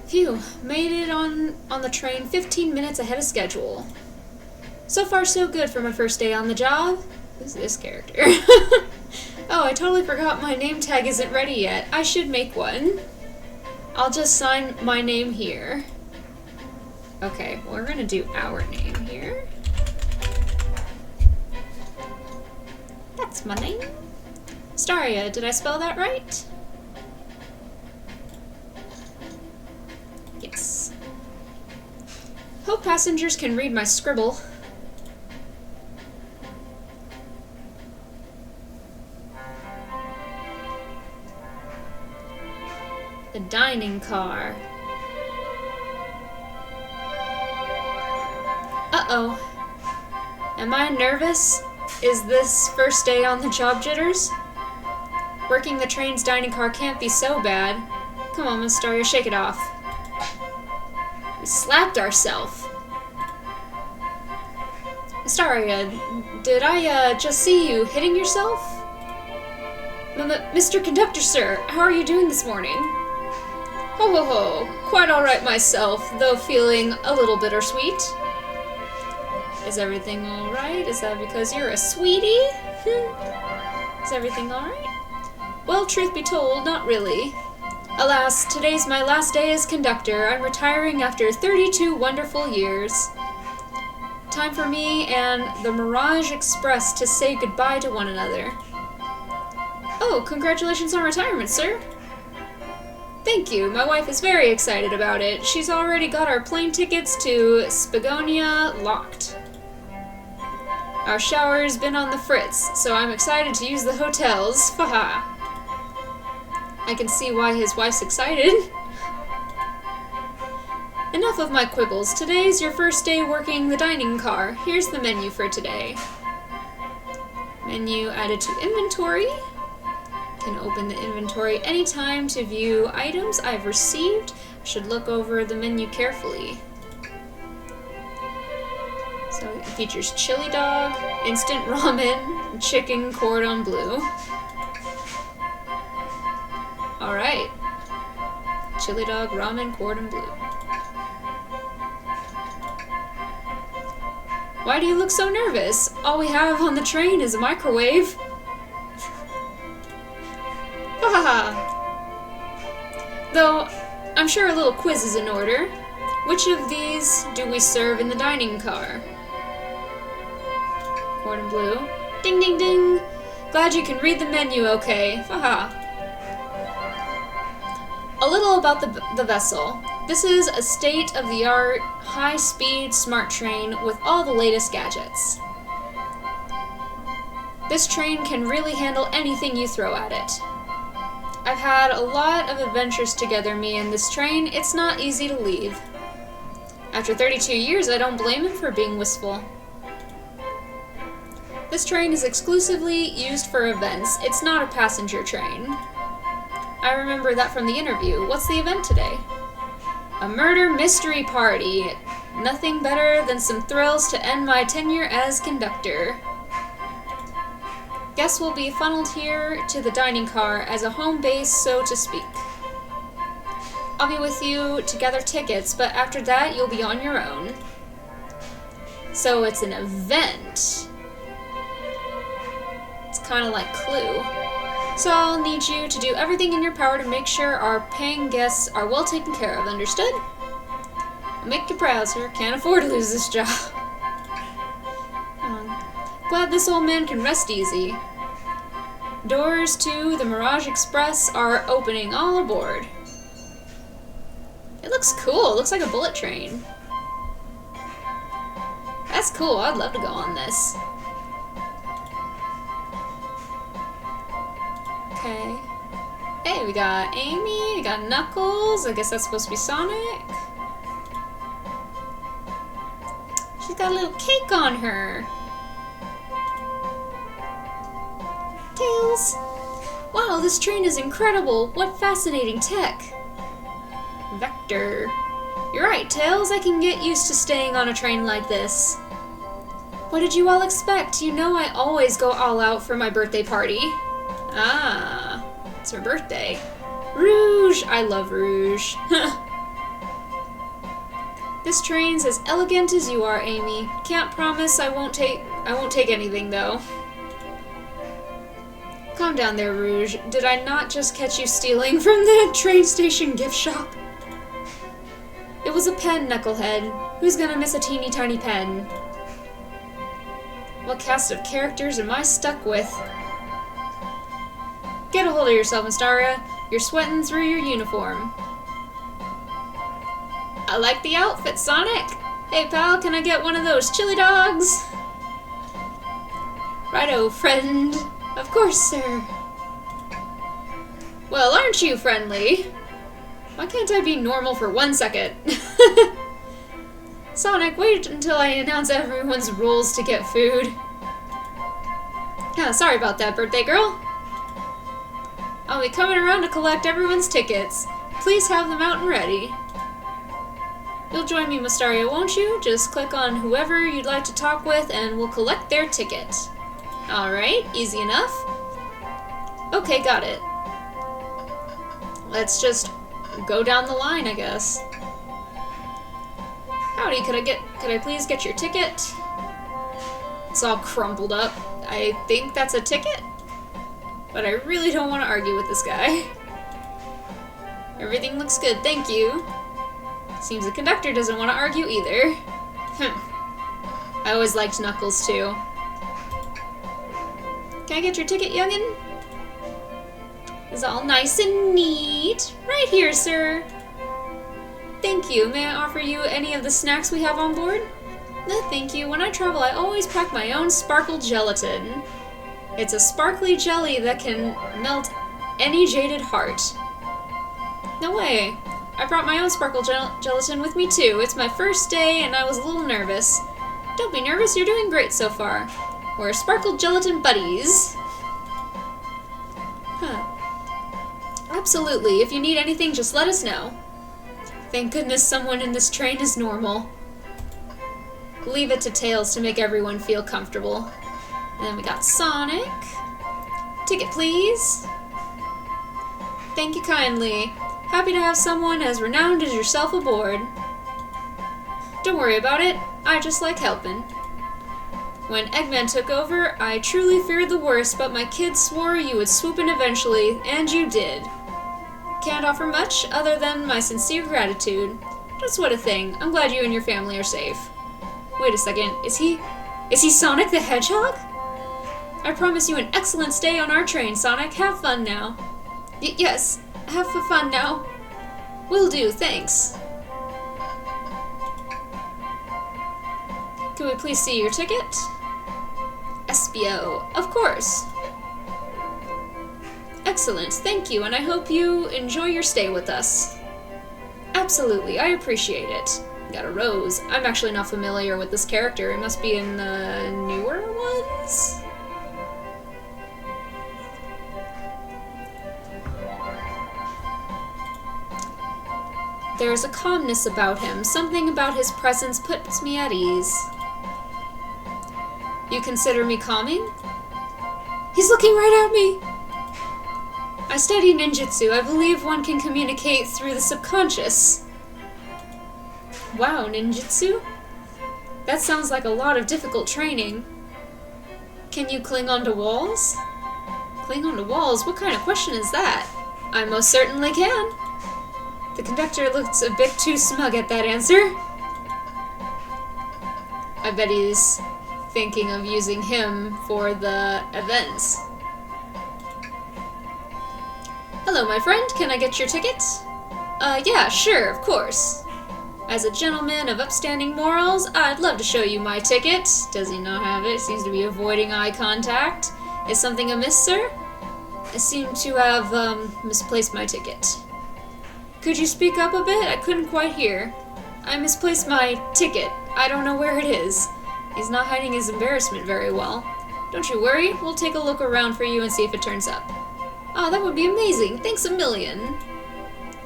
Phew, made it on the train 15 minutes ahead of schedule. So far so good for my first day on the job. Who's this character? Oh, I totally forgot my name tag isn't ready yet. I should make one. I'll just sign my name here. Okay, well, we're gonna do our name here. That's my name. Staria, did I spell that right? Yes. Hope passengers can read my scribble. The dining car. Uh-oh. Am I nervous? Is this first day on the job jitters? Working the train's dining car can't be so bad. Come on, Miss Staria, shake it off. We slapped ourselves. Staria, did I just see you hitting yourself? Mr. Conductor, sir, how are you doing this morning? Ho ho ho, quite alright myself, though feeling a little bittersweet. Is everything alright? Is that because you're a sweetie? Is everything alright? Well, truth be told, not really. Alas, today's my last day as conductor. I'm retiring after 32 wonderful years. Time for me and the Mirage Express to say goodbye to one another. Oh, congratulations on retirement, sir. Thank you. My wife is very excited about it. She's already got our plane tickets to Spagonia locked. Our shower's been on the fritz, so I'm excited to use the hotels. Faha. I can see why his wife's excited. Enough of my quibbles. Today's your first day working the dining car. Here's the menu for today. Menu added to inventory. Can open the inventory anytime to view items I've received. Should look over the menu carefully. So it features chili dog, instant ramen, chicken cordon bleu. Alright. Chili dog, ramen, cordon bleu. Why do you look so nervous? All we have on the train is a microwave. Though, I'm sure a little quiz is in order. Which of these do we serve in the dining car? Cordon bleu. Ding ding ding! Glad you can read the menu okay. A little about the vessel. This is a state-of-the-art, high-speed smart train with all the latest gadgets. This train can really handle anything you throw at it. I've had a lot of adventures together, me and this train. It's not easy to leave. After 32 years, I don't blame him for being wistful. This train is exclusively used for events. It's not a passenger train. I remember that from the interview. What's the event today? A murder mystery party. Nothing better than some thrills to end my tenure as conductor. Guests will be funneled here to the dining car as a home base, so to speak. I'll be with you to gather tickets, but after that, you'll be on your own. So it's an event. It's kind of like Clue. So I'll need you to do everything in your power to make sure our paying guests are well taken care of, understood? I'll make you proud, sir. Can't afford to lose this job. Glad this old man can rest easy. Doors to the Mirage Express are opening. All aboard. It looks cool. It looks like a bullet train. That's cool. I'd love to go on this. Okay. Hey, we got Amy, we got Knuckles. I guess that's supposed to be Sonic. She's got a little cake on her. Tails. Wow, this train is incredible. What fascinating tech. Vector. You're right, Tails. I can get used to staying on a train like this. What did you all expect? You know I always go all out for my birthday party. Ah, it's her birthday. Rouge! I love Rouge. This train's as elegant as you are, Amy. Can't promise I won't take anything, though. Calm down there, Rouge. Did I not just catch you stealing from the train station gift shop? It was a pen, Knucklehead. Who's gonna miss a teeny tiny pen? What cast of characters am I stuck with? Get a hold of yourself, Mystaria. You're sweating through your uniform. I like the outfit, Sonic. Hey, pal, can I get one of those chili dogs? Righto, friend. Of course, sir. Well, aren't you friendly? Why can't I be normal for 1 second? Sonic, wait until I announce everyone's rules to get food. Sorry about that, birthday girl. I'll be coming around to collect everyone's tickets. Please have them out and ready. You'll join me, Mystaria, won't you? Just click on whoever you'd like to talk with and we'll collect their ticket. Alright, easy enough. Okay, got it. Let's just go down the line, I guess. Howdy, could I please get your ticket? It's all crumpled up. I think that's a ticket? But I really don't want to argue with this guy. Everything looks good, thank you. Seems the conductor doesn't want to argue either. I always liked Knuckles, too. Can I get your ticket, youngin'? It's all nice and neat. Right here, sir. Thank you. May I offer you any of the snacks we have on board? No, thank you. When I travel, I always pack my own sparkle gelatin. It's a sparkly jelly that can melt any jaded heart. No way. I brought my own sparkle gelatin with me, too. It's my first day, and I was a little nervous. Don't be nervous. You're doing great so far. We're sparkle gelatin buddies. Huh. Absolutely. If you need anything, just let us know. Thank goodness someone in this train is normal. Leave it to Tails to make everyone feel comfortable. And then we got Sonic. Ticket, please. Thank you kindly. Happy to have someone as renowned as yourself aboard. Don't worry about it. I just like helping. When Eggman took over, I truly feared the worst, but my kids swore you would swoop in eventually, and you did. Can't offer much other than my sincere gratitude. Just what a thing. I'm glad you and your family are safe. Wait a second. Is he Sonic the Hedgehog? I promise you an excellent stay on our train, Sonic. Have fun now. Yes, have fun now. Will do, thanks. Can we please see your ticket? SBO, of course. Excellent, thank you, and I hope you enjoy your stay with us. Absolutely, I appreciate it. Got a rose. I'm actually not familiar with this character. It must be in the newer ones? There's a calmness about him. Something about his presence puts me at ease. You consider me calming? He's looking right at me! I study ninjutsu. I believe one can communicate through the subconscious. Wow, ninjutsu? That sounds like a lot of difficult training. Can you cling onto walls? Cling onto walls? What kind of question is that? I most certainly can. The conductor looks a bit too smug at that answer. I bet he's thinking of using him for the events. Hello, my friend. Can I get your ticket? Yeah, sure, of course. As a gentleman of upstanding morals, I'd love to show you my ticket. Does he not have it? Seems to be avoiding eye contact. Is something amiss, sir? I seem to have, misplaced my ticket. Could you speak up a bit? I couldn't quite hear. I misplaced my ticket. I don't know where it is. He's not hiding his embarrassment very well. Don't you worry. We'll take a look around for you and see if it turns up. Oh, that would be amazing. Thanks a million.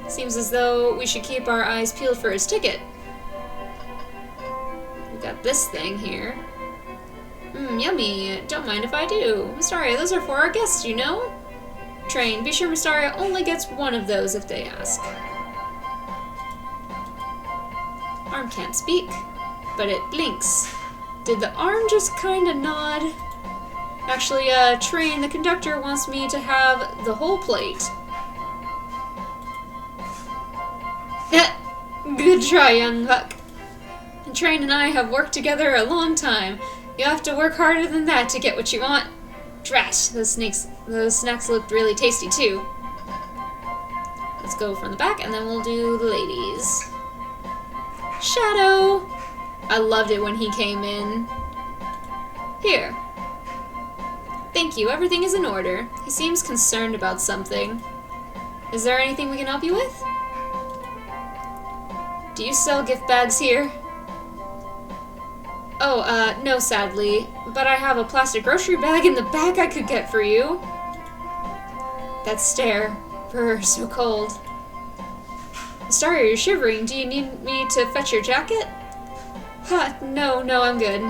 Seems as though we should keep our eyes peeled for his ticket. We've got this thing here. Yummy. Don't mind if I do. Mystaria, those are for our guests, you know? Train, be sure Mystaria only gets one of those if they ask. arm can't speak, but it blinks. Did the arm just kinda nod? Actually, train, the conductor wants me to have the whole plate. Good try, young buck. And Train and I have worked together a long time. You have to work harder than that to get what you want. Trash, those snacks looked really tasty too. Let's go from the back and then we'll do the ladies. Shadow! I loved it when he came in. Here. Thank you, everything is in order. He seems concerned about something. Is there anything we can help you with? Do you sell gift bags here? Oh, no, sadly. But I have a plastic grocery bag in the back I could get for you. That stare. Brr, so cold. Sorry, you're shivering. Do you need me to fetch your jacket? Ha, no, I'm good.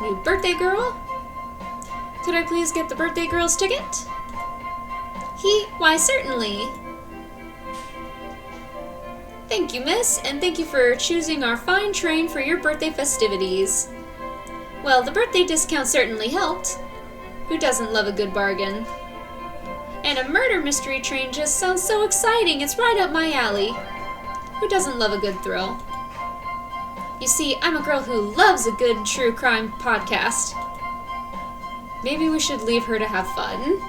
New birthday girl? Could I please get the birthday girl's ticket? Why, certainly. Thank you, miss, and thank you for choosing our fine train for your birthday festivities. Well, the birthday discount certainly helped. Who doesn't love a good bargain? And a murder mystery train just sounds so exciting, it's right up my alley. Who doesn't love a good thrill? You see, I'm a girl who loves a good true crime podcast. Maybe we should leave her to have fun.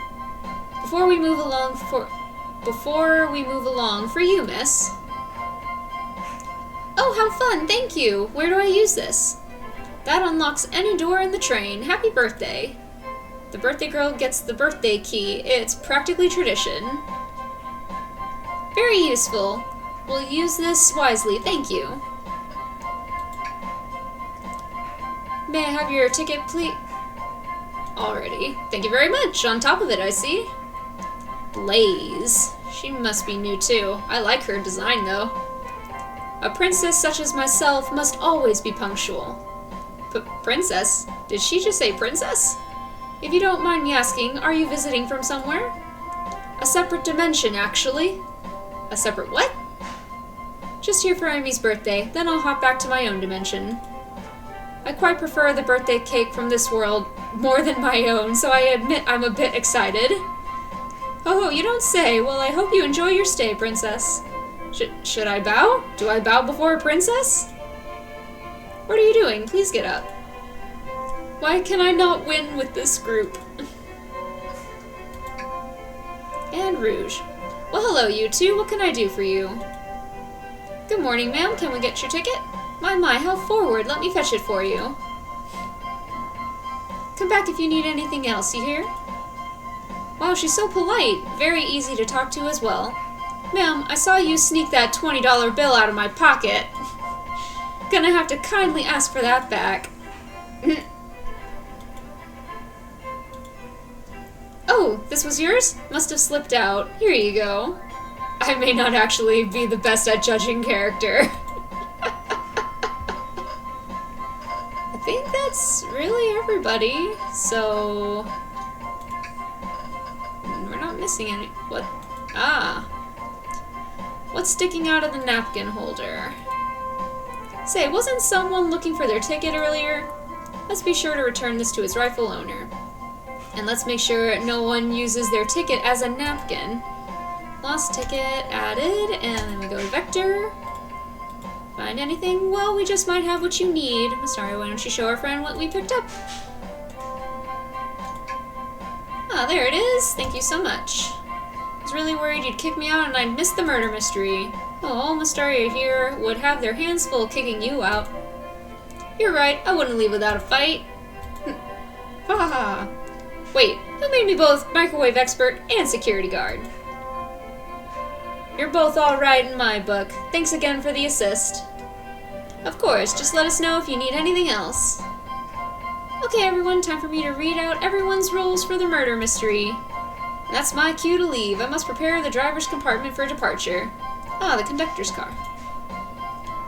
Before we move along, for you, miss. Oh, how fun, thank you. Where do I use this? That unlocks any door in the train. Happy birthday. The birthday girl gets the birthday key. It's practically tradition. Very useful. We'll use this wisely, thank you. May I have your ticket, please? Alrighty. Thank you very much. On top of it, I see. Blaze. She must be new too. I like her design though. A princess such as myself must always be punctual. Princess? Did she just say princess? If you don't mind me asking, are you visiting from somewhere? A separate dimension, actually. A separate what? Just here for Amy's birthday, then I'll hop back to my own dimension. I quite prefer the birthday cake from this world more than my own, so I admit I'm a bit excited. Oh, you don't say. Well, I hope you enjoy your stay, princess. Should I bow? Do I bow before a princess? What are you doing? Please get up. Why can I not win with this group? And Rouge. Well, hello, you two. What can I do for you? Good morning, ma'am. Can we get your ticket? My, how forward. Let me fetch it for you. Come back if you need anything else, you hear? Wow, she's so polite. Very easy to talk to as well. Ma'am, I saw you sneak that $20 bill out of my pocket. Gonna have to kindly ask for that back. Oh, this was yours? Must have slipped out. Here you go. I may not actually be the best at judging character. I think that's really everybody, so... we're not missing any... What? Ah. What's sticking out of the napkin holder? Say, wasn't someone looking for their ticket earlier? Let's be sure to return this to its rightful owner. And let's make sure no one uses their ticket as a napkin. Lost ticket added, and then we go to Vector. Find anything? Well, we just might have what you need. Sorry, why don't you show our friend what we picked up? Ah, there it is. Thank you so much. I was really worried you'd kick me out and I'd miss the murder mystery. Oh, all Mysteria here would have their hands full kicking you out. You're right, I wouldn't leave without a fight. Haha. Wait, who made me both microwave expert and security guard? You're both alright in my book. Thanks again for the assist. Of course, just let us know if you need anything else. Okay everyone, time for me to read out everyone's roles for the murder mystery. That's my cue to leave. I must prepare the driver's compartment for departure. Ah, the conductor's car.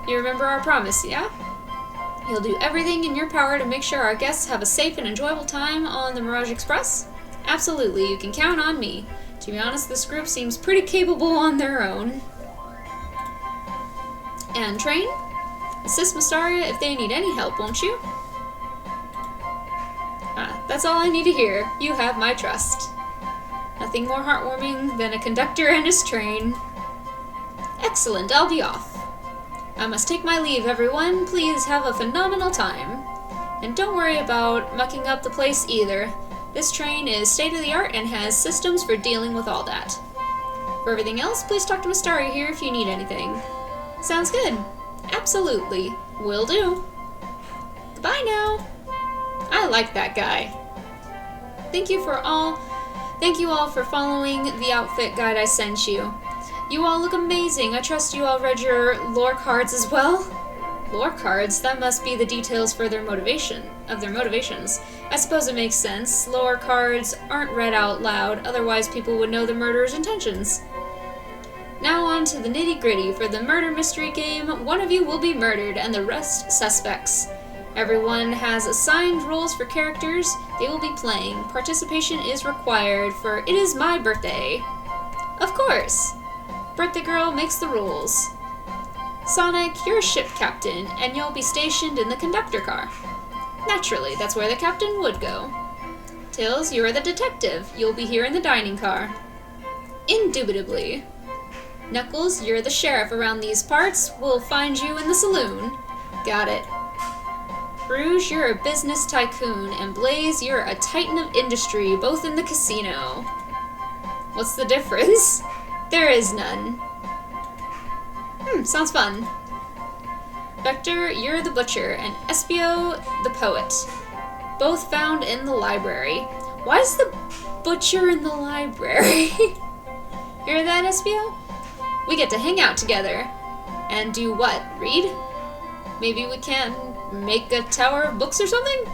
You remember our promise, yeah? You'll do everything in your power to make sure our guests have a safe and enjoyable time on the Mirage Express? Absolutely, you can count on me. To be honest, this group seems pretty capable on their own. And train? Assist Mystaria if they need any help, won't you? That's all I need to hear. You have my trust. Nothing more heartwarming than a conductor and his train. Excellent, I'll be off. I must take my leave, everyone. Please have a phenomenal time. And don't worry about mucking up the place either. This train is state-of-the-art and has systems for dealing with all that. For everything else, please talk to Mystaria here if you need anything. Sounds good. Absolutely. Will do. Bye now. I like that guy. Thank you all for following the outfit guide I sent you. You all look amazing. I trust you all read your lore cards as well. Lore cards? That must be the details for their motivations. I suppose it makes sense. Lore cards aren't read out loud, otherwise people would know the murderer's intentions. Now on to the nitty-gritty. For the murder mystery game, one of you will be murdered and the rest suspects. Everyone has assigned roles for characters they will be playing. Participation is required, for it is my birthday. Of course! Birthday girl makes the rules. Sonic, you're a ship captain, and you'll be stationed in the conductor car. Naturally, that's where the captain would go. Tails, you're the detective. You'll be here in the dining car. Indubitably. Knuckles, you're the sheriff around these parts. We'll find you in the saloon. Got it. Rouge, you're a business tycoon, and Blaze, you're a titan of industry, both in the casino. What's the difference? There is none. Sounds fun. Vector, you're the butcher, and Espio, the poet. Both found in the library. Why is the butcher in the library? Hear that, Espio? We get to hang out together. And do what? Read? Maybe we can make a tower of books or something?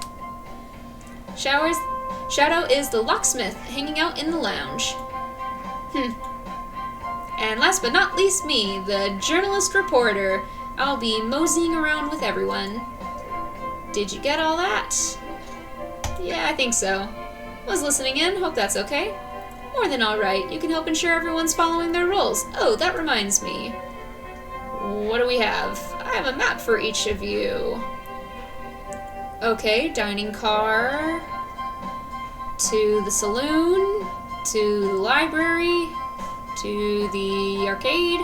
Shadow is the locksmith, hanging out in the lounge. And last but not least me, the journalist reporter. I'll be moseying around with everyone. Did you get all that? Yeah, I think so. Was listening in, hope that's okay. More than alright, you can help ensure everyone's following their roles. Oh, that reminds me. What do we have? I have a map for each of you. Okay, dining car, to the saloon, to the library, to the arcade,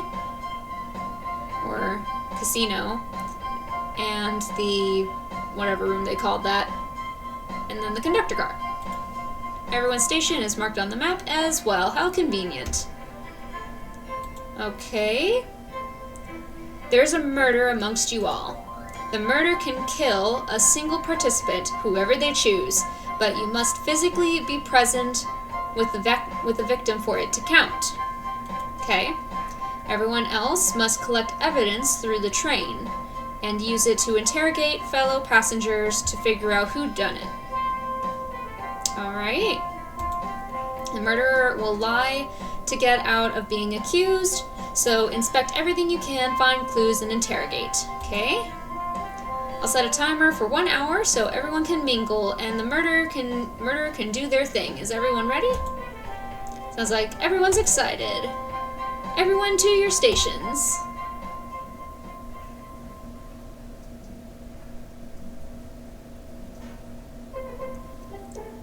or casino, and the whatever room they called that, and then the conductor car. Everyone's station is marked on the map as well. How convenient. Okay. There's a murder amongst you all. The murder can kill a single participant, whoever they choose, but you must physically be present with the victim for it to count. Okay? Everyone else must collect evidence through the train and use it to interrogate fellow passengers to figure out who done it. Alright. The murderer will lie to get out of being accused, so inspect everything you can, find clues, and interrogate. Okay? I'll set a timer for 1 hour so everyone can mingle and the murderer can do their thing. Is everyone ready? Sounds like everyone's excited. Everyone to your stations.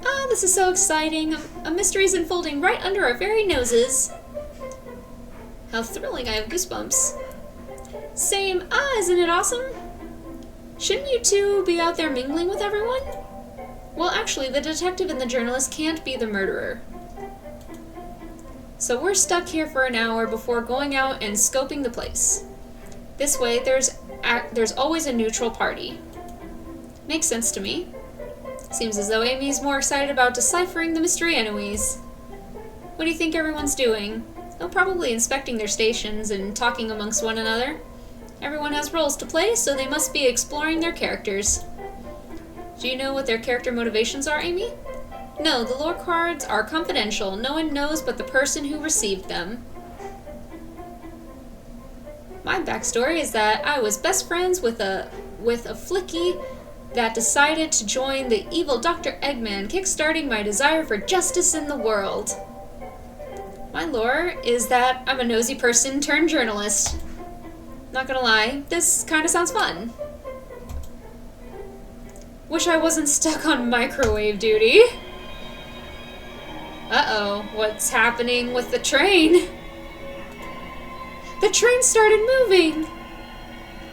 Ah, this is so exciting. A mystery's unfolding right under our very noses. How thrilling, I have goosebumps. Same. Ah, isn't it awesome? Shouldn't you two be out there mingling with everyone? Well, actually, the detective and the journalist can't be the murderer. So we're stuck here for an hour before going out and scoping the place. This way, there's always a neutral party. Makes sense to me. Seems as though Amy's more excited about deciphering the mystery anyways. What do you think everyone's doing? Oh, probably inspecting their stations and talking amongst one another. Everyone has roles to play, so they must be exploring their characters. Do you know what their character motivations are, Amy? No, the lore cards are confidential. No one knows but the person who received them. My backstory is that I was best friends with a flicky that decided to join the evil Dr. Eggman, kickstarting my desire for justice in the world. My lore is that I'm a nosy person turned journalist. Not gonna lie, this kinda sounds fun. Wish I wasn't stuck on microwave duty. Uh-oh, what's happening with the train? The train started moving!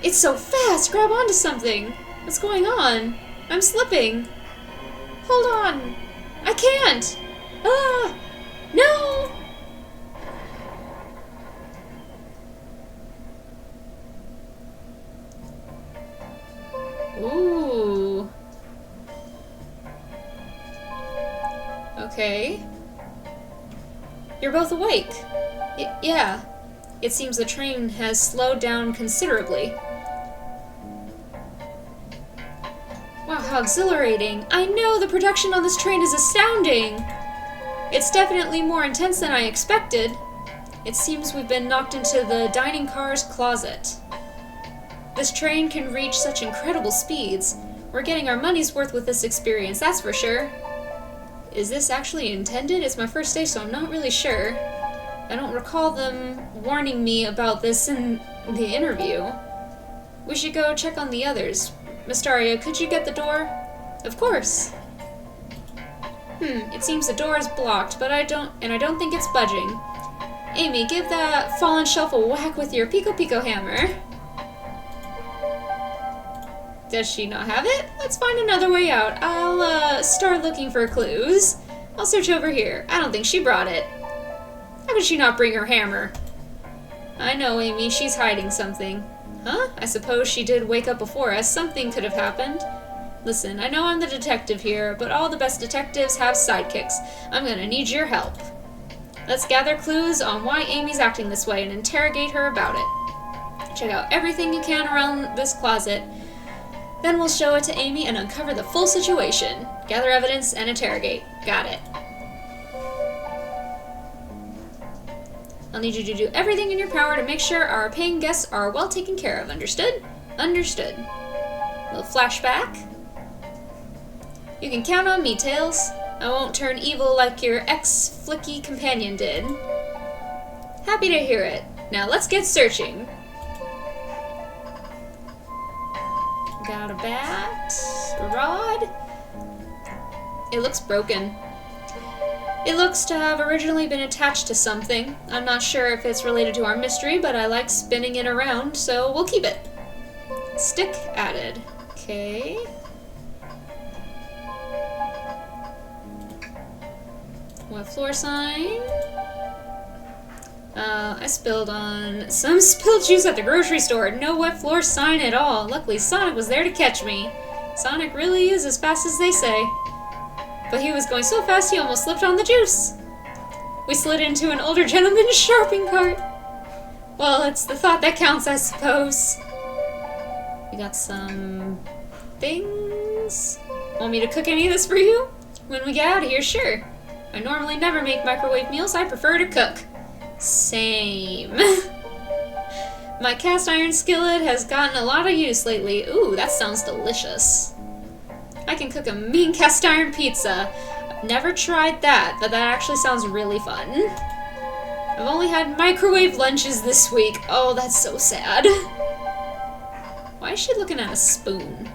It's so fast, grab onto something. What's going on? I'm slipping. Hold on. I can't! Ah! No! Ooh. Okay. You're both awake. Yeah. It seems the train has slowed down considerably. Wow, how exhilarating. I know, the production on this train is astounding. It's definitely more intense than I expected. It seems we've been knocked into the dining car's closet. This train can reach such incredible speeds. We're getting our money's worth with this experience, that's for sure. Is this actually intended? It's my first day, so I'm not really sure. I don't recall them warning me about this in the interview. We should go check on the others. Mystaria, could you get the door? Of course. It seems the door is blocked, but I don't think it's budging. Amy, give that fallen shelf a whack with your Pico Pico hammer. Does she not have it? Let's find another way out. I'll, start looking for clues. I'll search over here. I don't think she brought it. How could she not bring her hammer? I know, Amy. She's hiding something. Huh? I suppose she did wake up before us. Something could have happened. Listen, I know I'm the detective here, but all the best detectives have sidekicks. I'm gonna need your help. Let's gather clues on why Amy's acting this way and interrogate her about it. Check out everything you can around this closet. Then we'll show it to Amy and uncover the full situation. Gather evidence and interrogate. Got it. I'll need you to do everything in your power to make sure our paying guests are well taken care of. Understood? Understood. A little flashback. You can count on me, Tails. I won't turn evil like your ex-flicky companion did. Happy to hear it. Now let's get searching. Got a bat, a rod. It looks broken. It looks to have originally been attached to something. I'm not sure if it's related to our mystery, but I like spinning it around, so we'll keep it. Stick added. Okay. What floor sign? I spilled on some spilled juice at the grocery store. No wet floor sign at all. Luckily, Sonic was there to catch me. Sonic really is as fast as they say. But he was going so fast he almost slipped on the juice. We slid into an older gentleman's shopping cart. Well, it's the thought that counts, I suppose. We got some things. Want me to cook any of this for you? When we get out of here, sure. I normally never make microwave meals. I prefer to cook. Same. My cast iron skillet has gotten a lot of use lately. Ooh, that sounds delicious. I can cook a mean cast iron pizza. I've never tried that, but that actually sounds really fun. I've only had microwave lunches this week. Oh, that's so sad. Why is she looking at a spoon?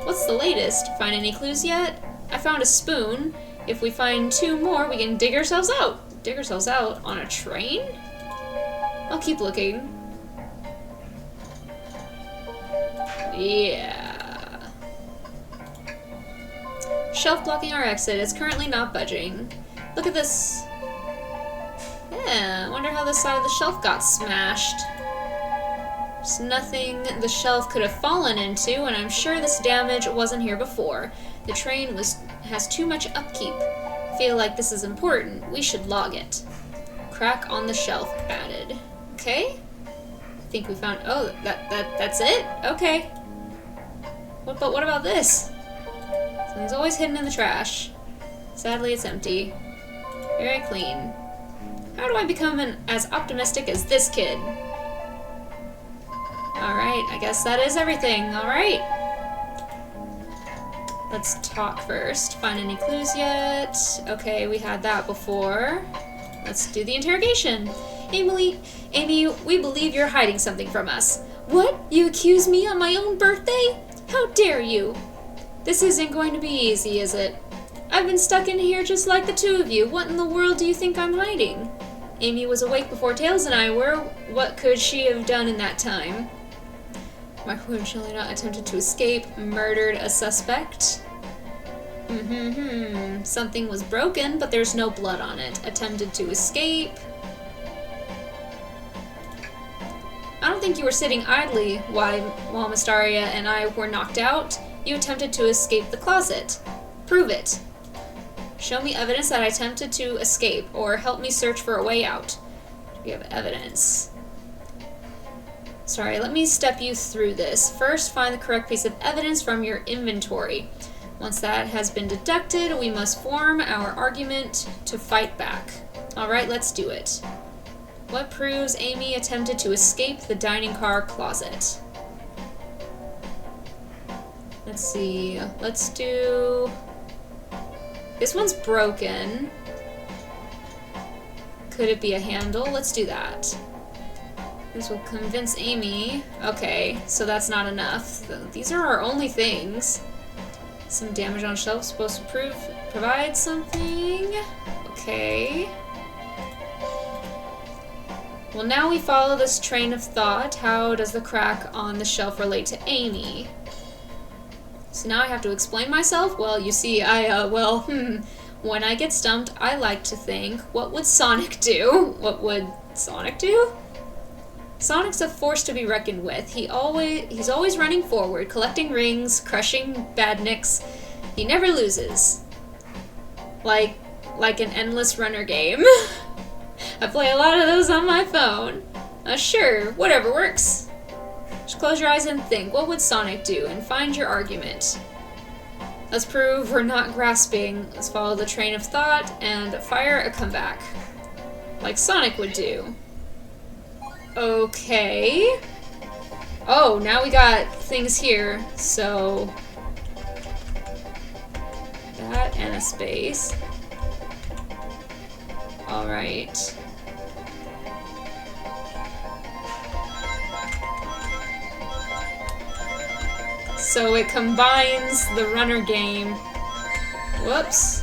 What's the latest? Find any clues yet? I found a spoon. If we find 2 more, we can dig ourselves out. Dig ourselves out on a train? I'll keep looking. Yeah. Shelf blocking our exit. It's currently not budging. Look at this. Yeah, I wonder how this side of the shelf got smashed. There's nothing the shelf could have fallen into, and I'm sure this damage wasn't here before. The train has too much upkeep. Feel like this is important. We should log it. Crack on the shelf added. Okay. I think we found. Oh, that's it. Okay. But what about this? Something's always hidden in the trash. Sadly, it's empty. Very clean. How do I become as optimistic as this kid? All right. I guess that is everything. All right. Let's talk first. Find any clues yet? Okay, we had that before. Let's do the interrogation. Amy, we believe you're hiding something from us. What? You accuse me on my own birthday? How dare you? This isn't going to be easy, is it? I've been stuck in here just like the two of you. What in the world do you think I'm hiding? Amy was awake before Tails and I were. What could she have done in that time? Microwave Shelena attempted to escape, murdered a suspect. Something was broken, but there's no blood on it. Attempted to escape. I don't think you were sitting idly while Mystaria and I were knocked out. You attempted to escape the closet. Prove it. Show me evidence that I attempted to escape, or help me search for a way out. Do we have evidence? Sorry, let me step you through this. First, find the correct piece of evidence from your inventory. Once that has been deducted, we must form our argument to fight back. Alright, let's do it. What proves Amy attempted to escape the dining car closet? Let's see. Let's do... This one's broken. Could it be a handle? Let's do that. This will convince Amy. Okay, so that's not enough. These are our only things. Some damage on shelf supposed to provide something. Okay. Well, now we follow this train of thought. How does the crack on the shelf relate to Amy? So now I have to explain myself? Well, you see, when I get stumped, I like to think, what would Sonic do? What would Sonic do? Sonic's a force to be reckoned with. He's always running forward, collecting rings, crushing badniks. He never loses. Like an endless runner game. I play a lot of those on my phone. Sure, whatever works. Just close your eyes and think, what would Sonic do? And find your argument. Let's prove we're not grasping. Let's follow the train of thought and fire a comeback. Like Sonic would do. Okay. Oh, now we got things here. So... that and a space. Alright. So it combines the runner game. Whoops.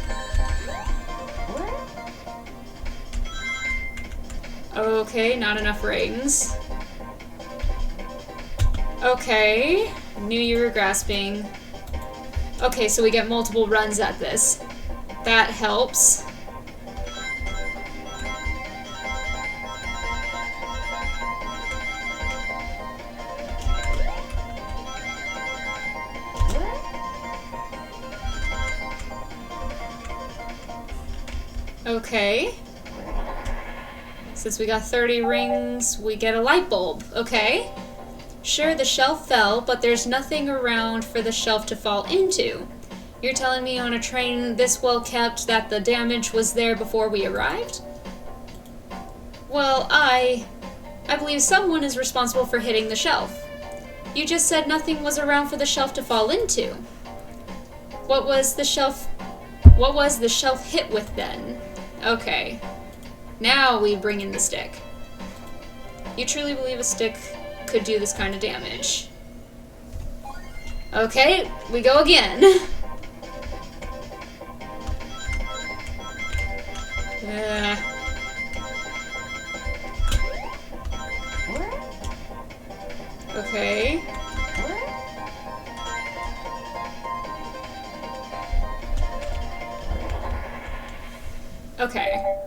Okay, not enough rings. Okay, knew you were grasping. Okay, so we get multiple runs at this. That helps. Okay. Since we got 30 rings, we get a light bulb. Okay. Sure, the shelf fell, but there's nothing around for the shelf to fall into. You're telling me on a train this well kept that the damage was there before we arrived? Well, I believe someone is responsible for hitting the shelf. You just said nothing was around for the shelf to fall into. What was the shelf hit with then? Okay. Now we bring in the stick. You truly believe a stick could do this kind of damage? Okay, we go again. Okay. Okay.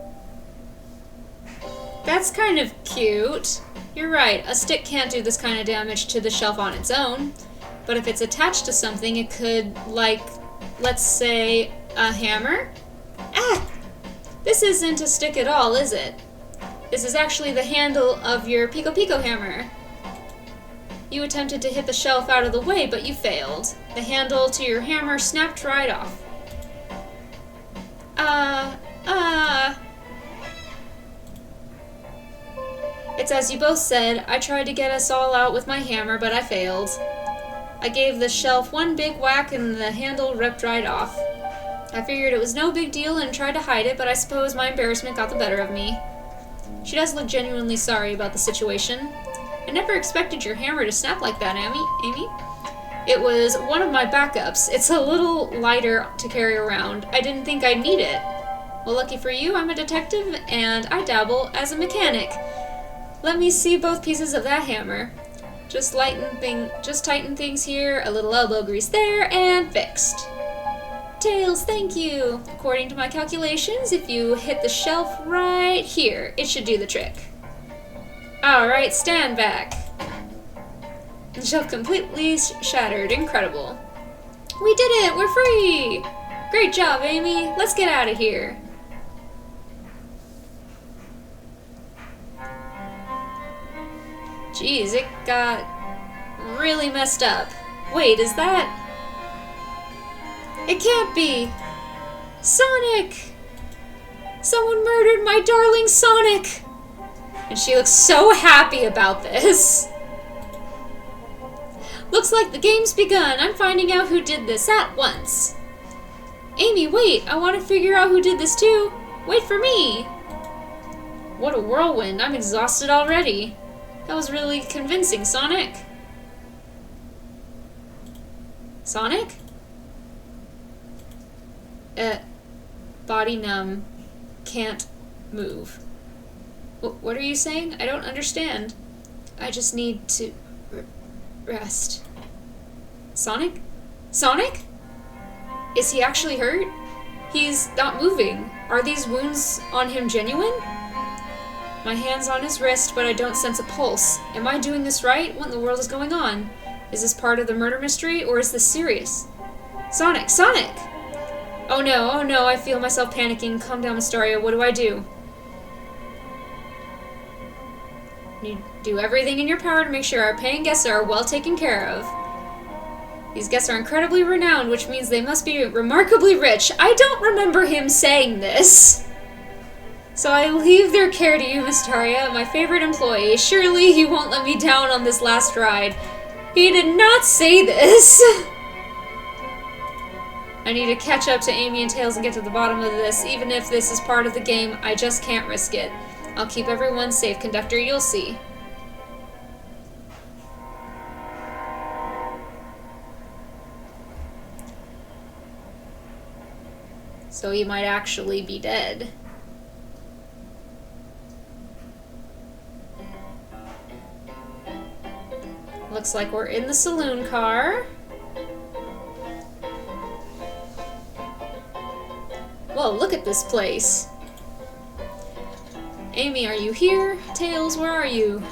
That's kind of cute. You're right, a stick can't do this kind of damage to the shelf on its own. But if it's attached to something, it could, like, let's say, a hammer? Ah! This isn't a stick at all, is it? This is actually the handle of your Pico Pico hammer. You attempted to hit the shelf out of the way, but you failed. The handle to your hammer snapped right off. It's as you both said, I tried to get us all out with my hammer, but I failed. I gave the shelf one big whack and the handle ripped right off. I figured it was no big deal and tried to hide it, but I suppose my embarrassment got the better of me. She does look genuinely sorry about the situation. I never expected your hammer to snap like that, Amy. It was one of my backups. It's a little lighter to carry around. I didn't think I'd need it. Well, lucky for you, I'm a detective, and I dabble as a mechanic. Let me see both pieces of that hammer. Just tighten things here, a little elbow grease there, and fixed. Tails, thank you. According to my calculations, if you hit the shelf right here, it should do the trick. Alright, stand back. The shelf completely shattered. Incredible. We did it! We're free! Great job, Amy. Let's get out of here. Jeez, it got really messed up. Wait, is that... It can't be! Sonic! Someone murdered my darling Sonic! And she looks so happy about this. Looks like the game's begun. I'm finding out who did this at once. Amy, wait! I want to figure out who did this too. Wait for me! What a whirlwind. I'm exhausted already. That was really convincing, Sonic. Sonic? Body numb. Can't move. What are you saying? I don't understand. I just need to rest. Sonic? Sonic? Is he actually hurt? He's not moving. Are these wounds on him genuine? My hand's on his wrist, but I don't sense a pulse. Am I doing this right? What in the world is going on? Is this part of the murder mystery, or is this serious? Sonic! Sonic! Oh no, I feel myself panicking. Calm down, Mysteria. What do I do? You do everything in your power to make sure our paying guests are well taken care of. These guests are incredibly renowned, which means they must be remarkably rich. I don't remember him saying this. So I leave their care to you, Mysteria, my favorite employee. Surely he won't let me down on this last ride. He did not say this. I need to catch up to Amy and Tails and get to the bottom of this. Even if this is part of the game, I just can't risk it. I'll keep everyone safe, Conductor, you'll see. So he might actually be dead. Looks like we're in the saloon car. Whoa, look at this place. Amy, are you here? Tails, where are you?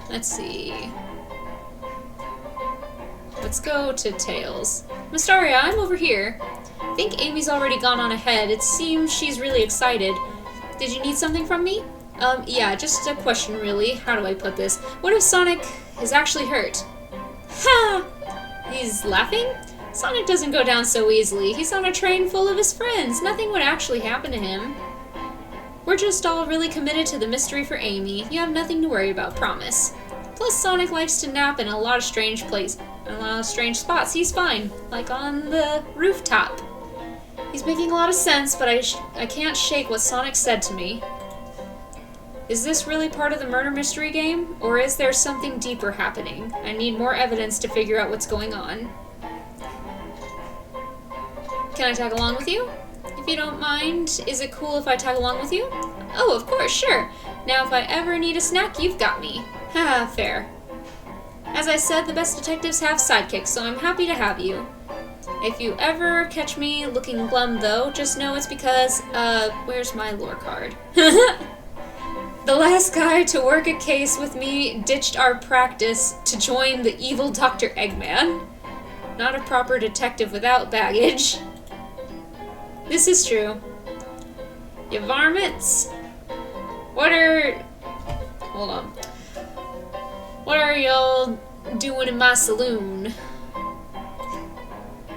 Let's see. Let's go to Tails. Mysteria, I'm over here. I think Amy's already gone on ahead. It seems she's really excited. Did you need something from me? Yeah, just a question really. How do I put this? What if Sonic is actually hurt? Ha! He's laughing? Sonic doesn't go down so easily. He's on a train full of his friends. Nothing would actually happen to him. We're just all really committed to the mystery for Amy. You have nothing to worry about, promise. Plus, Sonic likes to nap in a lot of strange places, in a lot of strange spots. He's fine, like on the rooftop. He's making a lot of sense, but I can't shake what Sonic said to me. Is this really part of the murder mystery game, or is there something deeper happening? I need more evidence to figure out what's going on. Can I tag along with you? If you don't mind, is it cool if I tag along with you? Oh, of course, sure. Now if I ever need a snack, you've got me. Haha, fair. As I said, the best detectives have sidekicks, so I'm happy to have you. If you ever catch me looking glum, though, just know it's because, where's my lore card? The last guy to work a case with me ditched our practice to join the evil Dr. Eggman. Not a proper detective without baggage. This is true. You varmints? What are... Hold on. What are y'all doing in my saloon?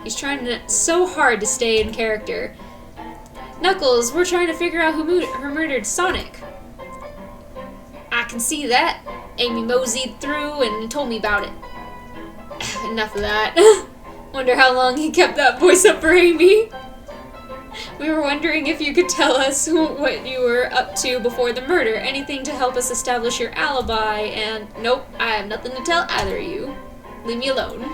He's trying so hard to stay in character. Knuckles, we're trying to figure out who murdered Sonic. I can see that. Amy moseyed through and told me about it. Enough of that. Wonder how long he kept that voice up for Amy. We were wondering if you could tell us what you were up to before the murder. Anything to help us establish your alibi, and nope, I have nothing to tell either of you. Leave me alone.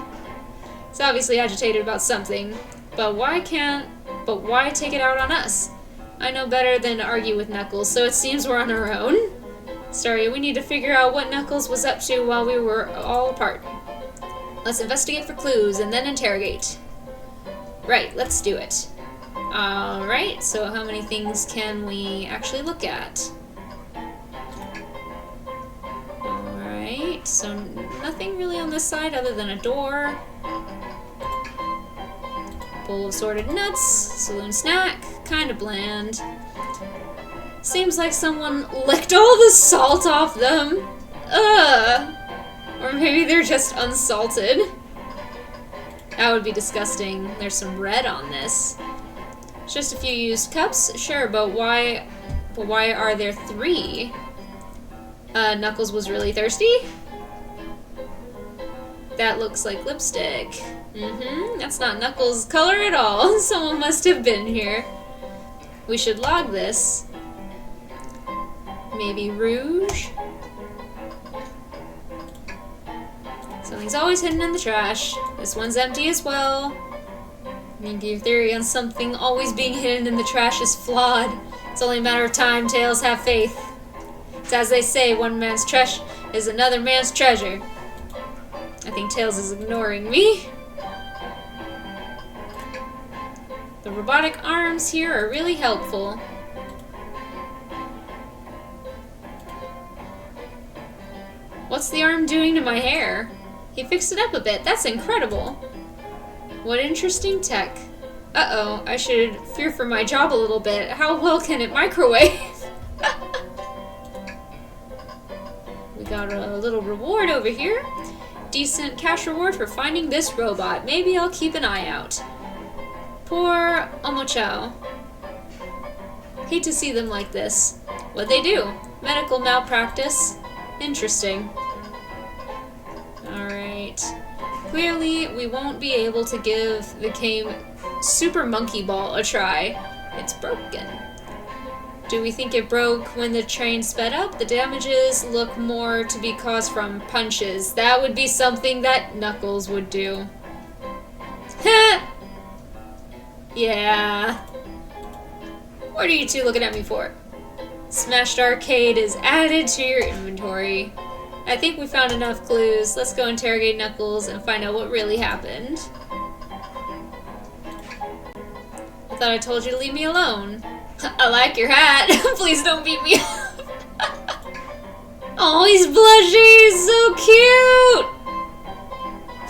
He's obviously agitated about something, but why take it out on us? I know better than to argue with Knuckles, so it seems we're on our own. Sorry, we need to figure out what Knuckles was up to while we were all apart. Let's investigate for clues and then interrogate. Right, let's do it. Alright, so how many things can we actually look at? Alright, so nothing really on this side other than a door. Bowl of sorted nuts, saloon snack, kinda bland. Seems like someone licked all the salt off them. Ugh! Or maybe they're just unsalted. That would be disgusting. There's some red on this. Just a few used cups? Sure, but why are there 3? Knuckles was really thirsty? That looks like lipstick. That's not Knuckles' color at all. Someone must have been here. We should log this. Maybe rouge? Something's always hidden in the trash. This one's empty as well. I mean, your theory on something always being hidden in the trash is flawed. It's only a matter of time, Tails, have faith. It's as they say, one man's trash is another man's treasure. I think Tails is ignoring me. The robotic arms here are really helpful. What's the arm doing to my hair? He fixed it up a bit. That's incredible. What interesting tech. Uh-oh, I should fear for my job a little bit. How well can it microwave? We got a little reward over here. Decent cash reward for finding this robot. Maybe I'll keep an eye out. Poor Omochao. Hate to see them like this. What'd they do? Medical malpractice. Interesting. Alright. Clearly, we won't be able to give the game Super Monkey Ball a try. It's broken. Do we think it broke when the train sped up? The damages look more to be caused from punches. That would be something that Knuckles would do. Yeah. What are you two looking at me for? Smashed Arcade is added to your inventory. I think we found enough clues. Let's go interrogate Knuckles and find out what really happened. I thought I told you to leave me alone. I like your hat. Please don't beat me up. Oh, he's blushing. He's so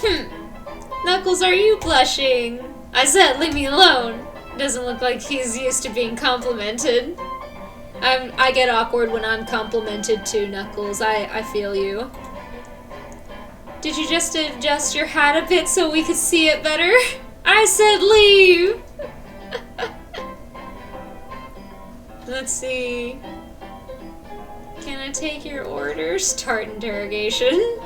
cute. Knuckles, are you blushing? I said leave me alone. Doesn't look like he's used to being complimented. I get awkward when I'm complimented too, Knuckles. I feel you. Did you just adjust your hat a bit so we could see it better? I said leave! Let's see. Can I take your order? Start interrogation.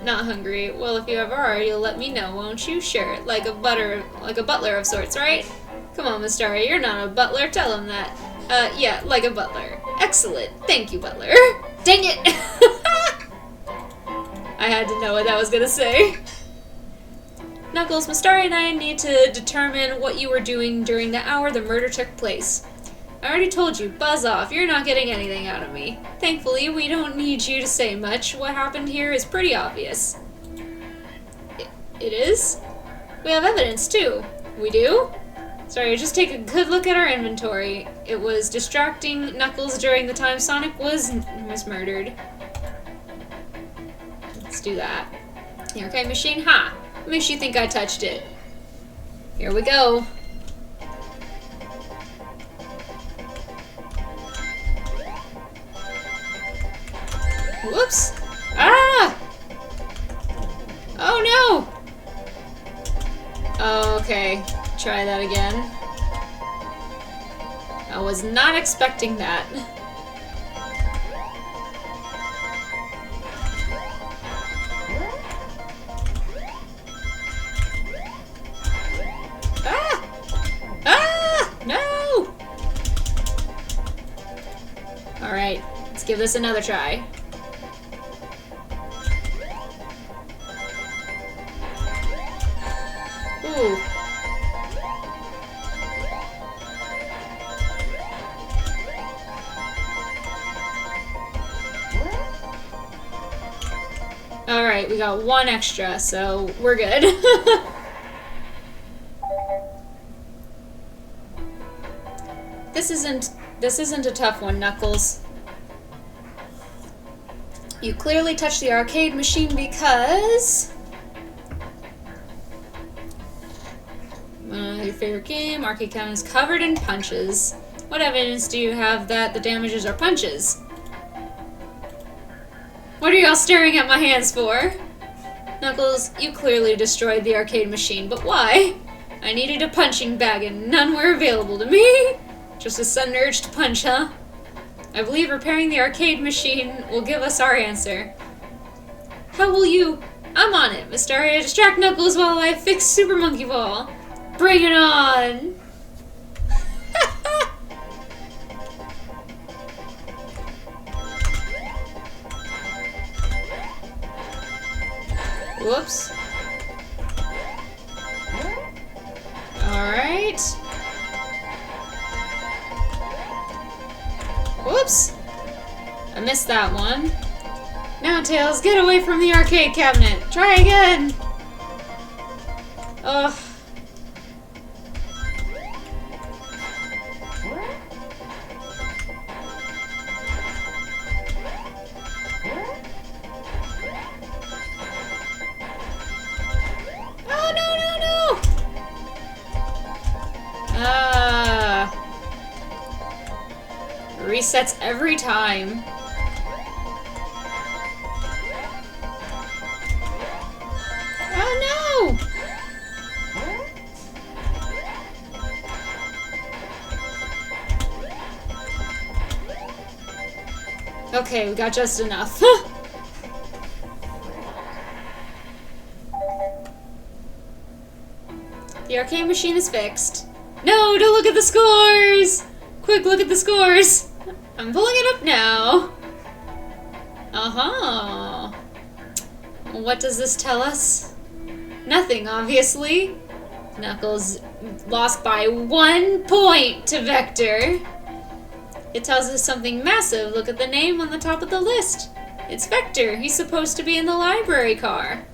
Not hungry. Well, if you ever are, you'll let me know, won't you? Sure. Like a butler of sorts, right? Come on, Miss Starry, you're not a butler. Tell him that. Yeah, like a butler. Excellent. Thank you, butler. Dang it! I had to know what that was gonna say. Knuckles, Miss Starry and I need to determine what you were doing during the hour the murder took place. I already told you, buzz off. You're not getting anything out of me. Thankfully, we don't need you to say much. What happened here is pretty obvious. It is? We have evidence, too. We do? Sorry, just take a good look at our inventory. It was distracting Knuckles during the time Sonic was murdered. Let's do that. The arcade machine, ha! What makes you think I touched it? Here we go. Whoops! Ah! Oh no! Okay, try that again. I was not expecting that. give this another try. Ooh. Alright, we got one extra, so we're good. This isn't a tough one, Knuckles. You clearly touched the arcade machine because... your favorite game, arcade cabinet is covered in punches. What evidence do you have that the damages are punches? What are y'all staring at my hands for? Knuckles, you clearly destroyed the arcade machine, but why? I needed a punching bag and none were available to me. Just a sudden urge to punch, huh? I believe repairing the arcade machine will give us our answer. How will you... I'm on it, Mr. Arya. Distract Knuckles while I fix Super Monkey Ball. Bring it on! Whoops. Alright. Whoops. I missed that one. Now, Tails, get away from the arcade cabinet. Try again. Ugh. Resets every time. Oh no! Okay, we got just enough. The arcade machine is fixed. No, don't look at the scores! Quick, look at the scores! I'm pulling it up now. Uh-huh. What does this tell us? Nothing, obviously. Knuckles lost by 1 point to Vector. It tells us something massive. Look at the name on the top of the list. It's Vector. He's supposed to be in the library car.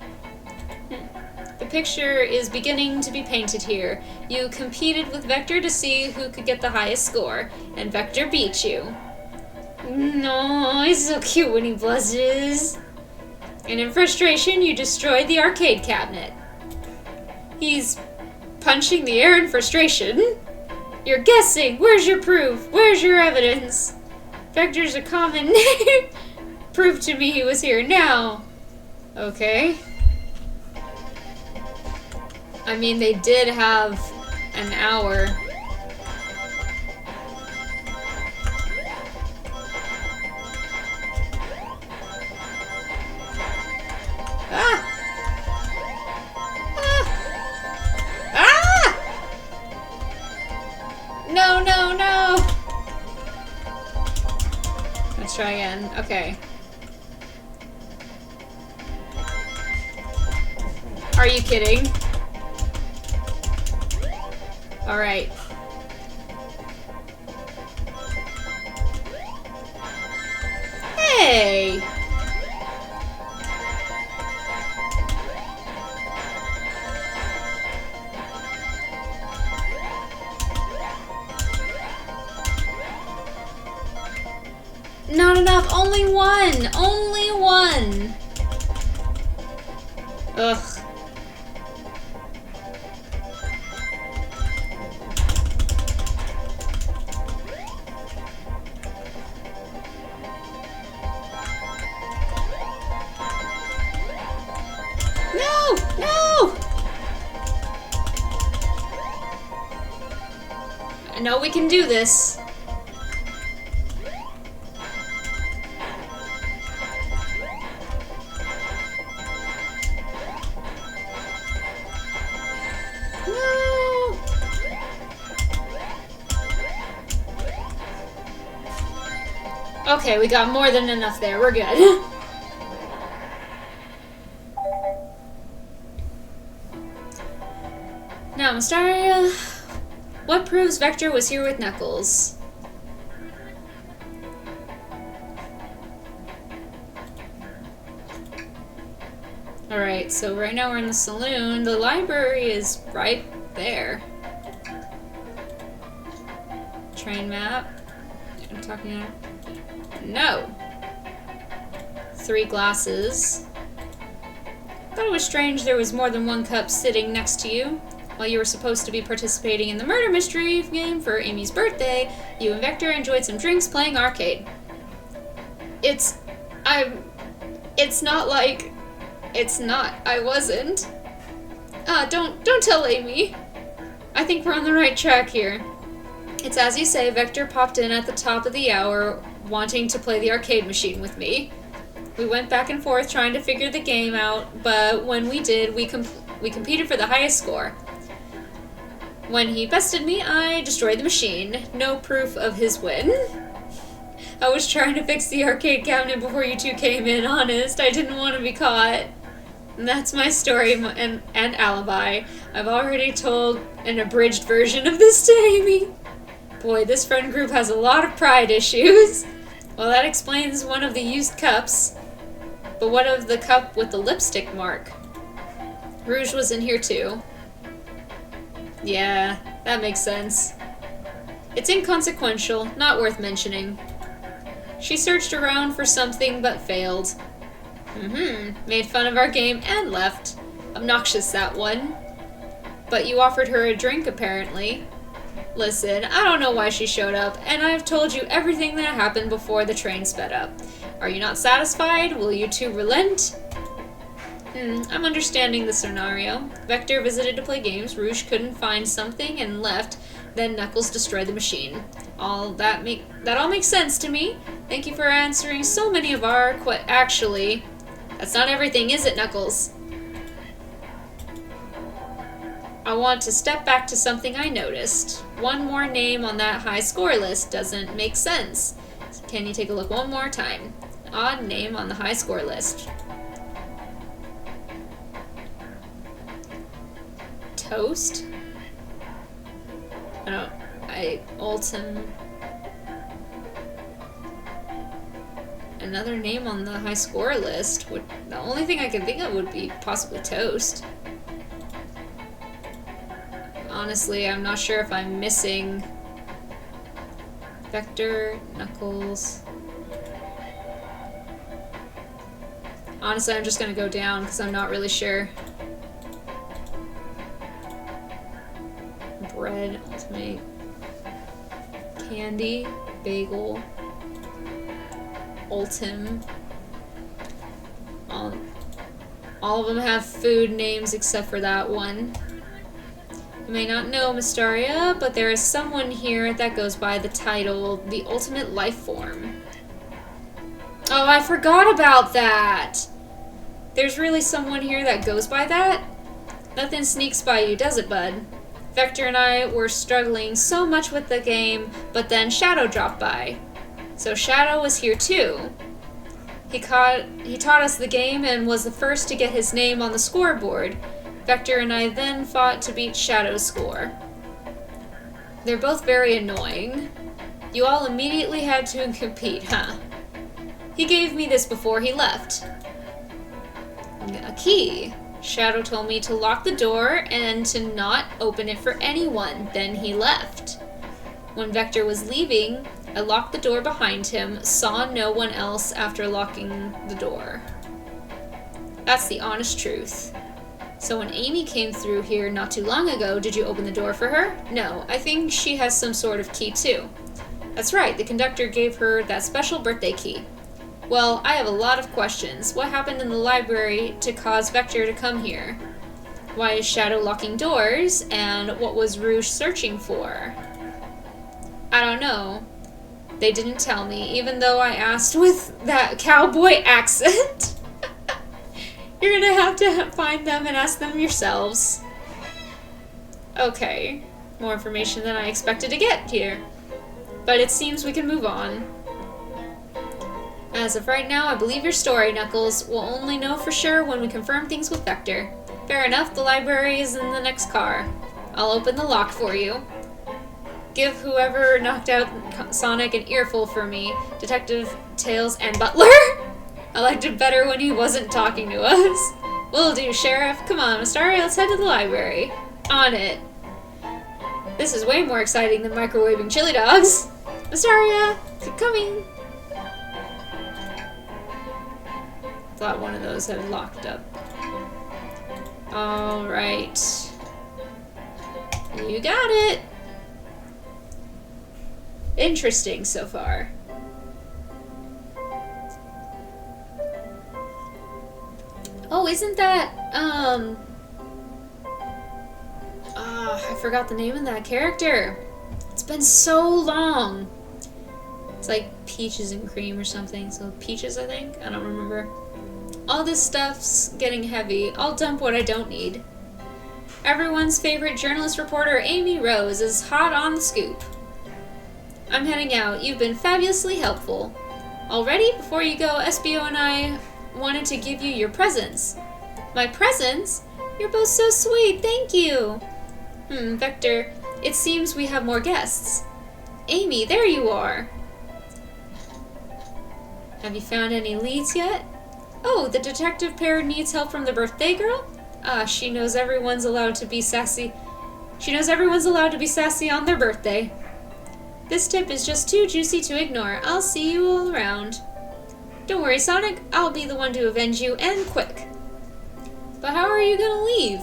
The picture is beginning to be painted here. You competed with Vector to see who could get the highest score, and Vector beat you. No, he's so cute when he blushes. And in frustration, you destroyed the arcade cabinet. He's punching the air in frustration. You're guessing. Where's your proof? Where's your evidence? Vector's a common name. Prove to me he was here now. Okay. I mean, they did have an hour. Ah! Ah! Ah! No, no, no! Let's try again. Okay. Are you kidding? Alright. Hey! Not enough. Only one. Only one. Ugh. No! No! I know we can do this. Okay, we got more than enough there. We're good. Now, Mysteria, what proves Vector was here with Knuckles? Alright, so right now we're in the saloon. The library is right there. Train map. I'm talking about. No. 3 glasses. Thought it was strange there was more than one cup sitting next to you. While you were supposed to be participating in the murder mystery game for Amy's birthday, you and Vector enjoyed some drinks playing arcade. It's not like... It's not. I wasn't. Don't tell Amy. I think we're on the right track here. It's as you say, Vector popped in at the top of the hour wanting to play the arcade machine with me. We went back and forth trying to figure the game out, but when we did, we competed for the highest score. When he bested me, I destroyed the machine. No proof of his win. I was trying to fix the arcade cabinet before you two came in, honest. I didn't want to be caught. And that's my story and alibi. I've already told an abridged version of this to Amy. Boy, this friend group has a lot of pride issues. Well, that explains one of the used cups. But what of the cup with the lipstick mark? Rouge was in here too. Yeah, that makes sense. It's inconsequential, not worth mentioning. She searched around for something but failed. Made fun of our game and left. Obnoxious, that one. But you offered her a drink, apparently. Listen, I don't know why she showed up, and I've told you everything that happened before the train sped up. Are you not satisfied? Will you two relent? I'm understanding the scenario. Vector visited to play games, Rouge couldn't find something and left, then Knuckles destroyed the machine. That all makes sense to me. Thank you for answering so many of our actually, that's not everything, is it, Knuckles? I want to step back to something I noticed. One more name on that high score list doesn't make sense. Can you take a look one more time? Odd name on the high score list. Toast? Ultim. Another name on the high score list the only thing I can think of would be possibly Toast. Honestly, I'm not sure if I'm missing Vector, Knuckles. Honestly, I'm just gonna go down because I'm not really sure. Bread, ultimate, candy, bagel, ultim. All of them have food names except for that one. You may not know, Mysteria, but there is someone here that goes by the title, the Ultimate Life Form. Oh, I forgot about that! There's really someone here that goes by that? Nothing sneaks by you, does it, bud? Vector and I were struggling so much with the game, but then Shadow dropped by. So Shadow was here too. He taught us the game and was the first to get his name on the scoreboard. Vector and I then fought to beat Shadow's score. They're both very annoying. You all immediately had to compete, huh? He gave me this before he left. A key. Shadow told me to lock the door and to not open it for anyone. Then he left. When Vector was leaving, I locked the door behind him, saw no one else after locking the door. That's the honest truth. So when Amy came through here not too long ago, did you open the door for her? No, I think she has some sort of key too. That's right, the conductor gave her that special birthday key. Well, I have a lot of questions. What happened in the library to cause Vector to come here? Why is Shadow locking doors? And what was Rouge searching for? I don't know. They didn't tell me, even though I asked with that cowboy accent. You're gonna have to find them and ask them yourselves. Okay. More information than I expected to get here. But it seems we can move on. As of right now, I believe your story, Knuckles. We'll only know for sure when we confirm things with Vector. Fair enough, the library is in the next car. I'll open the lock for you. Give whoever knocked out Sonic an earful for me, Detective Tails and Butler. I liked it better when he wasn't talking to us. Will do, Sheriff. Come on, Mystaria, let's head to the library. On it. This is way more exciting than microwaving chili dogs. Mystaria, keep coming. Thought one of those had locked up. Alright. You got it. Interesting so far. Oh, isn't that, I forgot the name of that character. It's been so long. It's like Peaches and Cream or something. So Peaches, I think? I don't remember. All this stuff's getting heavy. I'll dump what I don't need. Everyone's favorite journalist reporter, Amy Rose, is hot on the scoop. I'm heading out. You've been fabulously helpful. Already? Before you go, SBO and I wanted to give you your presents. My presents? You're both so sweet. Thank you. Vector, it seems we have more guests. Amy, there you are. Have you found any leads yet? Oh, the detective pair needs help from the birthday girl? She knows everyone's allowed to be sassy. She knows everyone's allowed to be sassy on their birthday. This tip is just too juicy to ignore. I'll see you all around. Don't worry, Sonic. I'll be the one to avenge you, and quick. But how are you gonna leave?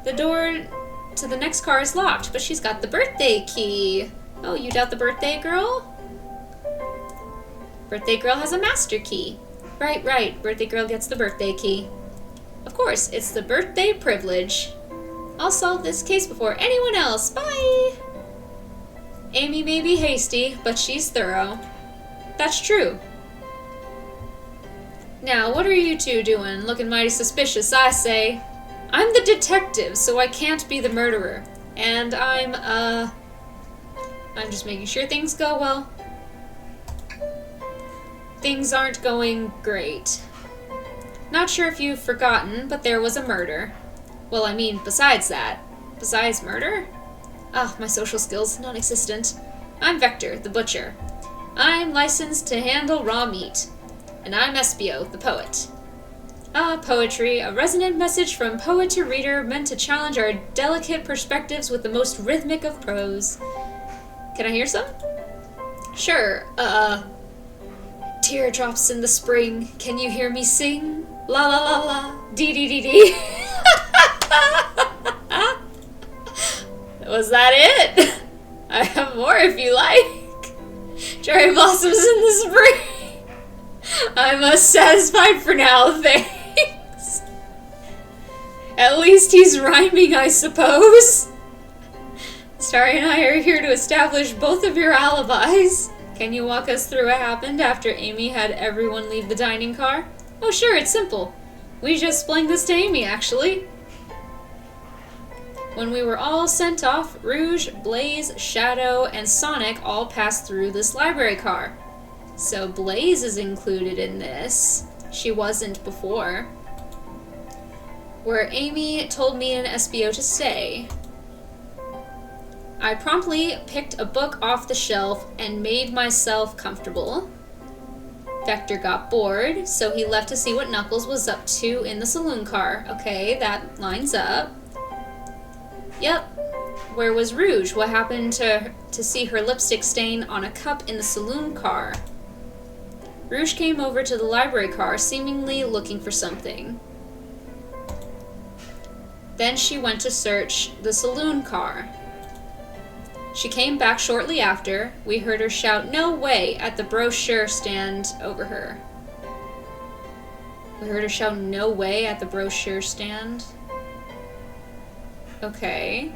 The door to the next car is locked, but she's got the birthday key. Oh, you doubt the birthday girl? Birthday girl has a master key. Right. Birthday girl gets the birthday key. Of course, it's the birthday privilege. I'll solve this case before anyone else. Bye! Amy may be hasty, but she's thorough. That's true. Now, what are you two doing? Looking mighty suspicious, I say. I'm the detective, so I can't be the murderer. And I'm just making sure things go well. Things aren't going great. Not sure if you've forgotten, but there was a murder. Well, I mean, besides that. Besides murder? My social skills, non-existent. I'm Vector, the butcher. I'm licensed to handle raw meat. And I'm Espio, the poet. Poetry, a resonant message from poet to reader meant to challenge our delicate perspectives with the most rhythmic of prose. Can I hear some? Sure, Teardrops in the spring, can you hear me sing? La la la la, dee dee dee dee. Was that it? I have more if you like. Cherry blossoms in the spring. I'm satisfied for now, thanks. At least he's rhyming, I suppose. Starry and I are here to establish both of your alibis. Can you walk us through what happened after Amy had everyone leave the dining car? Oh sure, it's simple. We just explained this to Amy, actually. When we were all sent off, Rouge, Blaze, Shadow, and Sonic all passed through this library car. So Blaze is included in this. She wasn't before. Where Amy told me and SBO to stay. I promptly picked a book off the shelf and made myself comfortable. Vector got bored, so he left to see what Knuckles was up to in the saloon car. Okay, that lines up. Yep. Where was Rouge? What happened to see her lipstick stain on a cup in the saloon car? Rouge came over to the library car, seemingly looking for something. Then she went to search the saloon car. She came back shortly after. We heard her shout, "No way!" at the brochure stand over her. We heard her shout, "No way!" at the brochure stand. Okay.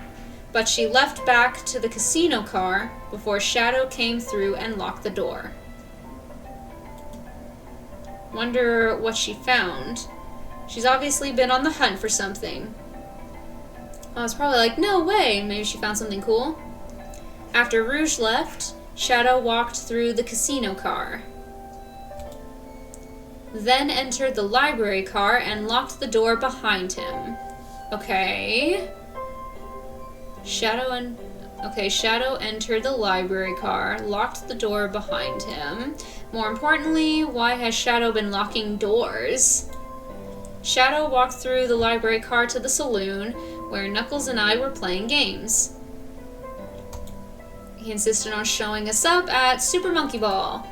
But she left back to the casino car before Shadow came through and locked the door. Wonder what she found. She's obviously been on the hunt for something. I was probably like, no way! Maybe she found something cool. After Rouge left, Shadow walked through the casino car. then entered the library car and locked the door behind him. Okay. Shadow entered the library car, locked the door behind him. More importantly, why has Shadow been locking doors? Shadow walked through the library car to the saloon, where Knuckles and I were playing games. He insisted on showing us up at Super Monkey Ball.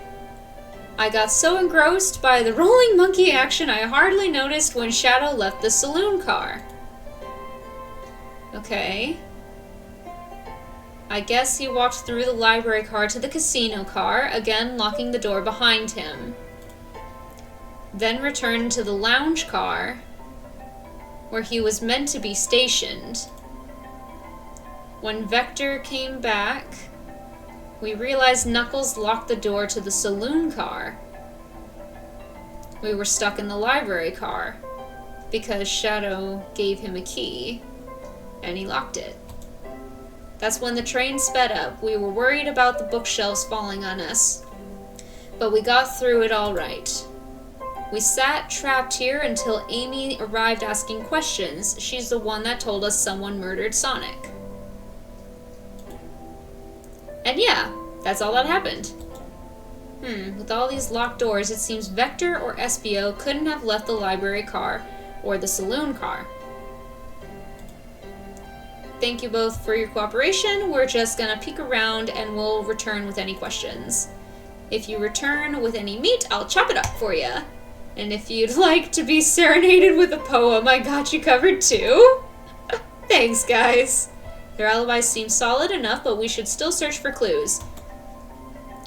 I got so engrossed by the rolling monkey action I hardly noticed when Shadow left the saloon car. Okay. I guess he walked through the library car to the casino car, again locking the door behind him. Then returned to the lounge car, where he was meant to be stationed. When Vector came back, we realized Knuckles locked the door to the saloon car. We were stuck in the library car, because Shadow gave him a key, and he locked it. That's when the train sped up. We were worried about the bookshelves falling on us, but we got through it all right. We sat trapped here until Amy arrived asking questions. She's the one that told us someone murdered Sonic. And yeah, that's all that happened. With all these locked doors, it seems Vector or Espio couldn't have left the library car or the saloon car. Thank you both for your cooperation. We're just gonna peek around and we'll return with any questions. If you return with any meat, I'll chop it up for you. And if you'd like to be serenaded with a poem, I got you covered too. Thanks, guys. Their alibis seem solid enough, but we should still search for clues.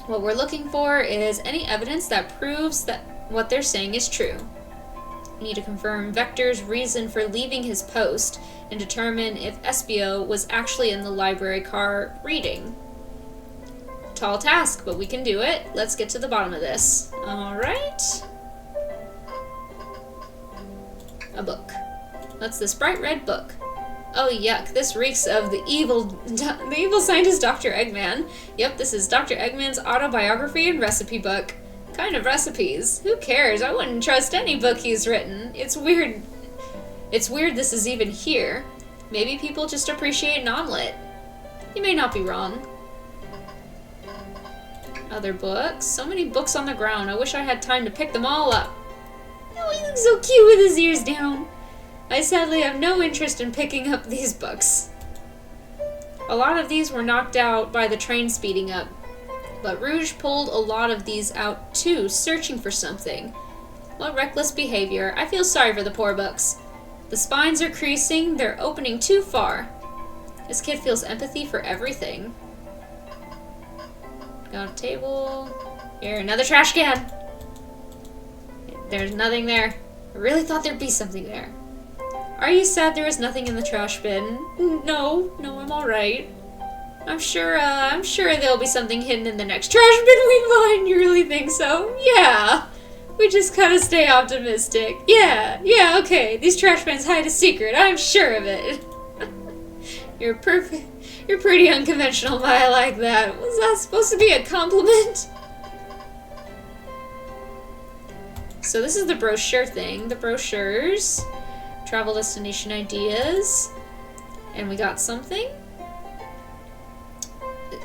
What we're looking for is any evidence that proves that what they're saying is true. We need to confirm Vector's reason for leaving his post and determine if Espio was actually in the library car reading. Tall task, but we can do it. Let's get to the bottom of this. Alright. A book. What's this bright red book? Oh yuck, this reeks of the evil scientist Dr. Eggman. Yep, this is Dr. Eggman's autobiography and recipe book. Kind of recipes. Who cares? I wouldn't trust any book he's written. It's weird this is even here. Maybe people just appreciate an omelet. You may not be wrong. Other books. So many books on the ground. I wish I had time to pick them all up. Oh, he looks so cute with his ears down. I sadly have no interest in picking up these books. A lot of these were knocked out by the train speeding up, but Rouge pulled a lot of these out too, searching for something. What reckless behavior. I feel sorry for the poor books. The spines are creasing, they're opening too far. This kid feels empathy for everything. Got a table. Here, another trash can. There's nothing there. I really thought there'd be something there. Are you sad there was nothing in the trash bin? No, I'm alright. I'm sure there'll be something hidden in the next trash bin we find. You really think so? Yeah. We just gotta stay optimistic. Yeah, okay. These trash bins hide a secret. I'm sure of it. You're perfect. You're pretty unconventional, but I like that. Was that supposed to be a compliment? So this is the brochure thing. The brochures. Travel destination ideas. And we got something.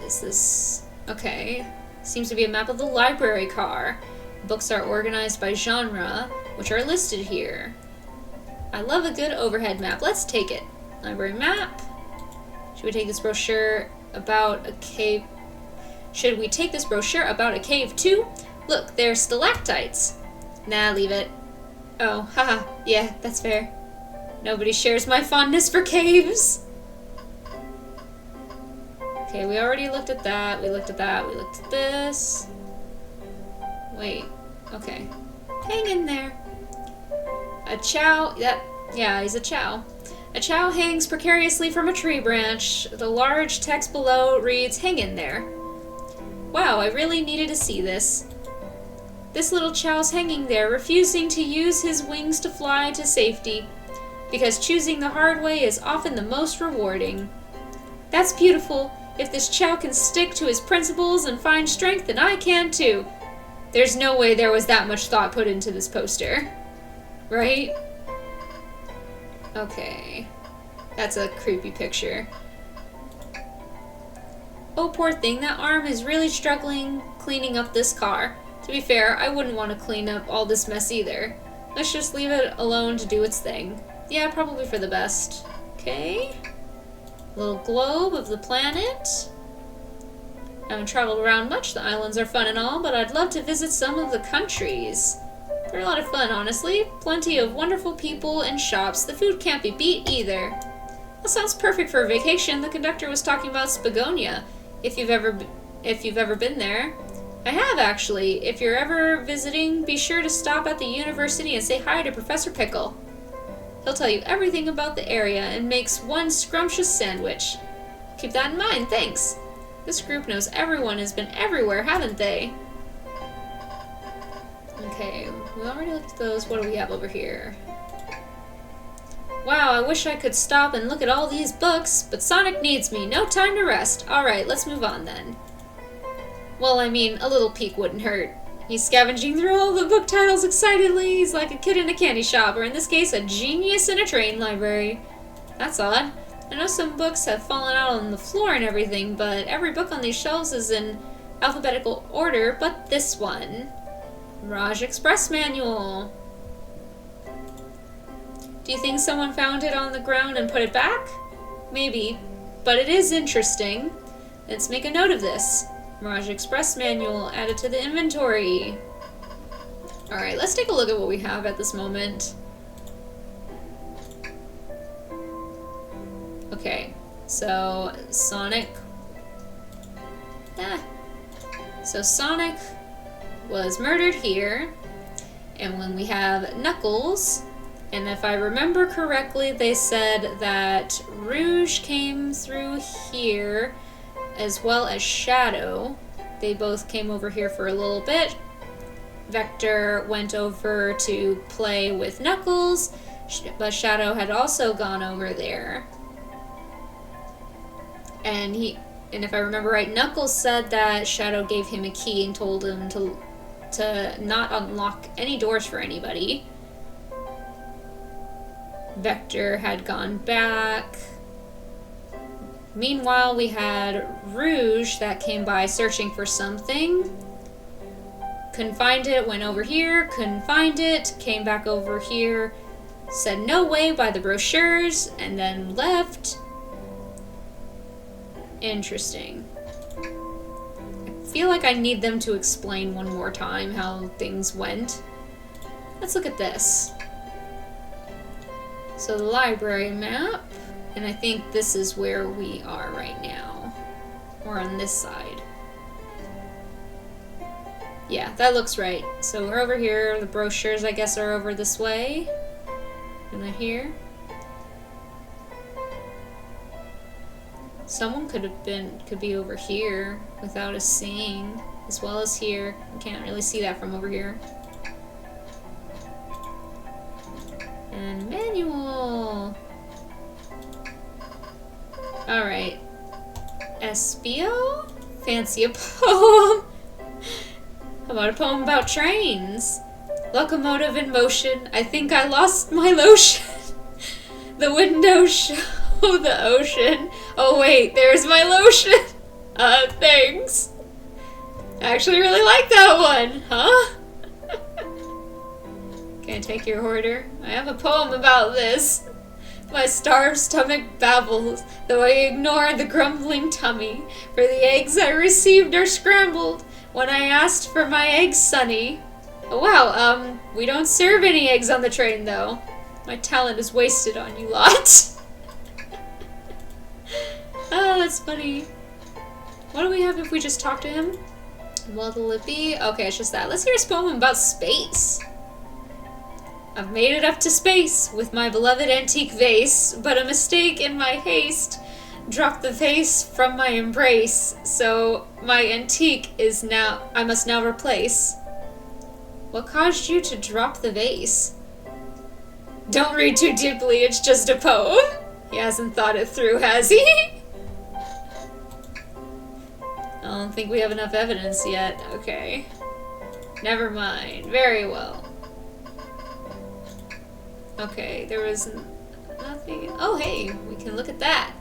Is this... Okay. Seems to be a map of the library car. Books are organized by genre, which are listed here. I love a good overhead map. Let's take it. Library map. Should we take this brochure about a cave? Should we take this brochure about a cave too? Look, there's stalactites. Nah, leave it. Oh, haha. Yeah, that's fair. Nobody shares my fondness for caves. Okay, we already looked at that. We looked at that. We looked at this. Wait. Okay. Hang in there. A chow. Yeah, he's a chow. A chow hangs precariously from a tree branch. The large text below reads, "Hang in there." Wow, I really needed to see this. This little chow's hanging there, refusing to use his wings to fly to safety, because choosing the hard way is often the most rewarding. That's beautiful. If this chow can stick to his principles and find strength, then I can too. There's no way there was that much thought put into this poster. Right? Okay. That's a creepy picture. Oh, poor thing, that arm is really struggling cleaning up this car. To be fair, I wouldn't want to clean up all this mess either. Let's just leave it alone to do its thing. Yeah, probably for the best. Okay. Little globe of the planet. I haven't traveled around much. The islands are fun and all, but I'd love to visit some of the countries. They're a lot of fun, honestly. Plenty of wonderful people and shops. The food can't be beat either. That sounds perfect for a vacation. The conductor was talking about Spagonia. If you've ever been there. I have, actually. If you're ever visiting, be sure to stop at the university and say hi to Professor Pickle. He'll tell you everything about the area and makes one scrumptious sandwich. Keep that in mind, thanks. This group knows everyone has been everywhere, haven't they? Okay, we already looked at those. What do we have over here? Wow, I wish I could stop and look at all these books, but Sonic needs me. No time to rest. Alright, let's move on then. Well, I mean, a little peek wouldn't hurt. He's scavenging through all the book titles excitedly. He's like a kid in a candy shop, or in this case, a genius in a train library. That's odd. I know some books have fallen out on the floor and everything, but every book on these shelves is in alphabetical order, but this one. Mirage Express Manual. Do you think someone found it on the ground and put it back? Maybe, but it is interesting. Let's make a note of this. Mirage Express Manual added to the inventory. Alright, let's take a look at what we have at this moment. Okay, so Sonic... So Sonic was murdered here, and when we have Knuckles... And if I remember correctly, they said that Rouge came through here, as well as Shadow. They both came over here for a little bit. Vector went over to play with Knuckles, but Shadow had also gone over there. And if I remember right, Knuckles said that Shadow gave him a key and told him to not unlock any doors for anybody. Vector had gone back. Meanwhile, we had Rouge that came by searching for something. Couldn't find it, went over here, couldn't find it, came back over here, said no way by the brochures, and then left. Interesting. I feel like I need them to explain one more time how things went. Let's look at this. So the library map, and I think this is where we are right now. We're on this side. Yeah, that looks right. So we're over here, the brochures I guess are over this way. And they're here. Someone could be over here without us seeing, as well as here. I can't really see that from over here. And manual. Alright. Espio? Fancy a poem. How about a poem about trains? Locomotive in motion. I think I lost my lotion. The windows show the ocean. Oh wait, there's my lotion. Thanks. I actually really like that one, huh? Can I take your order? I have a poem about this. My starved stomach babbles, though I ignore the grumbling tummy, for the eggs I received are scrambled when I asked for my eggs sunny. Oh wow, we don't serve any eggs on the train though. My talent is wasted on you lot. Oh, that's funny. What do we have if we just talk to him? What'll it be? Okay, it's just that. Let's hear his poem about space. I've made it up to space with my beloved antique vase, but a mistake in my haste dropped the vase from my embrace, so my antique is now, I must now replace. What caused you to drop the vase? Don't read too deeply, it's just a poem. He hasn't thought it through, has he? I don't think we have enough evidence yet. Okay. Never mind. Very well. Okay, there was nothing. Oh, hey, we can look at that.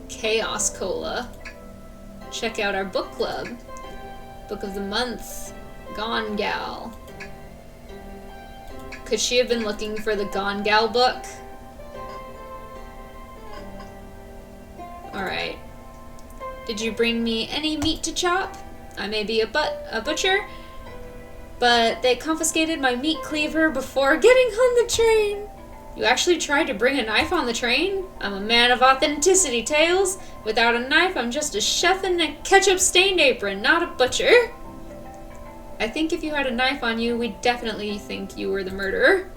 Chaos Cola. Check out our book club. Book of the month. Gone Gal. Could she have been looking for the Gone Gal book? Alright. Did you bring me any meat to chop? I may be a butcher, but they confiscated my meat cleaver before getting on the train. You actually tried to bring a knife on the train? I'm a man of authenticity, Tails. Without a knife, I'm just a chef in a ketchup-stained apron, not a butcher. I think if you had a knife on you, we'd definitely think you were the murderer.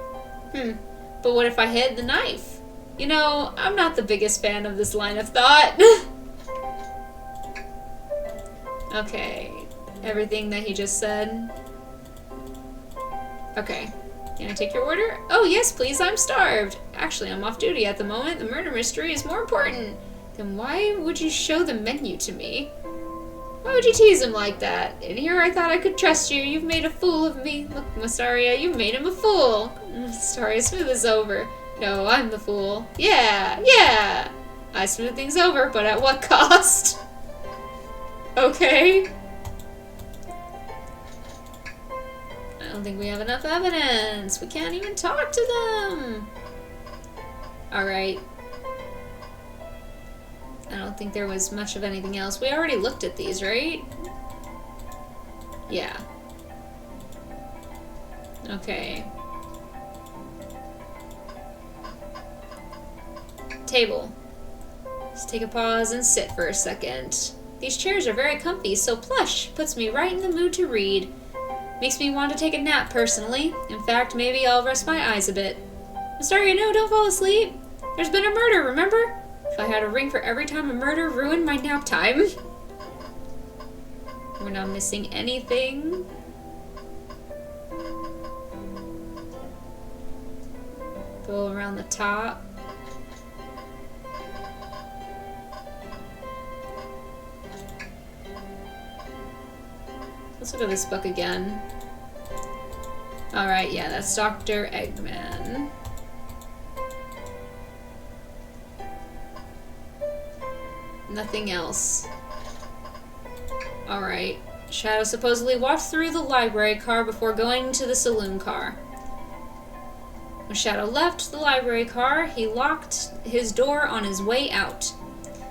But what if I hid the knife? You know, I'm not the biggest fan of this line of thought. Okay, everything that he just said. Okay. Can I take your order? Oh, yes, please, I'm starved. Actually, I'm off duty at the moment. The murder mystery is more important. Then why would you show the menu to me? Why would you tease him like that? In here I thought I could trust you. You've made a fool of me. Look, Masaria, you've made him a fool. Sorry, smooth this over. No, I'm the fool. Yeah. I smooth things over, but at what cost? Okay. I don't think we have enough evidence. We can't even talk to them. Alright. I don't think there was much of anything else. We already looked at these, right? Yeah. Okay. Table. Let's take a pause and sit for a second. These chairs are very comfy, so plush. Puts me right in the mood to read. Makes me want to take a nap, personally. In fact, maybe I'll rest my eyes a bit. Masaria, no, don't fall asleep. There's been a murder, remember? If I had a ring for every time a murder ruined my nap time. We're not missing anything. Go around the top. Let's look at this book again. Alright, yeah, that's Dr. Eggman. Nothing else. Alright. Shadow supposedly walked through the library car before going to the saloon car. When Shadow left the library car, he locked his door on his way out.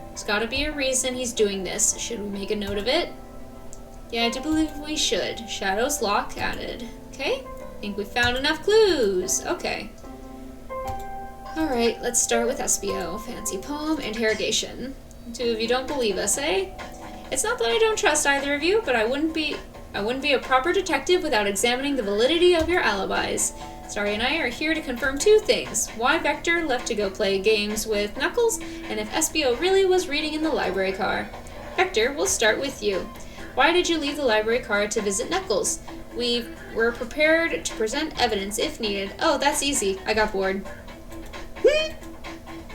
There's gotta be a reason he's doing this. Should we make a note of it? Yeah, I do believe we should. Shadow's lock added. Okay, I think we found enough clues. Okay. Alright, let's start with SBO. Fancy poem, interrogation. Two of you don't believe us, eh? It's not that I don't trust either of you, but I wouldn't be a proper detective without examining the validity of your alibis. Starry and I are here to confirm two things. Why Vector left to go play games with Knuckles, and if SBO really was reading in the library car. Vector, we'll start with you. Why did you leave the library car to visit Knuckles? We were prepared to present evidence if needed. Oh, that's easy. I got bored.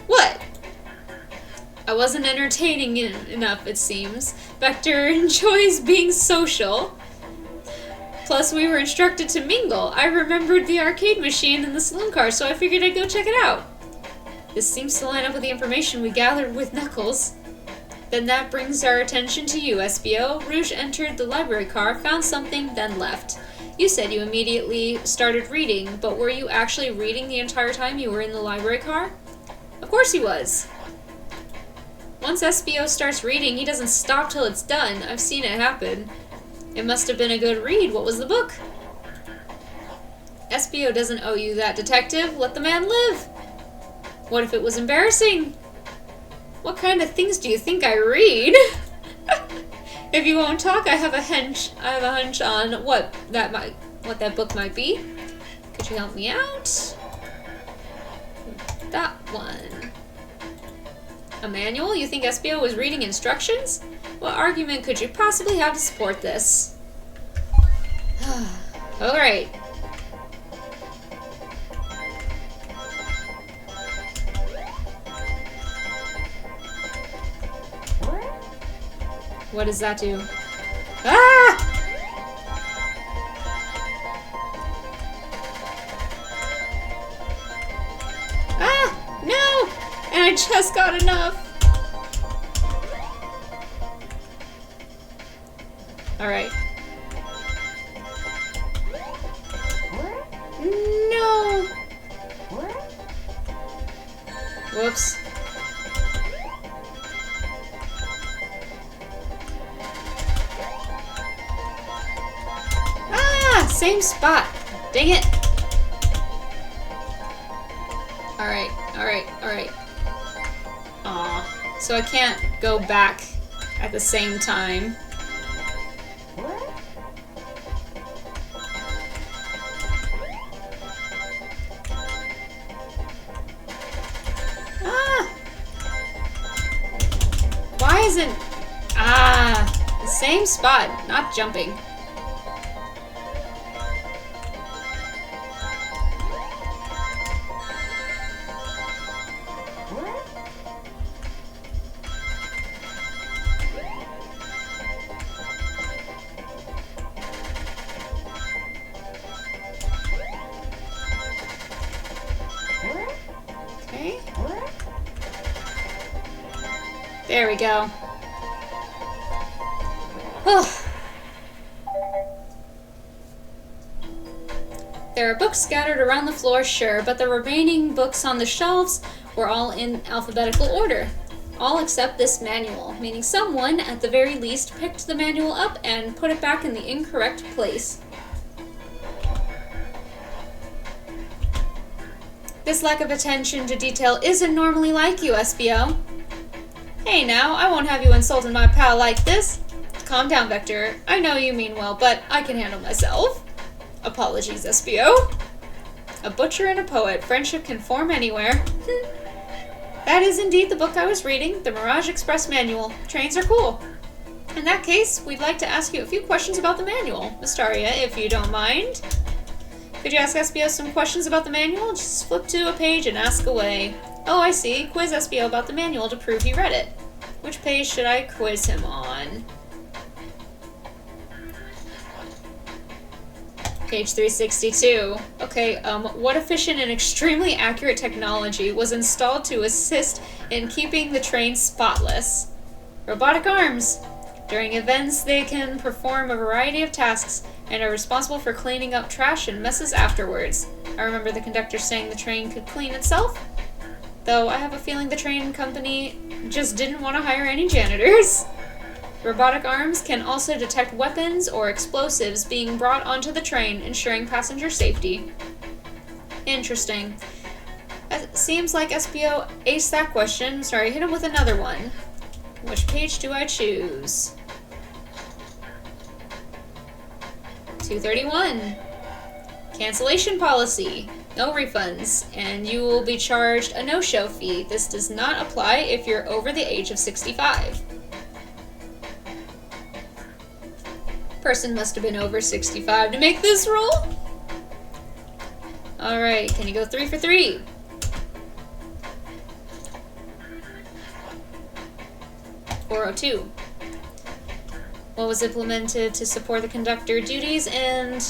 What? I wasn't entertaining enough, it seems. Vector enjoys being social. Plus, we were instructed to mingle. I remembered the arcade machine in the saloon car, so I figured I'd go check it out. This seems to line up with the information we gathered with Knuckles. Then that brings our attention to you, SBO. Rouge entered the library car, found something, then left. You said you immediately started reading, but were you actually reading the entire time you were in the library car? Of course he was. Once SBO starts reading, he doesn't stop till it's done. I've seen it happen. It must have been a good read. What was the book? SBO doesn't owe you that, detective. Let the man live. What if it was embarrassing? What kind of things do you think I read? If you won't talk, I have a hunch on what that book might be. Could you help me out? That one. A manual? You think SBO was reading instructions? What argument could you possibly have to support this? Alright. What does that do? Ah! got enough. Alright. No! Whoops. Ah! Same spot. Dang it. Alright, alright, alright. Aw. So I can't go back at the same time. Why isn't... the same spot, not jumping. Okay. There we go. There are books scattered around the floor, sure, but the remaining books on the shelves were all in alphabetical order. All except this manual, meaning someone, at the very least, picked the manual up and put it back in the incorrect place. This lack of attention to detail isn't normally like you, SBO. Hey now, I won't have you insulting my pal like this. Calm down, Vector. I know you mean well, but I can handle myself. Apologies, SBO. A butcher and a poet. Friendship can form anywhere. That is indeed the book I was reading, the Mirage Express Manual. Trains are cool. In that case, we'd like to ask you a few questions about the manual. Mystaria, if you don't mind. Could you ask SBO some questions about the manual? Just flip to a page and ask away. Oh, I see. Quiz SBO about the manual to prove he read it. Which page should I quiz him on? Page 362. Okay, what efficient and extremely accurate technology was installed to assist in keeping the train spotless? Robotic arms. During events, they can perform a variety of tasks and are responsible for cleaning up trash and messes afterwards. I remember the conductor saying the train could clean itself, though I have a feeling the train company just didn't want to hire any janitors. Robotic arms can also detect weapons or explosives being brought onto the train, ensuring passenger safety. Interesting. It seems like SBO aced that question. Sorry, hit him with another one. Which page do I choose? 231. Cancellation policy. No refunds, and you will be charged a no-show fee. This does not apply if you're over the age of 65. Person must have been over 65 to make this rule. Alright, can you go 3 for 3? (402). What was implemented to support the conductor duties and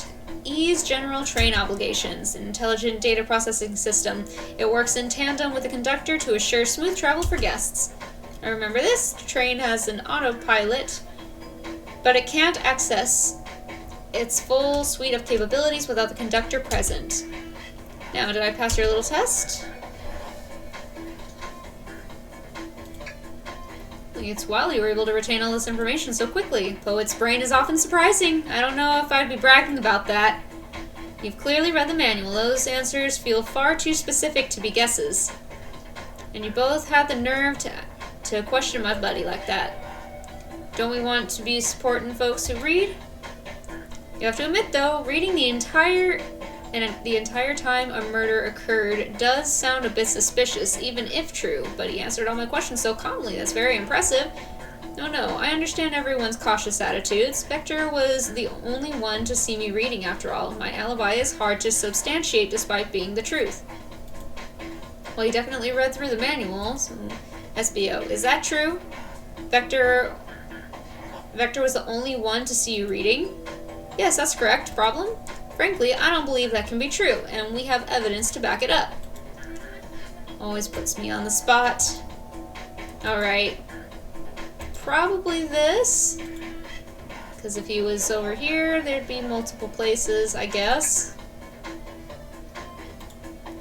ease general train obligations? An intelligent data processing system. It works in tandem with the conductor to assure smooth travel for guests. I remember this. The train has an autopilot, but it can't access its full suite of capabilities without the conductor present. Now, did I pass your little test? It's wild you were able to retain all this information so quickly. Poet's brain is often surprising. I don't know if I'd be bragging about that. You've clearly read the manual. Those answers feel far too specific to be guesses. And you both had the nerve to question my buddy like that. Don't we want to be supporting folks who read? You have to admit, though, reading the entire time a murder occurred does sound a bit suspicious, even if true, but he answered all my questions so calmly. That's very impressive. No, I understand everyone's cautious attitudes. Vector was the only one to see me reading, after all. My alibi is hard to substantiate despite being the truth. Well, he definitely read through the manuals. SBO, is that true? Vector was the only one to see you reading? Yes, that's correct. Problem? Frankly, I don't believe that can be true, and we have evidence to back it up. Always puts me on the spot. Alright. Probably this. Because if he was over here, there'd be multiple places, I guess.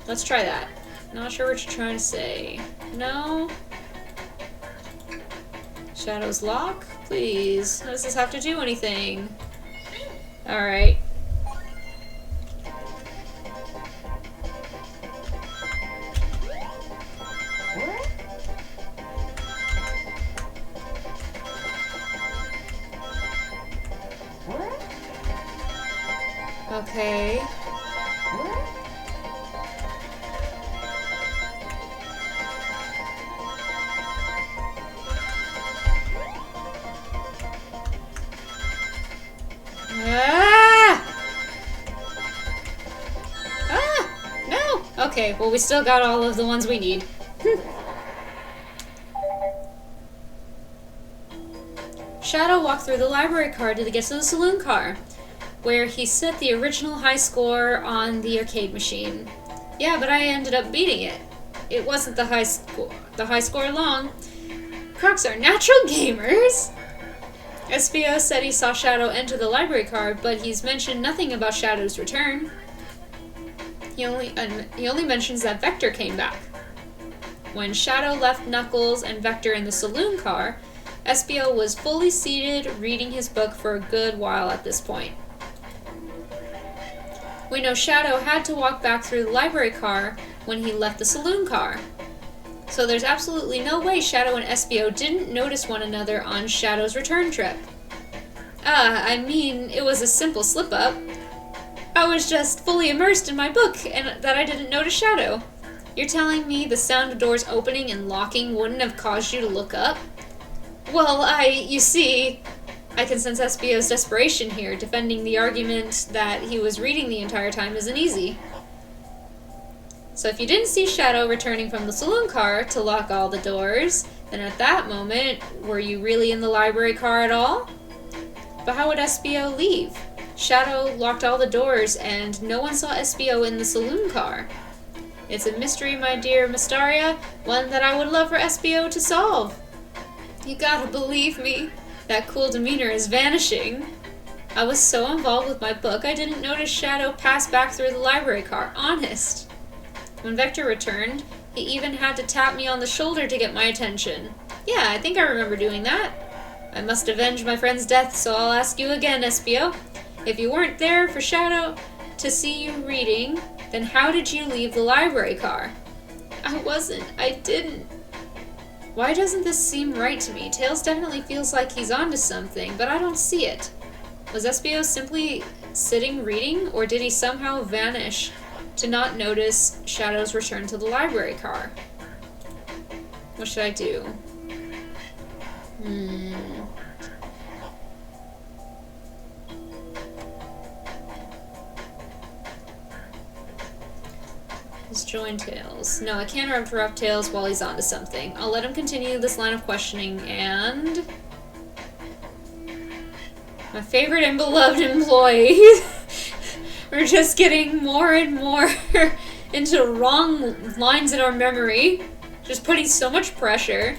Let's try that. Not sure what you're trying to say. No? Shadow's lock? Please. How does this have to do anything? Alright. Okay. No! Okay, well we still got all of the ones we need. Shadow walked through the library car to get to the saloon car, where he set the original high score on the arcade machine. Yeah, but I ended up beating it. It wasn't the high score long. Crocs are natural gamers! SBO said he saw Shadow enter the library car, but he's mentioned nothing about Shadow's return. He only mentions that Vector came back. When Shadow left Knuckles and Vector in the saloon car, SBO was fully seated reading his book for a good while at this point. We know Shadow had to walk back through the library car when he left the saloon car. So there's absolutely no way Shadow and SBO didn't notice one another on Shadow's return trip. I mean, it was a simple slip-up. I was just fully immersed in my book and that I didn't notice Shadow. You're telling me the sound of doors opening and locking wouldn't have caused you to look up? Well, you see, I can sense SBO's desperation here. Defending the argument that he was reading the entire time isn't easy. So if you didn't see Shadow returning from the saloon car to lock all the doors, then at that moment, were you really in the library car at all? But how would SBO leave? Shadow locked all the doors and no one saw SBO in the saloon car. It's a mystery, my dear Mystaria, one that I would love for SBO to solve. You gotta believe me. That cool demeanor is vanishing. I was so involved with my book, I didn't notice Shadow pass back through the library car, honest. When Vector returned, he even had to tap me on the shoulder to get my attention. Yeah, I think I remember doing that. I must avenge my friend's death, so I'll ask you again, SBO. If you weren't there for Shadow to see you reading, then how did you leave the library car? I wasn't. I didn't. Why doesn't this seem right to me? Tails definitely feels like he's onto something, but I don't see it. Was SBO simply sitting reading, or did he somehow vanish to not notice Shadow's return to the library car? What should I do? Let's join Tails. No, I can't interrupt Tails while he's onto something. I'll let him continue this line of questioning, and... my favorite and beloved employee. We're just getting more and more into wrong lines in our memory. Just putting so much pressure.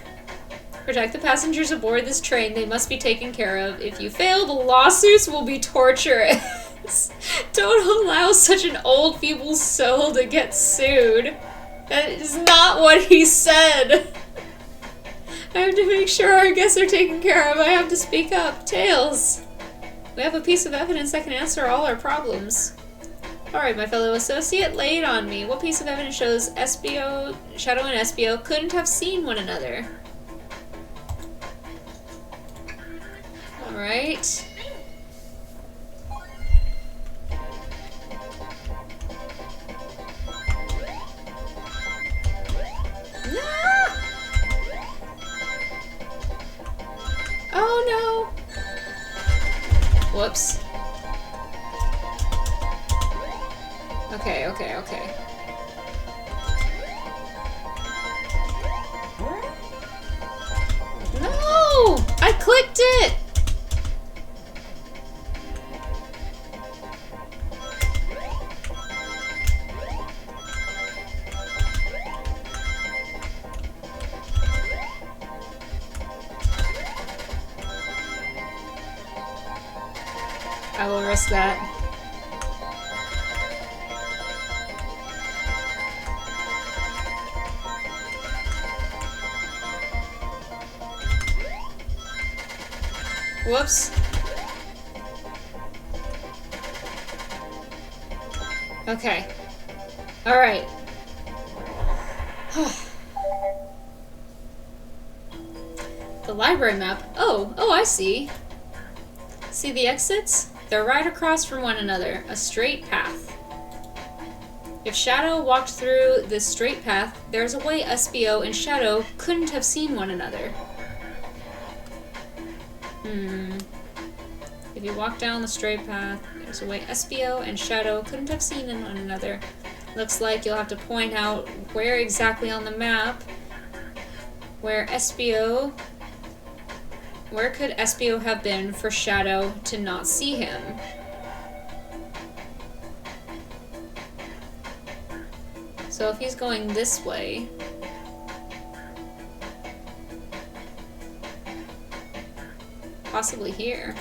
Protect the passengers aboard this train. They must be taken care of. If you fail, the lawsuits will be torturous. Don't allow such an old, feeble soul to get sued. That is not what he said. I have to make sure our guests are taken care of. I have to speak up. Tails. We have a piece of evidence that can answer all our problems. Alright, my fellow associate, lay it on me. What piece of evidence shows Shadow and SBO couldn't have seen one another? Alright. Oh no! Whoops. Okay. No! I clicked it! I will risk that. Whoops. Okay. Alright. The library map. Oh, I see. See the exits? They're right across from one another. A straight path. If Shadow walked through this straight path, there's a way SBO and Shadow couldn't have seen one another. If you walk down the straight path, there's a way SBO and Shadow couldn't have seen one another. Looks like you'll have to point out where exactly on the map where could SBO have been for Shadow to not see him? So if he's going this way, possibly here.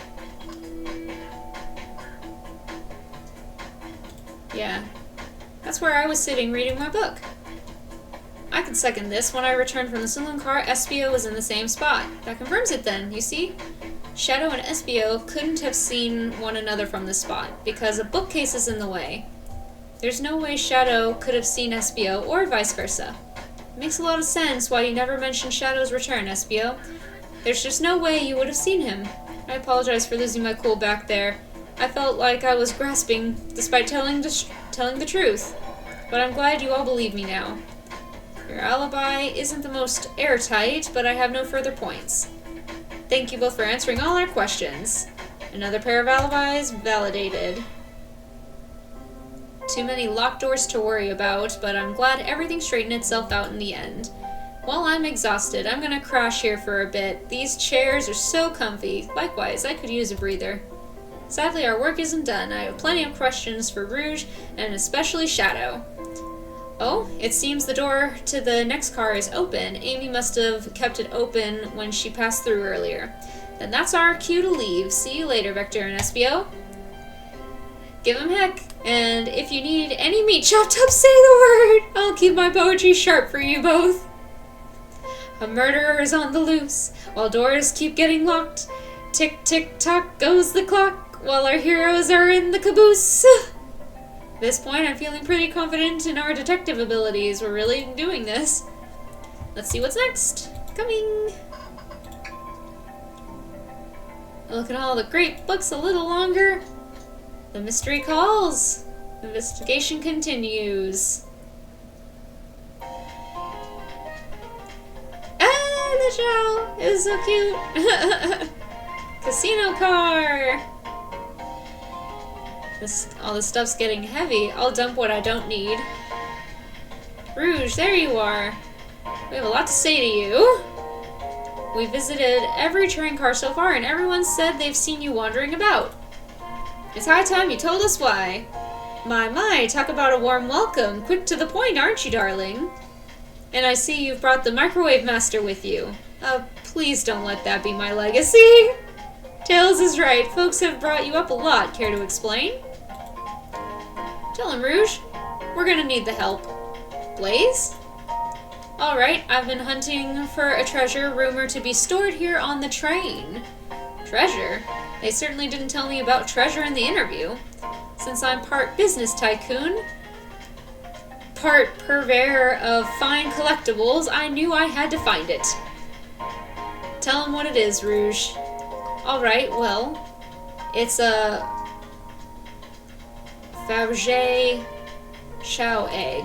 Yeah, that's where I was sitting reading my book. I can second this. When I returned from the saloon car, SBO was in the same spot. That confirms it then, you see? Shadow and SBO couldn't have seen one another from this spot, because a bookcase is in the way. There's no way Shadow could have seen SBO, or vice versa. It makes a lot of sense why you never mentioned Shadow's return, SBO. There's just no way you would have seen him. I apologize for losing my cool back there. I felt like I was grasping, despite telling the truth. But I'm glad you all believe me now. Your alibi isn't the most airtight, but I have no further points. Thank you both for answering all our questions. Another pair of alibis validated. Too many locked doors to worry about, but I'm glad everything straightened itself out in the end. While I'm exhausted, I'm gonna crash here for a bit. These chairs are so comfy. Likewise, I could use a breather. Sadly, our work isn't done. I have plenty of questions for Rouge, and especially Shadow. Oh, it seems the door to the next car is open. Amy must have kept it open when she passed through earlier. Then that's our cue to leave. See you later, Vector and SBO. Give him heck. And if you need any meat chopped up, say the word. I'll keep my poetry sharp for you both. A murderer is on the loose, while doors keep getting locked. Tick, tick, tock goes the clock, while our heroes are in the caboose. At this point, I'm feeling pretty confident in our detective abilities. We're really doing this. Let's see what's next. Coming. Look at all the great books a little longer. The mystery calls. Investigation continues. Ah, the shell is so cute. Casino car. All this stuff's getting heavy. I'll dump what I don't need. Rouge, there you are. We have a lot to say to you. We visited every train car so far, and everyone said they've seen you wandering about. It's high time you told us why. My, talk about a warm welcome. Quick to the point, aren't you, darling? And I see you've brought the microwave master with you. Please don't let that be my legacy. Tails is right. Folks have brought you up a lot. Care to explain? Tell him, Rouge. We're gonna need the help. Blaze? Alright, I've been hunting for a treasure rumored to be stored here on the train. Treasure? They certainly didn't tell me about treasure in the interview. Since I'm part business tycoon, part purveyor of fine collectibles, I knew I had to find it. Tell him what it is, Rouge. Alright, well, it's a Fabergé Chow egg.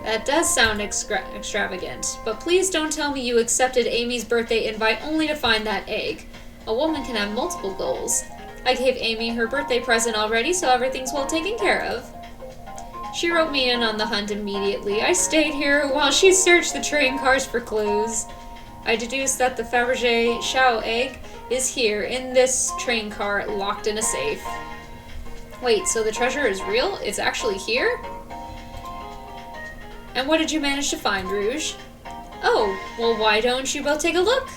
That does sound extravagant, but please don't tell me you accepted Amy's birthday invite only to find that egg. A woman can have multiple goals. I gave Amy her birthday present already, so everything's well taken care of. She wrote me in on the hunt immediately. I stayed here while she searched the train cars for clues. I deduced that the Fabergé Chow egg is here in this train car locked in a safe. Wait, so the treasure is real? It's actually here? And what did you manage to find, Rouge? Oh, well, why don't you both take a look?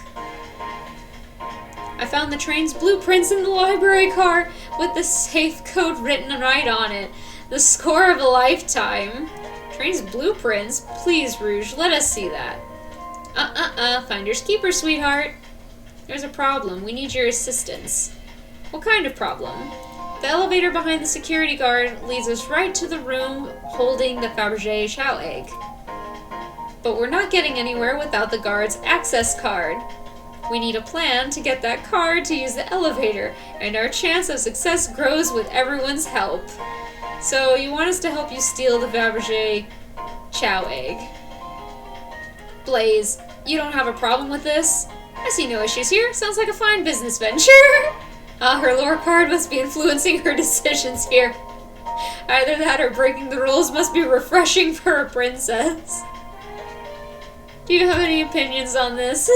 I I found the train's blueprints in the library car with the safe code written right on it. The score of a lifetime. Train's blueprints? Please, Rouge, let us see that. Finders keepers, sweetheart. There's a problem. We need your assistance. What kind of problem? The elevator behind the security guard leads us right to the room holding the Fabergé chow egg. But we're not getting anywhere without the guard's access card. We need a plan to get that card to use the elevator, and our chance of success grows with everyone's help. So you want us to help you steal the Fabergé chow egg. Blaze, you don't have a problem with this? I see no issues here. Sounds like a fine business venture. Her lore card must be influencing her decisions here. Either that or breaking the rules must be refreshing for a princess. Do you have any opinions on this?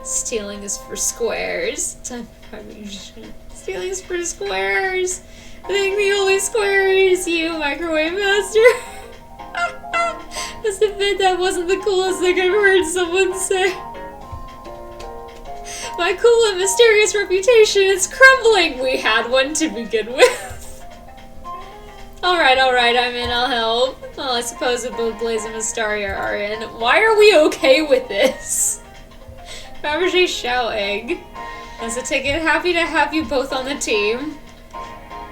Stealing is for squares. Stealing is for squares. I think the only square is you, Microwave Master. Must admit that wasn't the coolest thing I've heard someone say. My cool and mysterious reputation is crumbling. We had one to begin with. Alright, I'm in, I'll help. Well, I suppose if both Blaze and Mystaria are in. Why are we okay with this? Fabergé chow egg. As a ticket, happy to have you both on the team.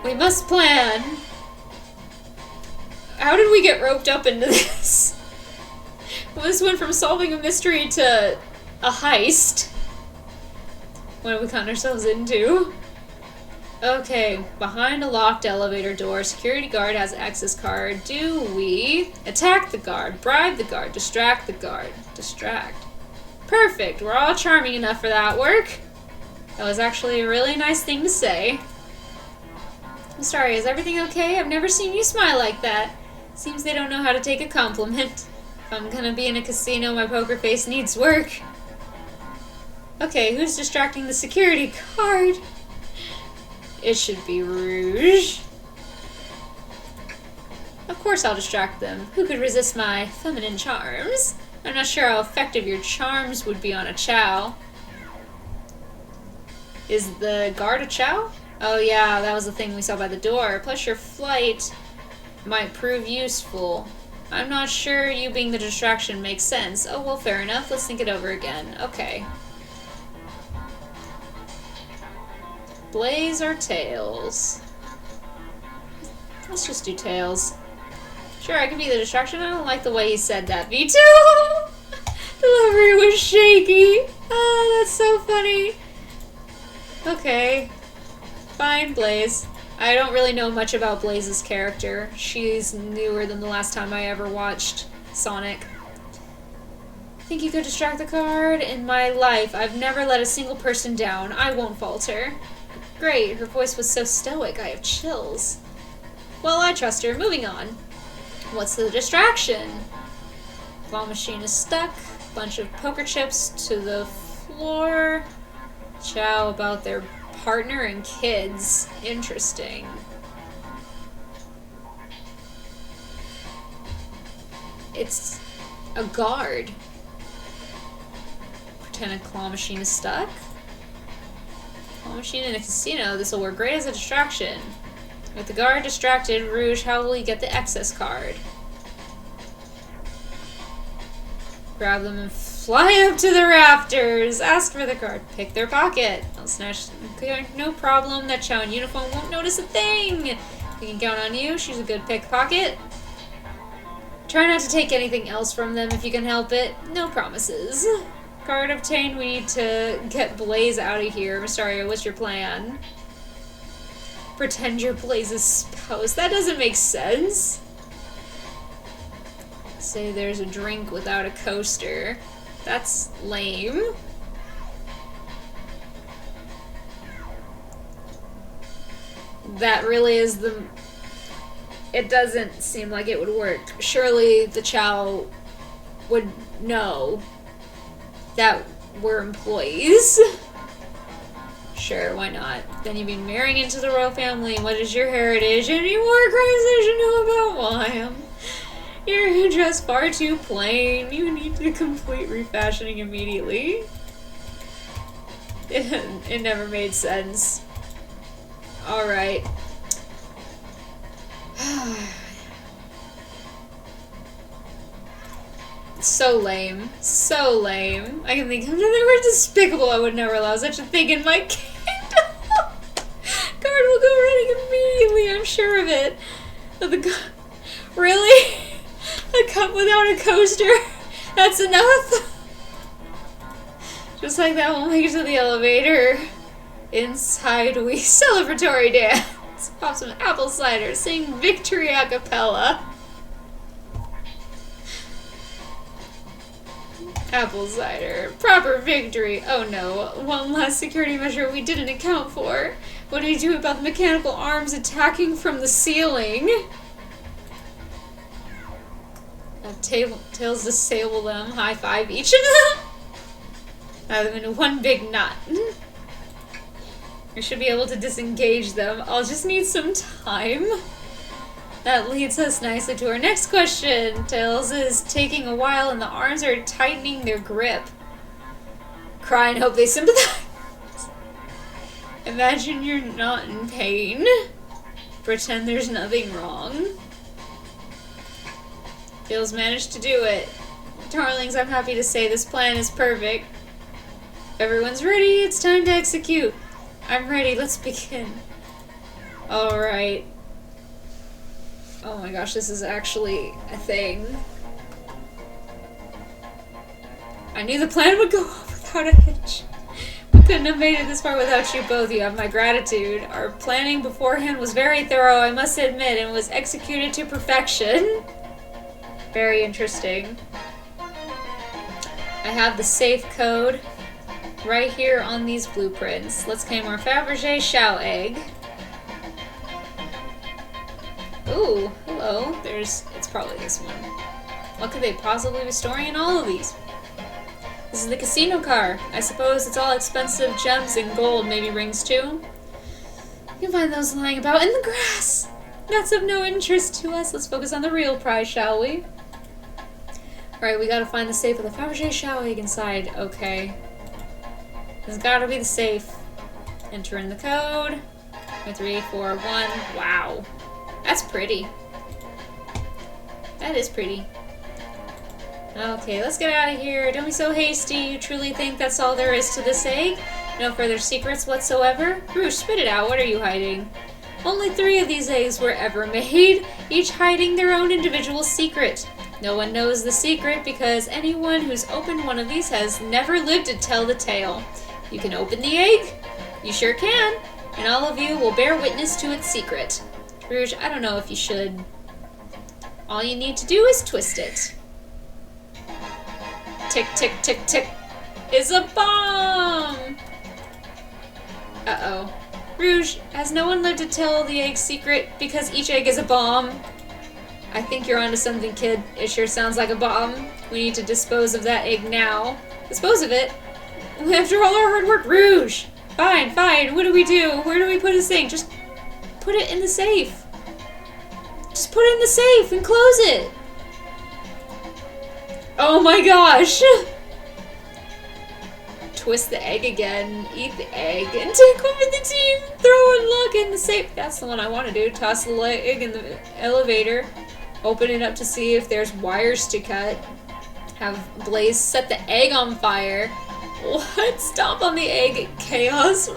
We must plan. How did we get roped up into this? Well, this went from solving a mystery to a heist. What have we gotten ourselves into? Okay, behind a locked elevator door, security guard has access card. Do we attack the guard, bribe the guard, distract the guard? Distract. Perfect, we're all charming enough for that work. That was actually a really nice thing to say. I'm sorry, is everything okay? I've never seen you smile like that. Seems they don't know how to take a compliment. If I'm gonna be in a casino, my poker face needs work. Okay, who's distracting the security guard? It should be Rouge. Of course I'll distract them. Who could resist my feminine charms? I'm not sure how effective your charms would be on a chow. Is the guard a chow? Oh yeah, that was the thing we saw by the door. Plus your flight might prove useful. I'm not sure you being the distraction makes sense. Oh well, fair enough. Let's think it over again. Okay. Blaze or Tails? Let's just do Tails. Sure, I can be the distraction. I don't like the way he said that. Me too! Delivery was shaky. Ah, that's so funny. Okay. Fine, Blaze. I don't really know much about Blaze's character. She's newer than the last time I ever watched Sonic. Think you could distract the card? In my life, I've never let a single person down. I won't falter. Great, her voice was so stoic, I have chills. Well, I trust her. Moving on. What's the distraction? Claw machine is stuck. Bunch of poker chips to the floor. Chow about their partner and kids. Interesting. It's a guard. Pretend a claw machine is stuck. Claw machine in a casino. This will work great as a distraction. With the guard distracted, Rouge, how will he get the access card? Grab them and fly up to the rafters. Ask for the card. Pick their pocket. I'll snatch. No problem. That chow in uniform won't notice a thing. We can count on you. She's a good pickpocket. Try not to take anything else from them if you can help it. No promises. Card obtained. We need to get Blaze out of here. Mystaria, what's your plan? Pretend you're Blaze's spouse. That doesn't make sense. Say there's a drink without a coaster. That's lame. That really is the... It doesn't seem like it would work. Surely the chow would know that we're employees. Sure, why not? Then you'd be marrying into the royal family. What is your heritage? Any more crimes I should know about? Well, I am. You're just far too plain. You need to complete refashioning immediately. It never made sense. Alright. So lame. So lame. I can think of another word despicable. I would never allow such a thing in my kingdom. Guard will go running immediately, I'm sure of it. Really? A cup without a coaster? That's enough? Just like that, we'll make it to the elevator. Inside we celebratory dance. Pop some apple cider. Sing victory a cappella. Apple cider. Proper victory. Oh no. One last security measure we didn't account for. What do you do about the mechanical arms attacking from the ceiling? Tails disable them. High five each of them. Tie them into one big knot. I should be able to disengage them. I'll just need some time. That leads us nicely to our next question. Tails is taking a while and the arms are tightening their grip. Cry and hope they sympathize. Imagine you're not in pain. Pretend there's nothing wrong. Tails managed to do it. Darlings, I'm happy to say this plan is perfect. Everyone's ready, it's time to execute. I'm ready, let's begin. Alright. Oh my gosh, this is actually a thing. I knew the plan would go off without a hitch. We couldn't have made it this far without you both. You have my gratitude. Our planning beforehand was very thorough, I must admit, and was executed to perfection. Very interesting. I have the safe code right here on these blueprints. Let's claim our Fabergé Chow egg. Ooh, hello. It's probably this one. What could they possibly be storing in all of these? This is the casino car. I suppose it's all expensive gems and gold, maybe rings too. You can find those lying about in the grass. That's of no interest to us. Let's focus on the real prize, shall we? Alright, we gotta find the safe with the Fabergé Chow egg inside. Okay. This has gotta be the safe. Enter in the code. 3841. Wow. That's pretty. That is pretty. Okay, let's get out of here. Don't be so hasty. You truly think that's all there is to this egg? No further secrets whatsoever? Rouge, spit it out. What are you hiding? Only 3 of these eggs were ever made, each hiding their own individual secret. No one knows the secret because anyone who's opened one of these has never lived to tell the tale. You can open the egg? You sure can. And all of you will bear witness to its secret. Rouge, I don't know if you should. All you need to do is twist it. Tick, tick, tick, tick. Is a bomb! Uh-oh. Rouge, has no one lived to tell the egg's secret because each egg is a bomb? I think you're onto something, kid. It sure sounds like a bomb. We need to dispose of that egg now. Dispose of it? After all our hard work, Rouge! Fine, fine. What do we do? Where do we put this thing? Just put it in the safe. Just put it in the safe and close it. Oh my gosh! Twist the egg again, eat the egg, and take over the team! Throw and look in the safe. That's the one I want to do. Toss the egg in the elevator. Open it up to see if there's wires to cut. Have Blaze set the egg on fire. What? Stomp on the egg. Chaos.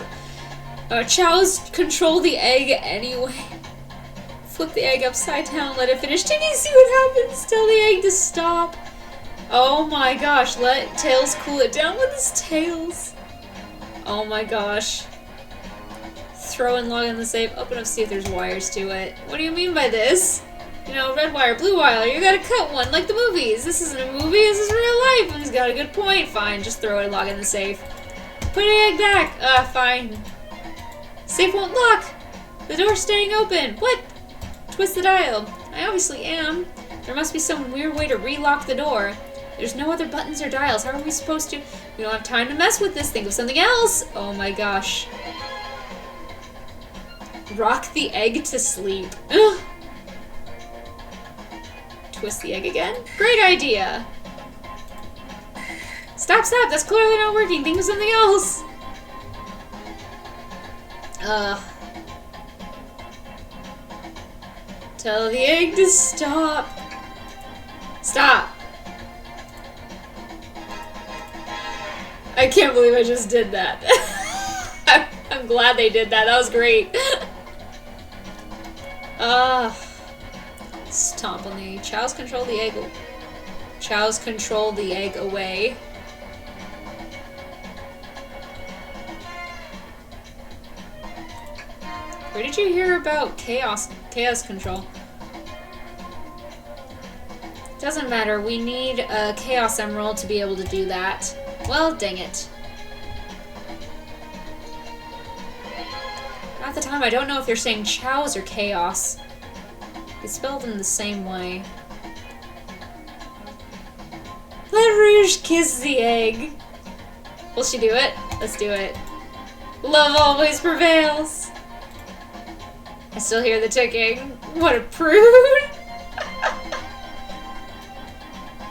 Chow's control the egg anyway. Flip the egg upside down, let it finish. Tinky, see what happens. Tell the egg to stop. Oh my gosh, let Tails cool it down with his tails. Oh my gosh. Throw and log in the safe. Open up, see if there's wires to it. What do you mean by this? You know, red wire, blue wire, you gotta cut one, like the movies. This isn't a movie, this is real life. And he's got a good point. Fine, just throw it and log in the safe. Put the egg back. Fine. Safe won't lock. The door's staying open. What? Twist the dial. I obviously am. There must be some weird way to relock the door. There's no other buttons or dials. How are we supposed to? We don't have time to mess with this. Think of something else. Oh my gosh. Rock the egg to sleep. Ugh. Twist the egg again? Great idea! Stop, stop! That's clearly not working! Think of something else! Tell the egg to stop. Stop. I can't believe I just did that. I'm glad they did that. That was great. Stomp on the chows. Control the egg. Chows control the egg away. Where did you hear about chaos control? Doesn't matter. We need a chaos emerald to be able to do that. Well, dang it. At the time, I don't know if they're saying chows or chaos. It's spelled in the same way. Let Rouge kiss the egg. Will she do it? Let's do it. Love always prevails. I still hear the ticking. What a prude.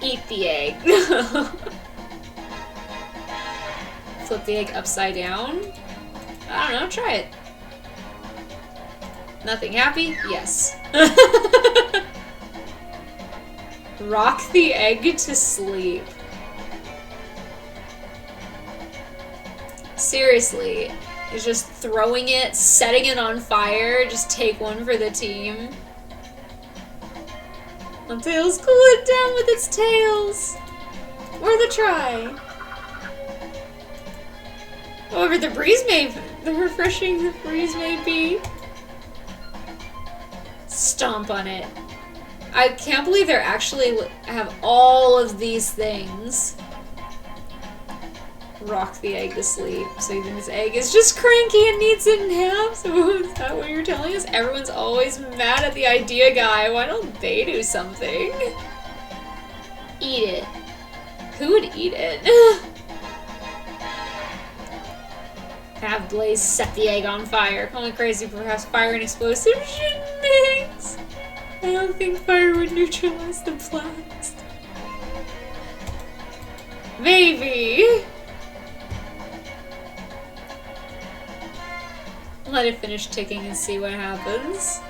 Eat the egg. Flip the egg upside down. I don't know, try it. Nothing happy? Yes. Rock the egg to sleep. Seriously, it's just throwing it, setting it on fire, just take one for the team. The tails, cool it down with its tails. Worth a try. However, the refreshing the breeze may be. Stomp on it. I can't believe they're actually have all of these things. Rock the egg to sleep. So you think this egg is just cranky and needs it in half? So is that what you're telling us? Everyone's always mad at the idea guy. Why don't they do something? Eat it. Who would eat it? Have Blaze set the egg on fire. Call me crazy, perhaps fire and explosive mix. I don't think fire would neutralize the blast. Maybe. Let it finish ticking and see what happens.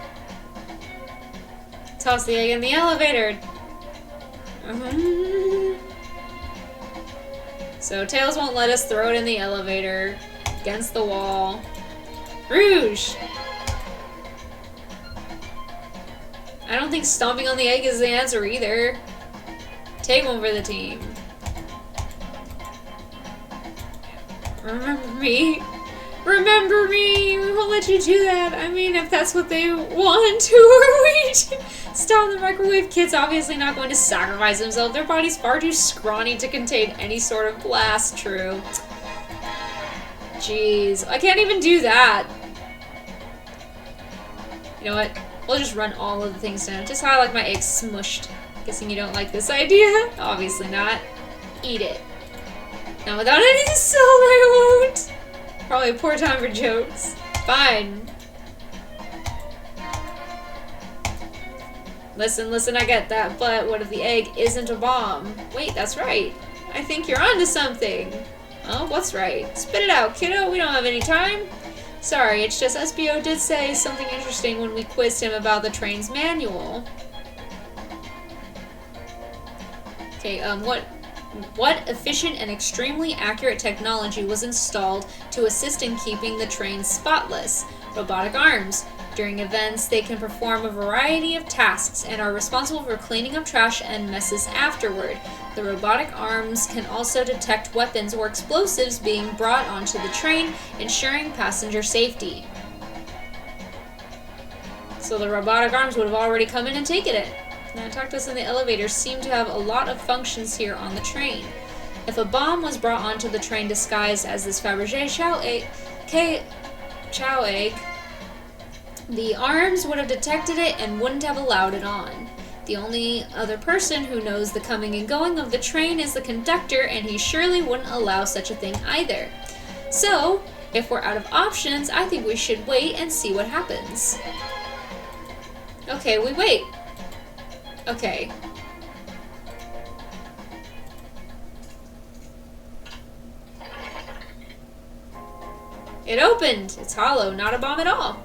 Toss the egg in the elevator. So Tails won't let us throw it in the elevator. Against the wall. Rouge! I don't think stomping on the egg is the answer either. Take one for the team. Remember me? Remember me! We won't let you do that. I mean, if that's what they want, who are we to stop the microwave? Kids obviously not going to sacrifice themselves. Their body's far too scrawny to contain any sort of blast. True. Jeez, I can't even do that. You know what? We'll just run all of the things down. Just how I like my eggs smushed. Guessing you don't like this idea? Obviously not. Eat it. Now without any soul, I won't. Probably a poor time for jokes. Fine. Listen, I get that, but what if the egg isn't a bomb? Wait, that's right. I think you're onto something. Oh, what's right? Spit it out, kiddo. We don't have any time. Sorry, it's just SBO did say something interesting when we quizzed him about the train's manual. Okay, what efficient and extremely accurate technology was installed to assist in keeping the train spotless? Robotic arms. During events, they can perform a variety of tasks and are responsible for cleaning up trash and messes afterward. The robotic arms can also detect weapons or explosives being brought onto the train, ensuring passenger safety. So the robotic arms would have already come in and taken it. Now, talk to us in the elevator. Seem to have a lot of functions here on the train. If a bomb was brought onto the train disguised as this Fabergé chow egg, the arms would have detected it and wouldn't have allowed it on. The only other person who knows the coming and going of the train is the conductor, and he surely wouldn't allow such a thing either. So, if we're out of options, I think we should wait and see what happens. Okay, we wait. Okay. It opened! It's hollow, not a bomb at all.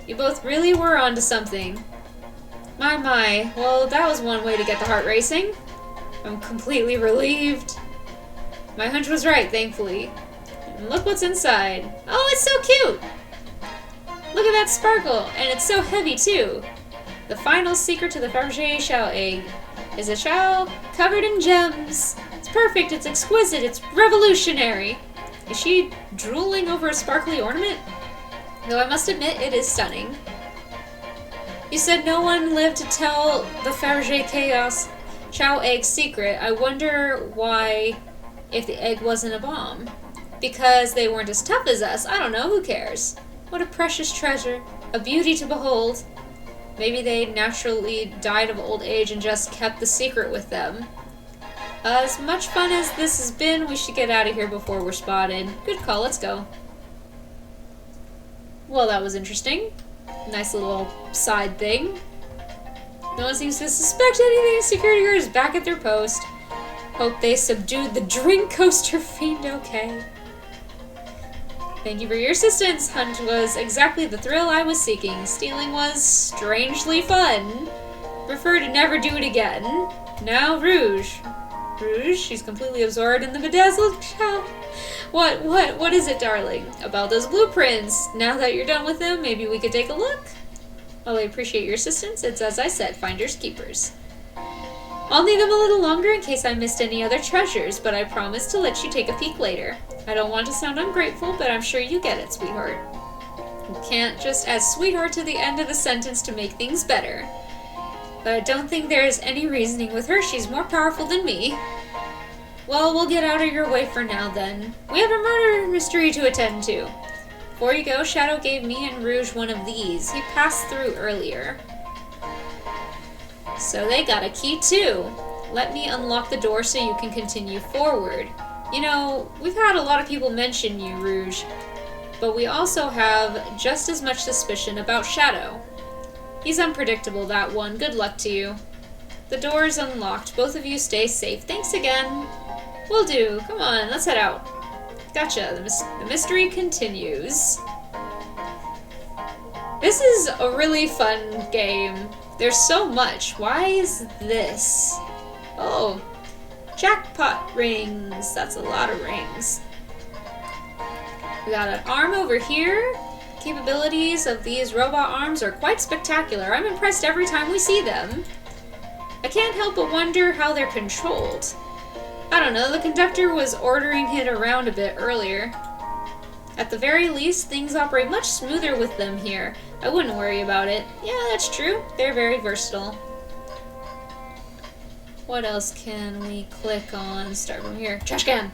You both really were onto something. My. Well, that was one way to get the heart racing. I'm completely relieved. My hunch was right, thankfully. And look what's inside. Oh, it's so cute! Look at that sparkle, and it's so heavy, too. The final secret to the Fabergé shell egg is a shell covered in gems. It's perfect, it's exquisite, it's revolutionary. Is she drooling over a sparkly ornament? Though I must admit, it is stunning. You said no one lived to tell the Fabergé chaos chow egg's secret. I wonder why, if the egg wasn't a bomb. Because they weren't as tough as us. I don't know, who cares? What a precious treasure. A beauty to behold. Maybe they naturally died of old age and just kept the secret with them. As much fun as this has been, we should get out of here before we're spotted. Good call, let's go. Well, that was interesting. Nice little side thing. No one seems to suspect anything. Security guards back at their post. Hope they subdued the drink coaster fiend okay. Thank you for your assistance. Hunt was exactly the thrill I was seeking. Stealing was strangely fun. Prefer to never do it again. Now Rouge. Rouge? She's completely absorbed in the bedazzled shell. What is it, darling? About those blueprints. Now that you're done with them, maybe we could take a look? Well, I appreciate your assistance. It's as I said, finders keepers. I'll need them a little longer in case I missed any other treasures, but I promise to let you take a peek later. I don't want to sound ungrateful, but I'm sure you get it, sweetheart. You can't just add sweetheart to the end of the sentence to make things better. But I don't think there's any reasoning with her. She's more powerful than me. Well, we'll get out of your way for now, then. We have a murder mystery to attend to. Before you go, Shadow gave me and Rouge one of these. He passed through earlier. So they got a key, too. Let me unlock the door so you can continue forward. You know, we've had a lot of people mention you, Rouge, but we also have just as much suspicion about Shadow. He's unpredictable, that one. Good luck to you. The door is unlocked. Both of you stay safe. Thanks again. Will do. Come on, let's head out. Gotcha. The mystery continues. This is a really fun game. There's so much. Why is this? Oh, jackpot rings. That's a lot of rings. We got an arm over here. Capabilities of these robot arms are quite spectacular. I'm impressed every time we see them. I can't help but wonder how they're controlled. I don't know, the conductor was ordering it around a bit earlier. At the very least, things operate much smoother with them here. I wouldn't worry about it. Yeah, that's true. They're very versatile. What else can we click on? Start from here. Trash can!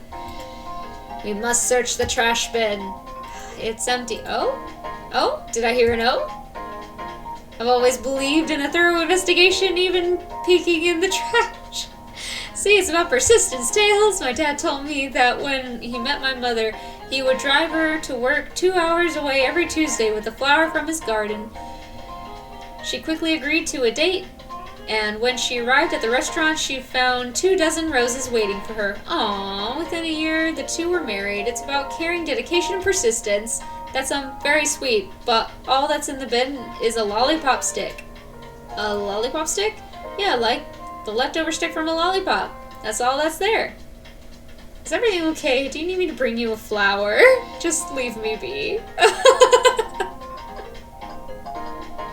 We must search the trash bin. It's empty. Oh? Oh? Did I hear an O? I've always believed in a thorough investigation, even peeking in the trash. See, it's about persistence, Tails. My dad told me that when he met my mother, he would drive her to work 2 hours away every Tuesday with a flower from his garden. She quickly agreed to a date, and when she arrived at the restaurant, she found 24 roses waiting for her. Aww, within a year, the two were married. It's about caring, dedication, and persistence. That's very sweet, but all that's in the bin is a lollipop stick. A lollipop stick? Yeah, like the leftover stick from a lollipop. That's all that's there. Is everything okay? Do you need me to bring you a flower? Just leave me be.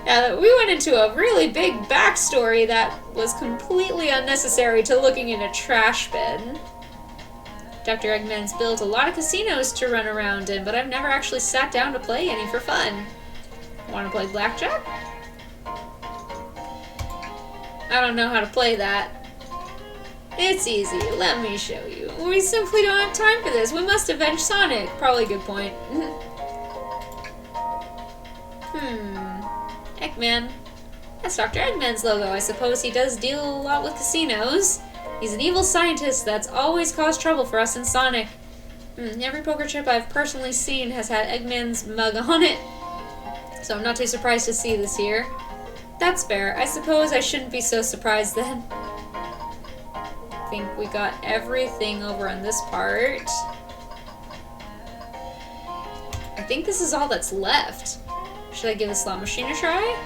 Yeah, we went into a really big backstory that was completely unnecessary to looking in a trash bin. Dr. Eggman's built a lot of casinos to run around in, but I've never actually sat down to play any for fun. Want to play blackjack? I don't know how to play that. It's easy. Let me show you. We simply don't have time for this. We must avenge Sonic. Probably a good point. Eggman. That's Dr. Eggman's logo. I suppose he does deal a lot with casinos. He's an evil scientist that's always caused trouble for us in Sonic. Every poker chip I've personally seen has had Eggman's mug on it. So I'm not too surprised to see this here. That's fair. I suppose I shouldn't be so surprised then. I think we got everything over on this part. think this is all that's left. Should I give the slot machine a try?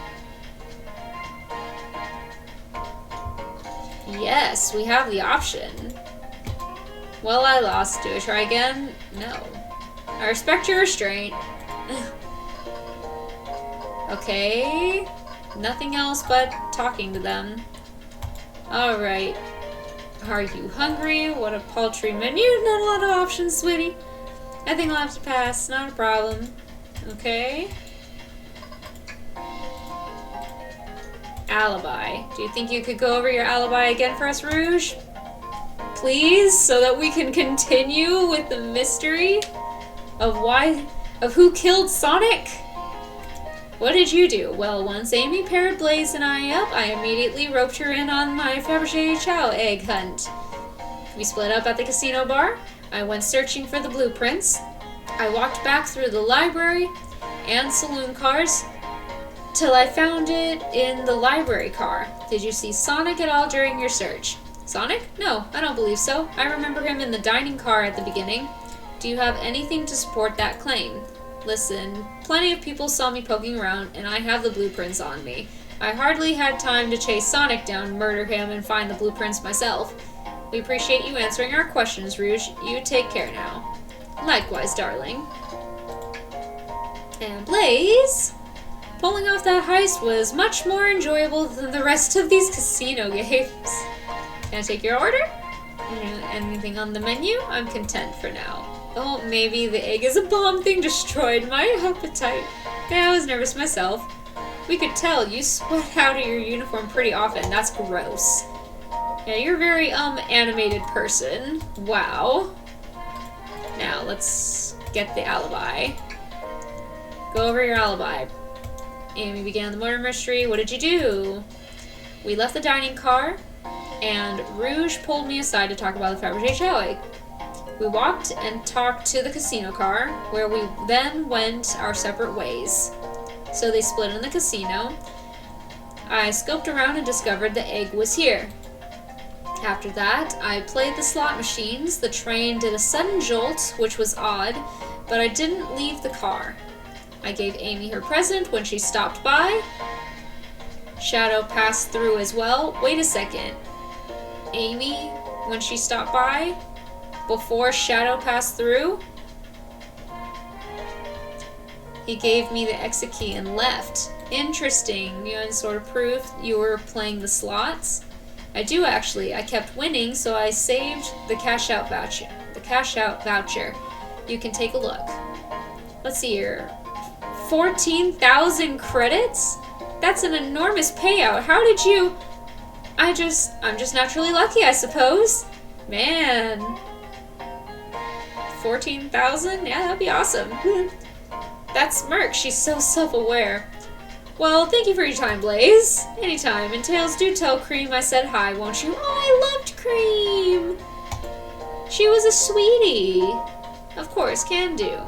Yes, we have the option. Well, I lost. Do I try again? No. I respect your restraint. Okay. Nothing else but talking to them. Alright. Are you hungry? What a paltry menu. Not a lot of options, sweetie. I think I'll have to pass. Not a problem. Okay. Alibi. Do you think you could go over your alibi again for us, Rouge? Please, so that we can continue with the mystery of who killed Sonic? What did you do? Well, once Amy paired Blaze and I up, I immediately roped her in on my Fabergé Chow egg hunt. We split up at the casino bar. I went searching for the blueprints. I walked back through the library and saloon cars till I found it in the library car. Did you see Sonic at all during your search? Sonic? No, I don't believe so. I remember him in the dining car at the beginning. Do you have anything to support that claim? Listen, plenty of people saw me poking around, and I have the blueprints on me. I hardly had time to chase Sonic down, murder him, and find the blueprints myself. We appreciate you answering our questions, Rouge. You take care now. Likewise, darling. And Blaze? Pulling off that heist was much more enjoyable than the rest of these casino games. Can I take your order? Anything on the menu? I'm content for now. Oh, maybe the egg is a bomb thing destroyed my appetite. Yeah, I was nervous myself. We could tell you sweat out of your uniform pretty often. That's gross. Yeah, you're a very, animated person. Wow. Now, let's get the alibi. Go over your alibi. Amy began the murder mystery. What did you do? We left the dining car, and Rouge pulled me aside to talk about the Fabergé Chow egg. We walked and talked to the casino car, where we then went our separate ways. So they split in the casino. I scoped around and discovered the egg was here. After that, I played the slot machines. The train did a sudden jolt, which was odd, but I didn't leave the car. I gave Amy her present when she stopped by. Shadow passed through as well. Wait a second. Amy, when she stopped by? Before Shadow passed through? He gave me the exit key and left. Interesting. You had sort of proof you were playing the slots? I do actually. I kept winning, so I saved the cash out voucher. You can take a look. Let's see here. 14,000 credits? That's an enormous payout. How did you... I'm just naturally lucky, I suppose. Man. 14,000? Yeah, that'd be awesome. That's Merc. She's so self-aware. Well, thank you for your time, Blaze. Anytime. And Tails, do tell Cream I said hi, won't you? Oh, I loved Cream. She was a sweetie. Of course, can do.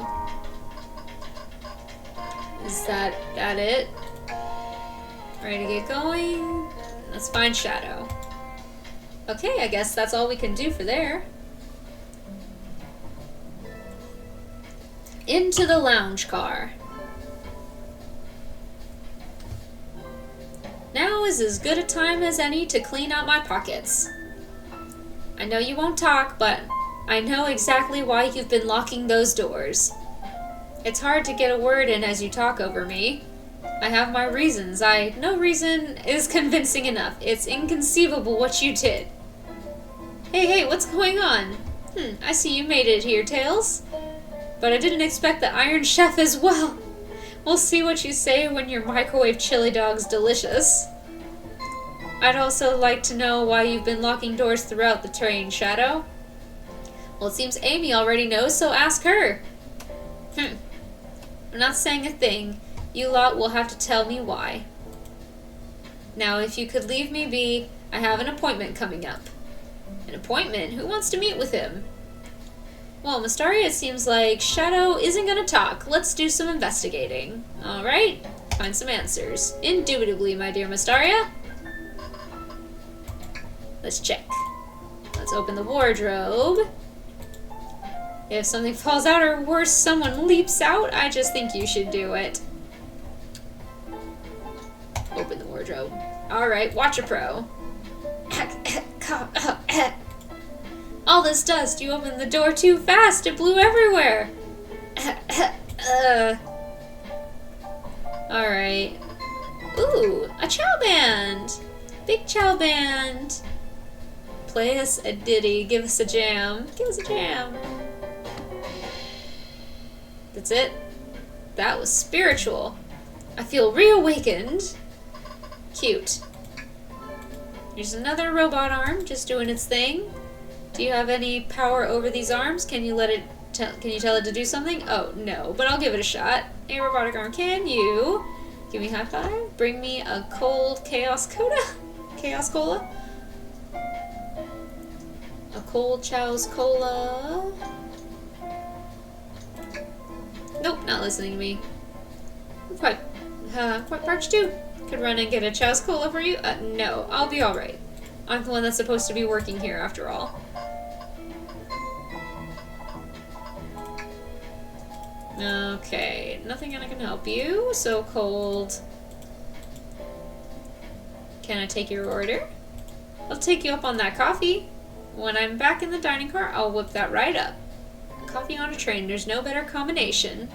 Is that it? Ready to get going? Let's find Shadow. Okay, I guess that's all we can do for there. Into the lounge car. Now is as good a time as any to clean out my pockets. I know you won't talk, but I know exactly why you've been locking those doors. It's hard to get a word in as you talk over me. I have my reasons. No reason is convincing enough. It's inconceivable what you did. Hey, what's going on? I see you made it here, Tails. But I didn't expect the Iron Chef as well. We'll see what you say when your microwave chili dog's delicious. I'd also like to know why you've been locking doors throughout the train, Shadow. Well, it seems Amy already knows, so ask her. I'm not saying a thing. You lot will have to tell me why. Now, if you could leave me be, I have an appointment coming up. An appointment? Who wants to meet with him? Well, Mystaria, it seems like Shadow isn't gonna talk. Let's do some investigating. Alright, find some answers. Indubitably, my dear Mystaria. Let's check. Let's open the wardrobe. If something falls out or worse, someone leaps out, I just think you should do it. Open the wardrobe. Alright, watch a pro. All this dust, you opened the door too fast, it blew everywhere. Alright. Ooh, a chow band! Big chow band! Play us a ditty, give us a jam. Give us a jam. That's it? That was spiritual. I feel reawakened. Cute. Here's another robot arm, just doing its thing. Do you have any power over these arms? Can you can you tell it to do something? Oh, no, but I'll give it a shot. Hey, robotic arm, can you give me a high five? Bring me a cold chaos cola? Chaos cola? A cold Chow's cola. Nope, not listening to me. I'm quite parched too. Could run and get a Chow's cola for you? No, I'll be alright. I'm the one that's supposed to be working here after all. Okay, nothing I can help you. So cold. Can I take your order? I'll take you up on that coffee. When I'm back in the dining car, I'll whip that right up. Coffee on a train, there's no better combination.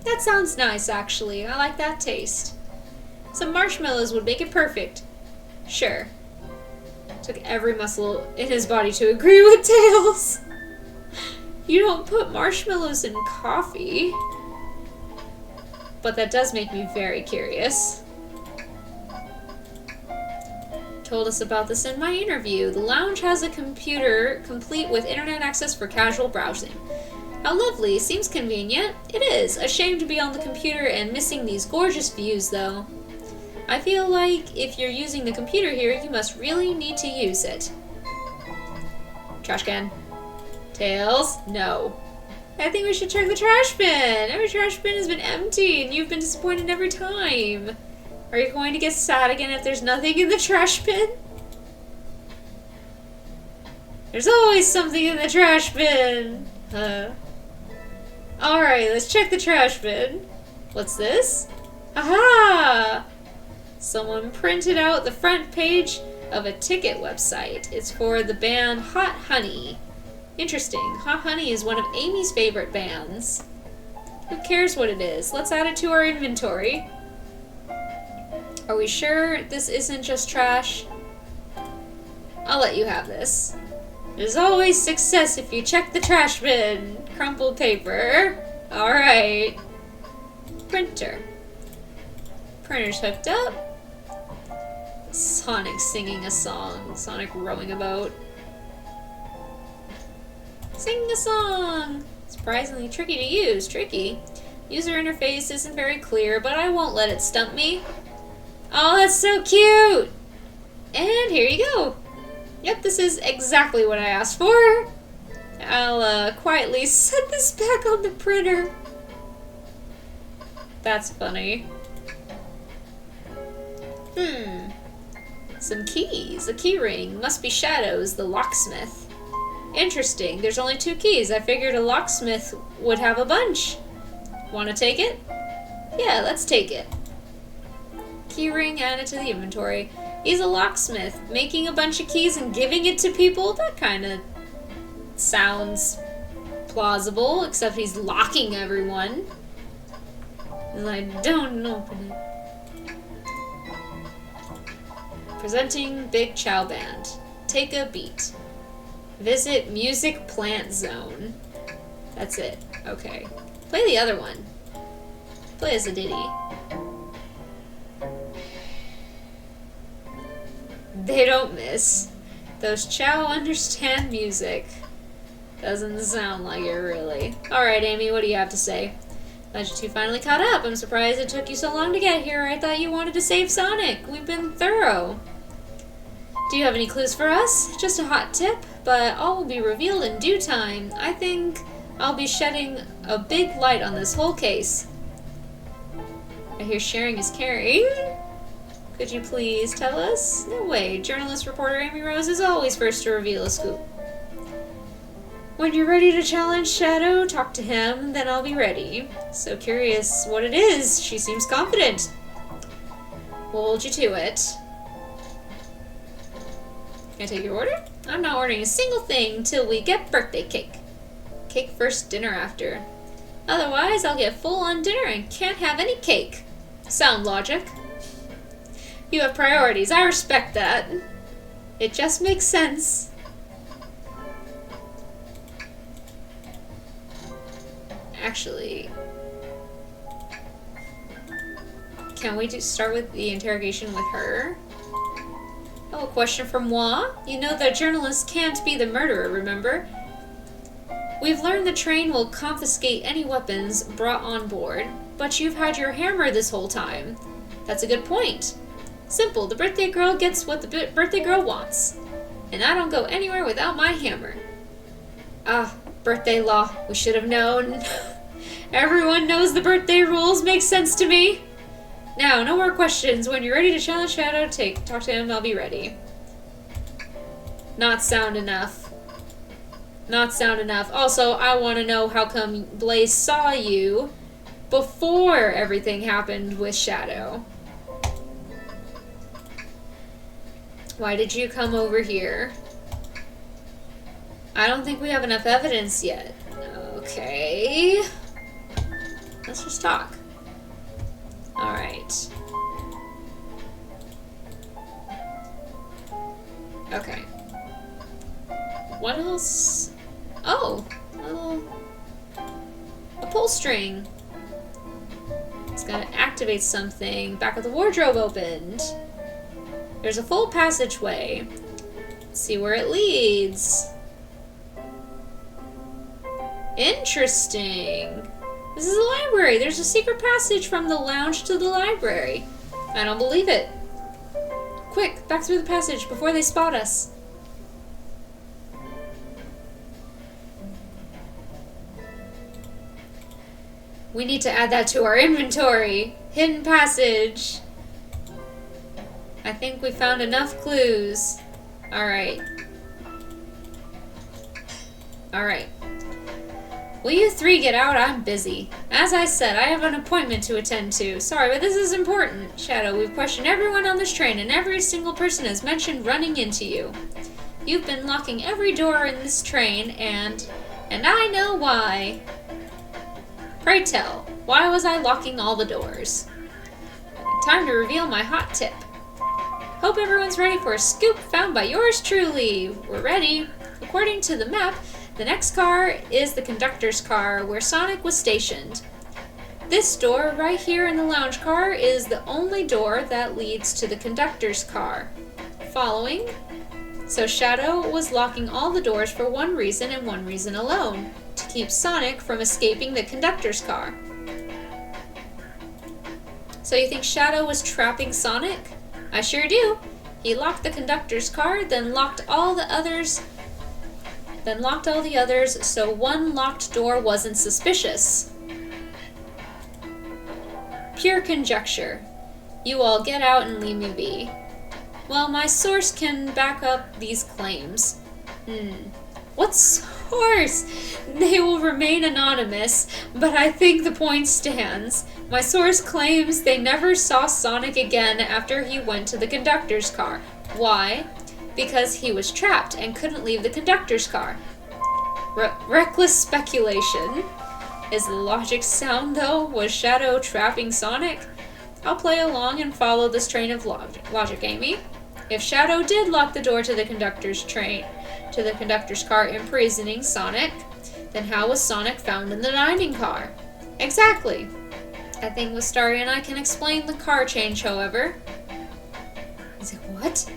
That sounds nice, actually. I like that taste. Some marshmallows would make it perfect. Sure. Took every muscle in his body to agree with Tails. You don't put marshmallows in coffee. But that does make me very curious. Told us about this in my interview. The lounge has a computer complete with internet access for casual browsing. How lovely. Seems convenient. It is. A shame to be on the computer and missing these gorgeous views, though. I feel like if you're using the computer here, you must really need to use it. Trash can. Tails? No. I think we should check the trash bin. Every trash bin has been empty, and you've been disappointed every time. Are you going to get sad again if there's nothing in the trash bin? There's always something in the trash bin. Alright, let's check the trash bin. What's this? Aha! Someone printed out the front page of a ticket website. It's for the band Hot Honey. Interesting. Hot Honey is one of Amy's favorite bands. Who cares what it is? Let's add it to our inventory. Are we sure this isn't just trash? I'll let you have this. There's always success if you check the trash bin. Crumpled paper. Alright. Printer. Printer's hooked up. Sonic singing a song. Sonic rowing a boat. Sing a song! Surprisingly tricky to use. Tricky. User interface isn't very clear, but I won't let it stump me. Oh, that's so cute! And here you go. Yep, this is exactly what I asked for. I'll quietly set this back on the printer. That's funny. Some keys. A key ring. Must be Shadows, the locksmith. Interesting. There's only 2 keys. I figured a locksmith would have a bunch. Want to take it? Yeah, let's take it. Key ring added to the inventory. He's a locksmith. Making a bunch of keys and giving it to people? That kind of sounds plausible, except he's locking everyone. And I don't open it. Presenting Big Chow Band. Take a beat. Visit Music Plant Zone. That's it. Okay. Play the other one. Play as a ditty. They don't miss. Those Chow understand music. Doesn't sound like it, really. Alright, Amy, what do you have to say? Glad you two finally caught up. I'm surprised it took you so long to get here. I thought you wanted to save Sonic. We've been thorough. Do you have any clues for us? Just a hot tip, but all will be revealed in due time. I think I'll be shedding a big light on this whole case. I hear sharing is caring. Could you please tell us? No way. Journalist reporter Amy Rose is always first to reveal a scoop. When you're ready to challenge Shadow, talk to him, then I'll be ready. So curious what it is. She seems confident. We'll hold you to it. Can I take your order? I'm not ordering a single thing till we get birthday cake. Cake first, dinner after. Otherwise, I'll get full on dinner and can't have any cake. Sound logic. You have priorities. I respect that. It just makes sense. Actually, can we just start with the interrogation with her? Oh, a question from moi. You know that journalists can't be the murderer, remember? We've learned the train will confiscate any weapons brought on board, but you've had your hammer this whole time. That's a good point. Simple, the birthday girl gets what the birthday girl wants. And I don't go anywhere without my hammer. Ah, birthday law. We should have known. Everyone knows the birthday rules. Makes sense to me. Now, no more questions. When you're ready to challenge Shadow, talk to him. I'll be ready. Not sound enough. Not sound enough. Also, I want to know how come Blaze saw you before everything happened with Shadow. Why did you come over here? I don't think we have enough evidence yet. Okay. Let's just talk. Alright. Okay. What else? Oh! A pull string. It's gonna activate something. Back of the wardrobe opened. There's a full passageway. Let's see where it leads. Interesting. This is a library. There's a secret passage from the lounge to the library. I don't believe it. Quick, back through the passage before they spot us. We need to add that to our inventory. Hidden passage. I think we found enough clues. Alright. Alright. Will you three get out? I'm busy. As I said, I have an appointment to attend to. Sorry, but this is important. Shadow, we've questioned everyone on this train, and every single person has mentioned running into you. You've been locking every door in this train, and I know why. Pray tell, why was I locking all the doors? Time to reveal my hot tip. Hope everyone's ready for a scoop found by yours truly. We're ready. According to the map, the next car is the conductor's car where Sonic was stationed. This door right here in the lounge car is the only door that leads to the conductor's car. Following? So Shadow was locking all the doors for one reason and one reason alone, to keep Sonic from escaping the conductor's car. So you think Shadow was trapping Sonic? I sure do. He locked the conductor's car, then locked all the others, so one locked door wasn't suspicious. Pure conjecture. You all get out and leave me be. Well, my source can back up these claims. What source? They will remain anonymous, but I think the point stands. My source claims they never saw Sonic again after he went to the conductor's car. Why? Because he was trapped and couldn't leave the conductor's car. Reckless speculation. Is the logic sound, though? Was Shadow trapping Sonic? I'll play along and follow this train of logic, Amy. If Shadow did lock the door to the conductor's car, imprisoning Sonic, then how was Sonic found in the dining car? Exactly. I think Wistaria and I can explain the car change, however. He's like, what?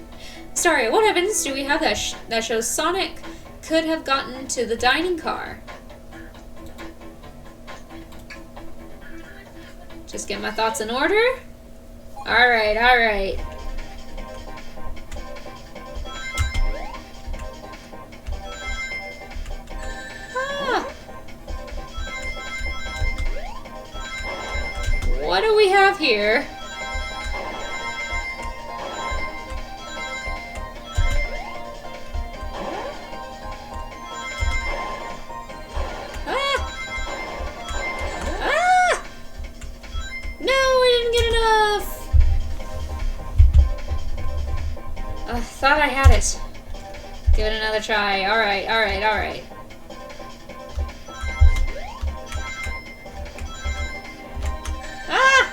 Wistaria, what evidence do we have that shows Sonic could have gotten to the dining car? Just get my thoughts in order? Alright, alright. What do we have here? thought I had it. Give it another try. Alright, alright, alright. Ah!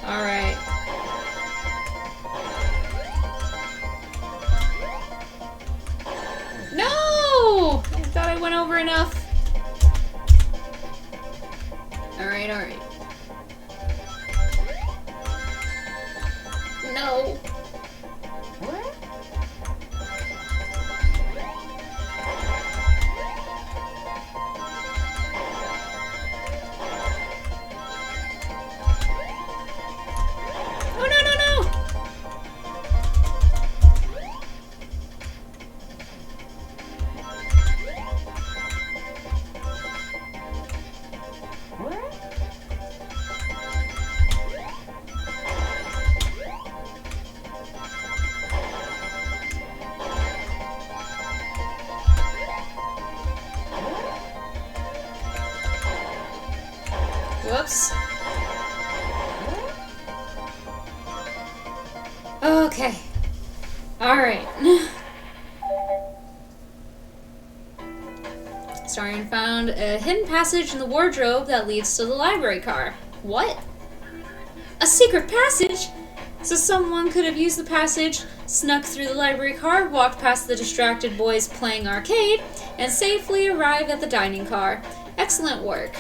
Alright. No! I thought I went over enough. Alright, alright. No. Oh, no, no, no! Whoops. Okay. Alright. Starion found a hidden passage in the wardrobe that leads to the library car. What? A secret passage? So someone could have used the passage, snuck through the library car, walked past the distracted boys playing arcade, and safely arrived at the dining car. Excellent work.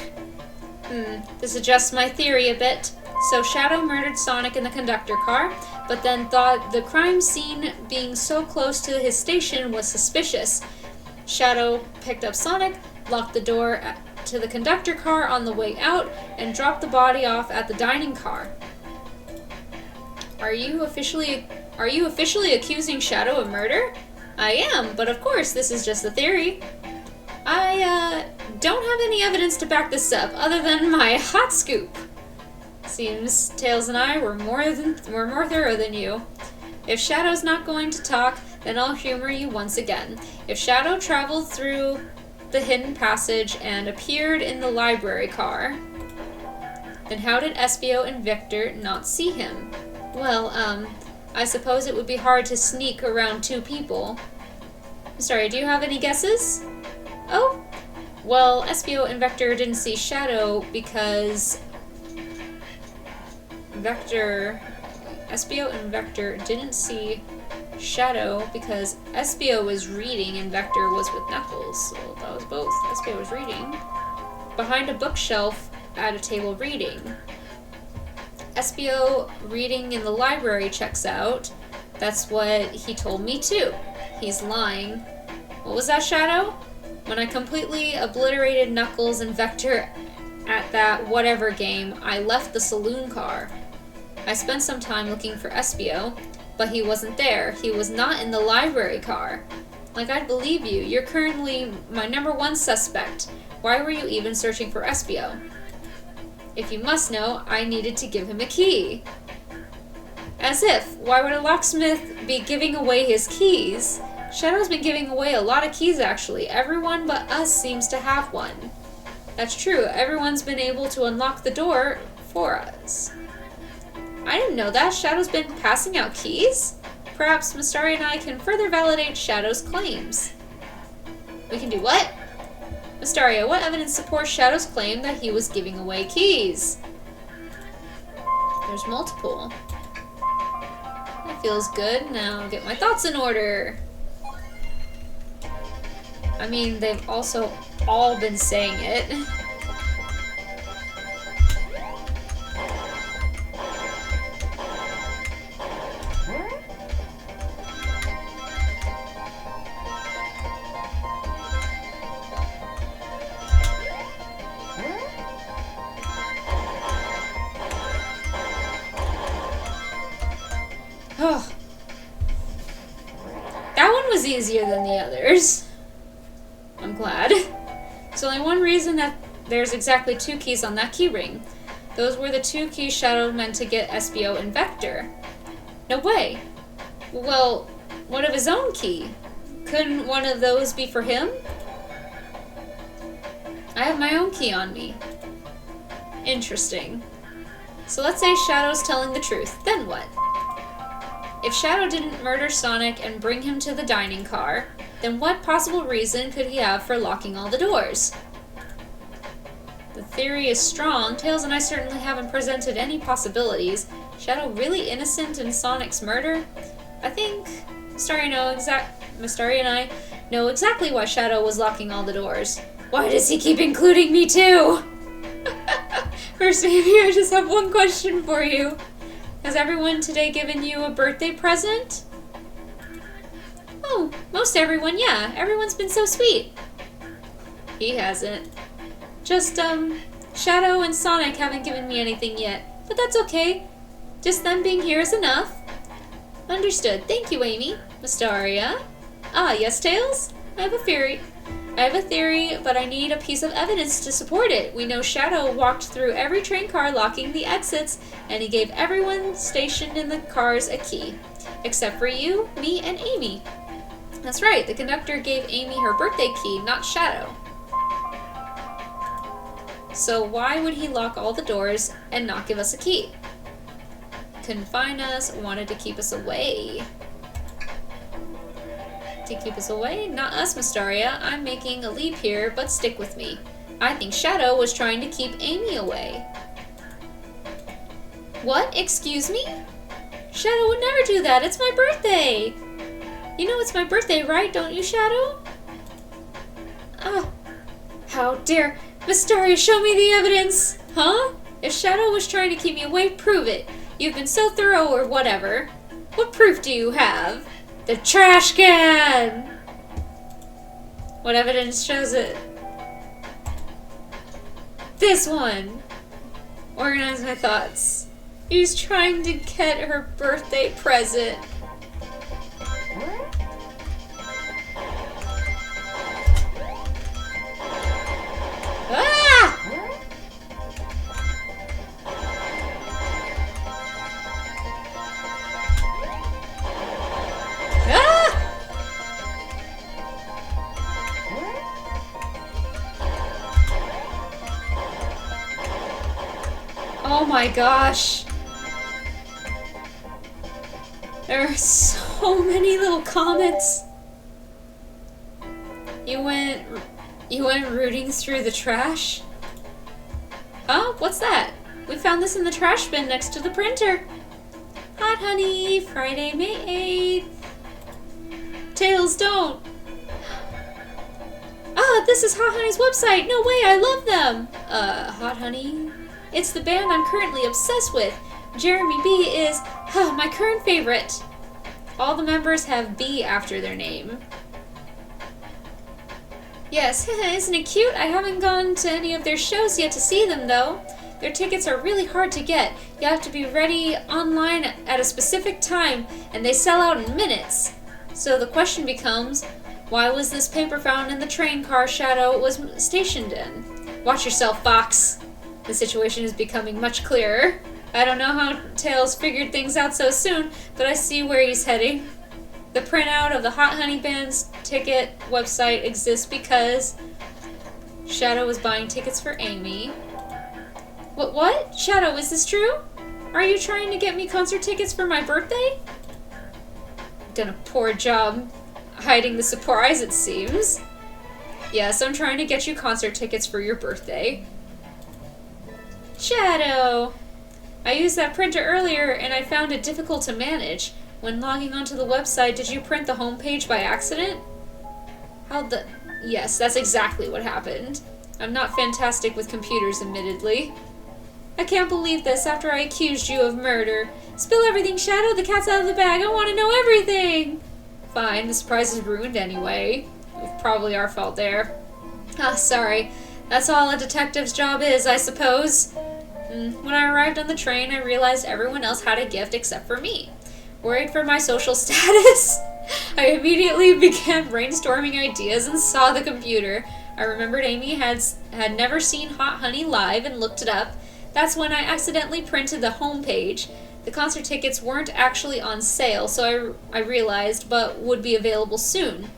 This adjusts my theory a bit. So Shadow murdered Sonic in the conductor car, but then thought the crime scene being so close to his station was suspicious. Shadow picked up Sonic, locked the door to the conductor car on the way out, and dropped the body off at the dining car. Are you officially accusing Shadow of murder? I am, but of course this is just a theory. I don't have any evidence to back this up other than my hot scoop. Seems Tails and I were more thorough than you. If Shadow's not going to talk, then I'll humor you once again. If Shadow traveled through the hidden passage and appeared in the library car, then how did Espio and Victor not see him? Well, I suppose it would be hard to sneak around two people. Sorry, do you have any guesses? Oh, well, Espio and Vector didn't see Shadow because Espio and Vector didn't see Shadow because Espio was reading and Vector was with Knuckles. So that was both. Espio was reading behind a bookshelf at a table reading. Espio reading in the library checks out. That's what he told me too. He's lying. What was that, Shadow? When I completely obliterated Knuckles and Vector at that whatever game, I left the saloon car. I spent some time looking for Espio, but he wasn't there. He was not in the library car. Like, I'd believe you. You're currently my #1 suspect. Why were you even searching for Espio? If you must know, I needed to give him a key. As if. Why would a locksmith be giving away his keys? Shadow's been giving away a lot of keys, actually. Everyone but us seems to have one. That's true. Everyone's been able to unlock the door for us. I didn't know that. Shadow's been passing out keys? Perhaps Mystari and I can further validate Shadow's claims. We can do what? Mystaria, what evidence supports Shadow's claim that he was giving away keys? There's multiple. That feels good. Now I'll get my thoughts in order. I mean, they've also all been saying it. Oh. That one was easier than the others. I'm glad. There's only one reason that there's exactly 2 keys on that key ring. Those were the 2 keys Shadow meant to get Espio and Vector. No way. Well, what of his own key? Couldn't one of those be for him? I have my own key on me. Interesting. So let's say Shadow's telling the truth. Then what? If Shadow didn't murder Sonic and bring him to the dining car, then what possible reason could he have for locking all the doors? The theory is strong. Tails and I certainly haven't presented any possibilities. Shadow really innocent in Sonic's murder? I think Mysteria and I know exactly why Shadow was locking all the doors. Why does he keep including me too? First, Amy, I just have one question for you. Has everyone today given you a birthday present? Oh, most everyone, yeah. Everyone's been so sweet. He hasn't. Just, Shadow and Sonic haven't given me anything yet. But that's okay. Just them being here is enough. Understood. Thank you, Amy. Mysteria? Ah, yes, Tails? I have a theory, but I need a piece of evidence to support it. We know Shadow walked through every train car locking the exits, and he gave everyone stationed in the cars a key. Except for you, me, and Amy. That's right, the conductor gave Amy her birthday key, not Shadow. So why would he lock all the doors and not give us a key? Couldn't find us, wanted to keep us away. To keep us away? Not us, Mysteria. I'm making a leap here, but stick with me. I think Shadow was trying to keep Amy away. What? Excuse me? Shadow would never do that. It's my birthday. You know it's my birthday, right? Don't you, Shadow? Oh, how dare. Mysteria, show me the evidence. Huh? If Shadow was trying to keep me away, prove it. You've been so thorough or whatever. What proof do you have? The trash can! What evidence shows it? This one! Organize my thoughts. He's trying to get her birthday present. Ah! Oh my gosh. There are so many little comments. You went rooting through the trash? Huh? What's that? We found this in the trash bin next to the printer. Hot honey, Friday, May 8th. Tails, don't. Ah, this is Hot Honey's website. No way, I love them. Hot Honey? It's the band I'm currently obsessed with. Jeremy B is my current favorite. All the members have B after their name. Yes, isn't it cute? I haven't gone to any of their shows yet to see them, though. Their tickets are really hard to get. You have to be ready online at a specific time, and they sell out in minutes. So the question becomes, why was this paper found in the train car Shadow was stationed in? Watch yourself, Fox. The situation is becoming much clearer. I don't know how Tails figured things out so soon, but I see where he's heading. The printout of the Hot Honey Band's ticket website exists because Shadow was buying tickets for Amy. What? Shadow, is this true? Are you trying to get me concert tickets for my birthday? Done a poor job hiding the surprise, it seems. Yes, I'm trying to get you concert tickets for your birthday. Shadow! I used that printer earlier and I found it difficult to manage. When logging onto the website, did you print the homepage by accident? Yes, that's exactly what happened. I'm not fantastic with computers, admittedly. I can't believe this after I accused you of murder. Spill everything, Shadow. The cat's out of the bag. I want to know everything. Fine, the surprise is ruined anyway. It's probably our fault there. Ah, sorry. That's all a detective's job is, I suppose. When I arrived on the train, I realized everyone else had a gift except for me. Worried for my social status, I immediately began brainstorming ideas and saw the computer. I remembered Amy had never seen Hot Honey live and looked it up. That's when I accidentally printed the homepage. The concert tickets weren't actually on sale, so I realized, but would be available soon.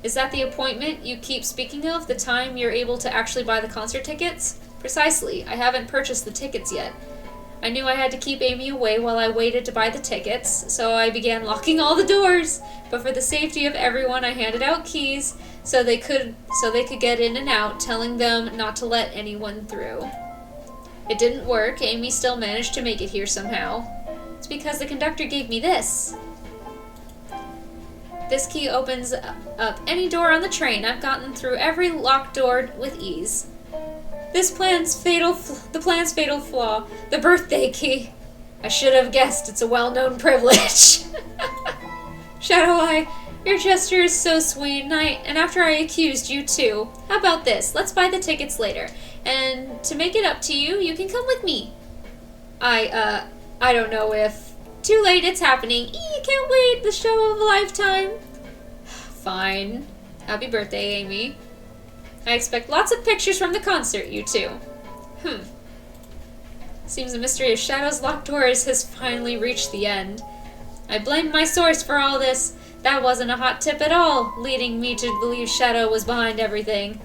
Is that the appointment you keep speaking of, the time you're able to actually buy the concert tickets? Precisely. I haven't purchased the tickets yet. I knew I had to keep Amy away while I waited to buy the tickets, so I began locking all the doors. But for the safety of everyone, I handed out keys so they could get in and out, telling them not to let anyone through. It didn't work. Amy still managed to make it here somehow. It's because the conductor gave me this. This key opens up any door on the train. I've gotten through every locked door with ease. The plan's fatal flaw, the birthday key. I should have guessed it's a well-known privilege. Shadow Eye, your gesture is so sweet, and after I accused you too. How about this? Let's buy the tickets later. And to make it up to you, you can come with me. I don't know if... Too late, it's happening. Can't wait, the show of a lifetime. Fine. Happy birthday, Amy. I expect lots of pictures from the concert, you two. Seems the mystery of Shadow's locked doors has finally reached the end. I blame my source for all this. That wasn't a hot tip at all, leading me to believe Shadow was behind everything.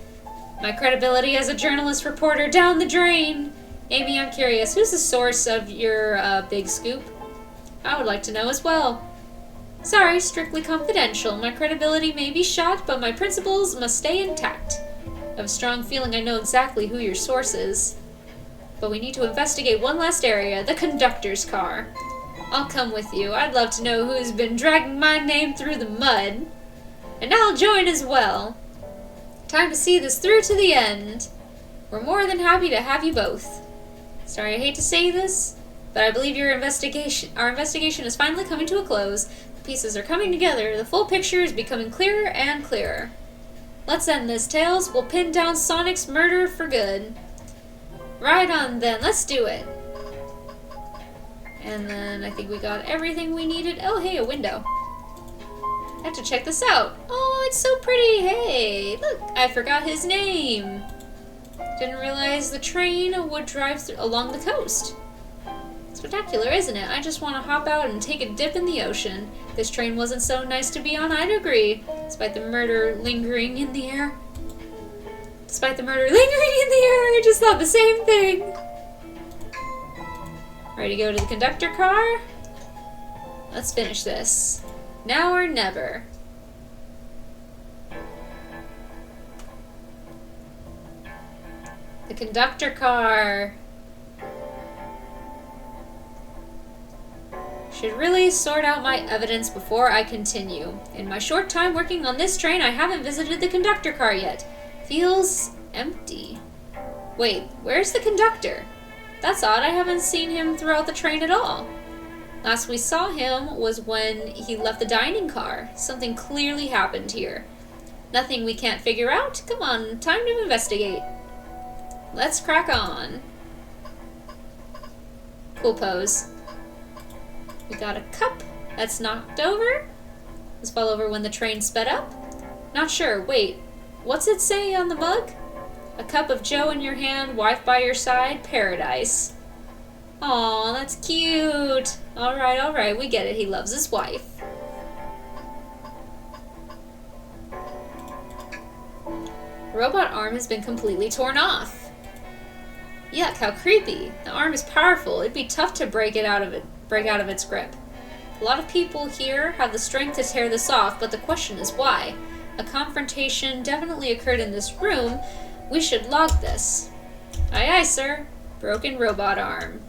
My credibility as a journalist reporter down the drain. Amy, I'm curious, who's the source of your big scoop? I would like to know as well. Sorry, strictly confidential. My credibility may be shot, but my principles must stay intact. I have a strong feeling I know exactly who your source is. But we need to investigate one last area, the conductor's car. I'll come with you. I'd love to know who's been dragging my name through the mud. And I'll join as well. Time to see this through to the end. We're more than happy to have you both. Sorry, I hate to say this, but I believe our investigation is finally coming to a close. The pieces are coming together. The full picture is becoming clearer and clearer. Let's end this, Tails. We'll pin down Sonic's murder for good. Right on then, let's do it. And then I think we got everything we needed. Oh, hey, a window. I have to check this out. Oh, it's so pretty. Hey, look, I forgot his name. Didn't realize the train would drive along the coast. Spectacular, isn't it? I just want to hop out and take a dip in the ocean. This train wasn't so nice to be on, I'd agree. Despite the murder lingering in the air. I just thought the same thing. Ready to go to the conductor car? Let's finish this. Now or never. The conductor car. Should really sort out my evidence before I continue. In my short time working on this train, I haven't visited the conductor car yet. Feels empty. Wait, where's the conductor? That's odd, I haven't seen him throughout the train at all. Last we saw him was when he left the dining car. Something clearly happened here. Nothing we can't figure out? Come on, time to investigate. Let's crack on. Cool pose. We got a cup that's knocked over. This fell over when the train sped up. Not sure, wait. What's it say on the mug? A cup of Joe in your hand, wife by your side, paradise. Aw, that's cute. Alright, we get it. He loves his wife. The robot arm has been completely torn off. Yuck, how creepy. The arm is powerful. It'd be tough to break out of its grip. A lot of people here have the strength to tear this off, but the question is why? A confrontation definitely occurred in this room. We should log this. Aye, aye, sir. Broken robot arm.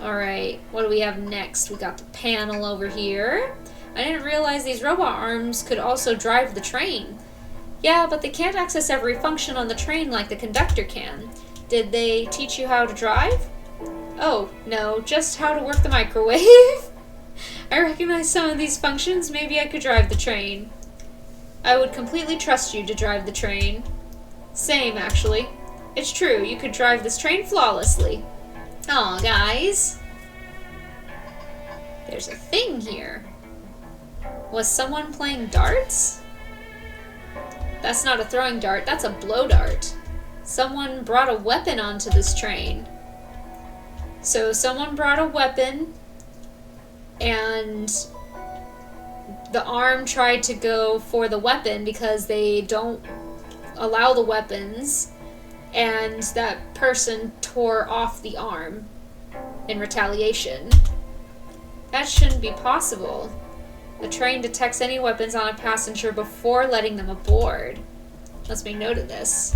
Alright, what do we have next? We got the panel over here. I didn't realize these robot arms could also drive the train. Yeah, but they can't access every function on the train like the conductor can. Did they teach you how to drive? Oh, no, just how to work the microwave. I recognize some of these functions. Maybe I could drive the train. I would completely trust you to drive the train. Same, actually. It's true, you could drive this train flawlessly. Aw, guys. There's a thing here. Was someone playing darts? That's not a throwing dart, that's a blow dart. Someone brought a weapon onto this train. So someone brought a weapon, and the arm tried to go for the weapon because they don't allow the weapons. and that person tore off the arm in retaliation. That shouldn't be possible. The train detects any weapons on a passenger before letting them aboard. Let's make note of this.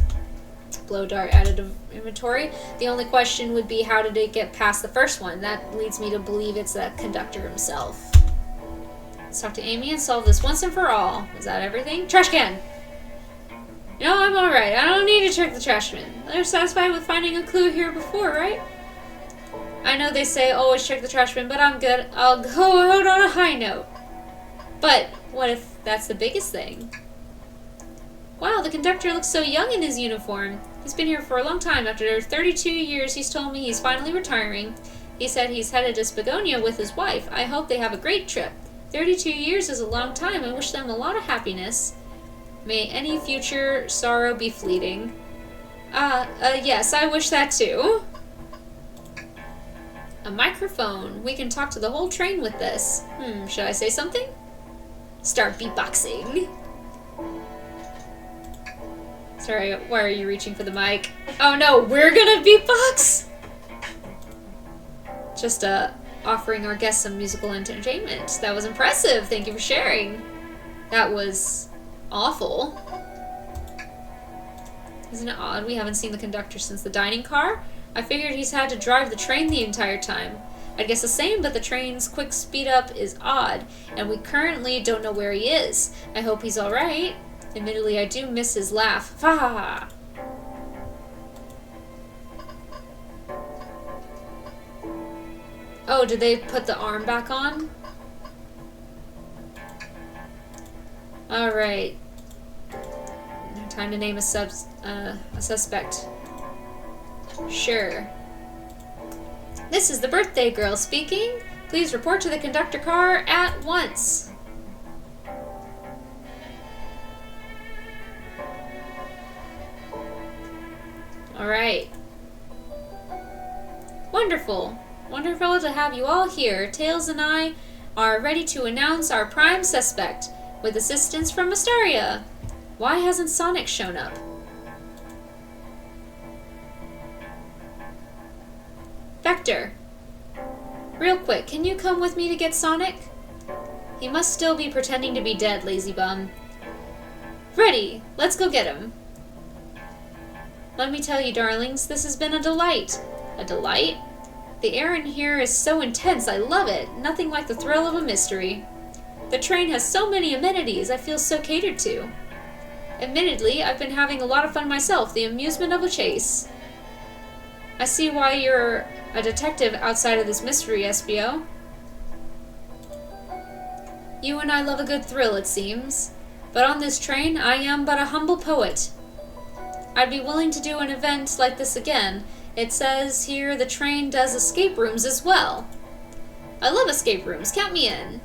Blow dart added to inventory. The only question would be, how did it get past the first one? That leads me to believe it's the conductor himself. Let's talk to Amy and solve this once and for all. Is that everything? Trash can! You know, I'm alright. I don't need to check the trash bin. They're satisfied with finding a clue here before, right? I know they say always check the trash bin, but I'm good. I'll go out on a high note. But what if that's the biggest thing? Wow, the conductor looks so young in his uniform. He's been here for a long time. After 32 years, he's told me he's finally retiring. He said he's headed to Spagonia with his wife. I hope they have a great trip. 32 years is a long time. I wish them a lot of happiness. May any future sorrow be fleeting. Yes, I wish that too. A microphone. We can talk to the whole train with this. Should I say something? Start beatboxing. Sorry, why are you reaching for the mic? Oh no, we're gonna beatbox? Just, offering our guests some musical entertainment. That was impressive. Thank you for sharing. That was awful. Isn't it odd we haven't seen the conductor since the dining car? I figured he's had to drive the train the entire time. I'd guess the same, but the train's quick speed up is odd, and we currently don't know where he is. I hope he's alright. Admittedly, I do miss his laugh. Fa! Oh, did they put the arm back on? Alright. Time to name a suspect. Sure. This is the birthday girl speaking. Please report to the conductor car at once. Alright. Wonderful. Wonderful to have you all here. Tails and I are ready to announce our prime suspect, with assistance from Astaria. Why hasn't Sonic shown up? Vector. Real quick, can you come with me to get Sonic? He must still be pretending to be dead, lazy bum. Ready. Let's go get him. Let me tell you, darlings, this has been a delight. A delight? The air in here is so intense, I love it. Nothing like the thrill of a mystery. The train has so many amenities, I feel so catered to. Admittedly, I've been having a lot of fun myself, the amusement of a chase. I see why you're a detective outside of this mystery, Espio. You and I love a good thrill, it seems. But on this train, I am but a humble poet. I'd be willing to do an event like this again. It says here the train does escape rooms as well. I love escape rooms. Count me in.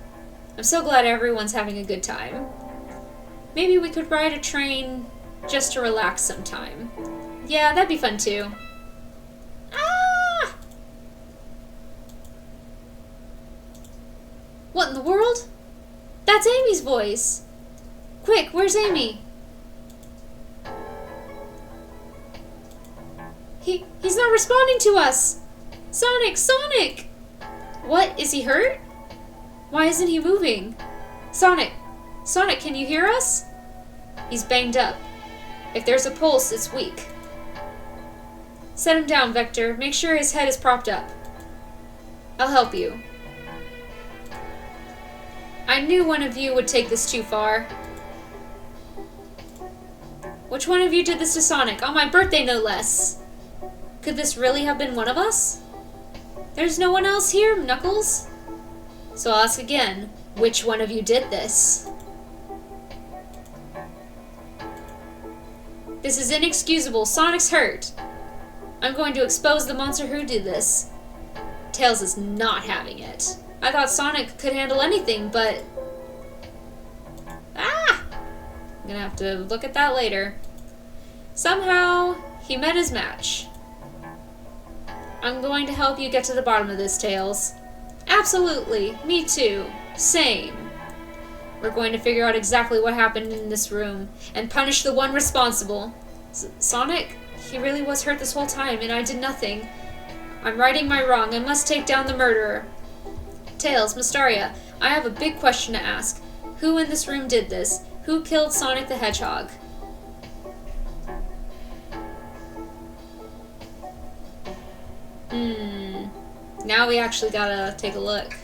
I'm so glad everyone's having a good time. Maybe we could ride a train just to relax sometime. Yeah, that'd be fun too. Ah! What in the world? That's Amy's voice. Quick, where's Amy? He's not responding to us! Sonic! Sonic! What? Is he hurt? Why isn't he moving? Sonic! Sonic, can you hear us? He's banged up. If there's a pulse, it's weak. Set him down, Vector. Make sure his head is propped up. I'll help you. I knew one of you would take this too far. Which one of you did this to Sonic? On my birthday, no less. Could this really have been one of us? There's no one else here, Knuckles. So I'll ask again, which one of you did this? This is inexcusable. Sonic's hurt. I'm going to expose the monster who did this. Tails is not having it. I thought Sonic could handle anything, but... Ah! I'm gonna have to look at that later. Somehow, he met his match. I'm going to help you get to the bottom of this, Tails. Absolutely. Me too. Same. We're going to figure out exactly what happened in this room and punish the one responsible. Sonic? He really was hurt this whole time, and I did nothing. I'm righting my wrong. I must take down the murderer. Tails, Mystaria, I have a big question to ask. Who in this room did this? Who killed Sonic the Hedgehog? Now we actually gotta take a look.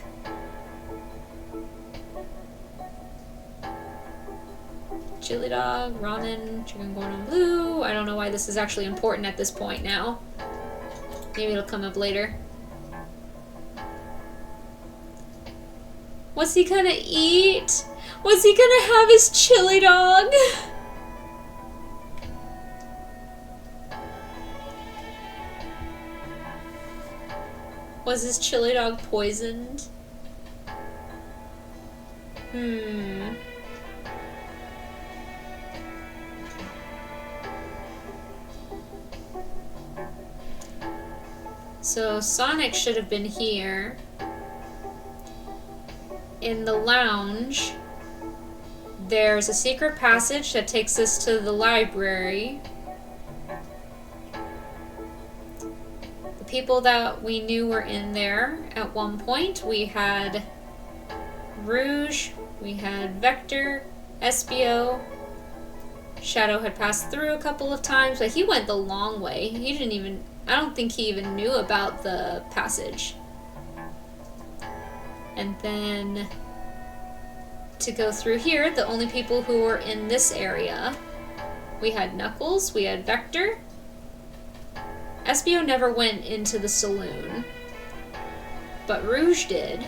Chili dog, ramen, chicken cordon bleu. I don't know why this is actually important at this point now. Maybe it'll come up later. What's he gonna eat? What's he gonna have his chili dog? Was his chili dog poisoned? So Sonic should have been here. In the lounge, there's a secret passage that takes us to the library. The people that we knew were in there at one point. We had Rouge, we had Vector, Espio. Shadow had passed through a couple of times, but he went the long way. I don't think he even knew about the passage. And then to go through here, the only people who were in this area, we had Knuckles, we had Vector. Espio never went into the saloon, but Rouge did.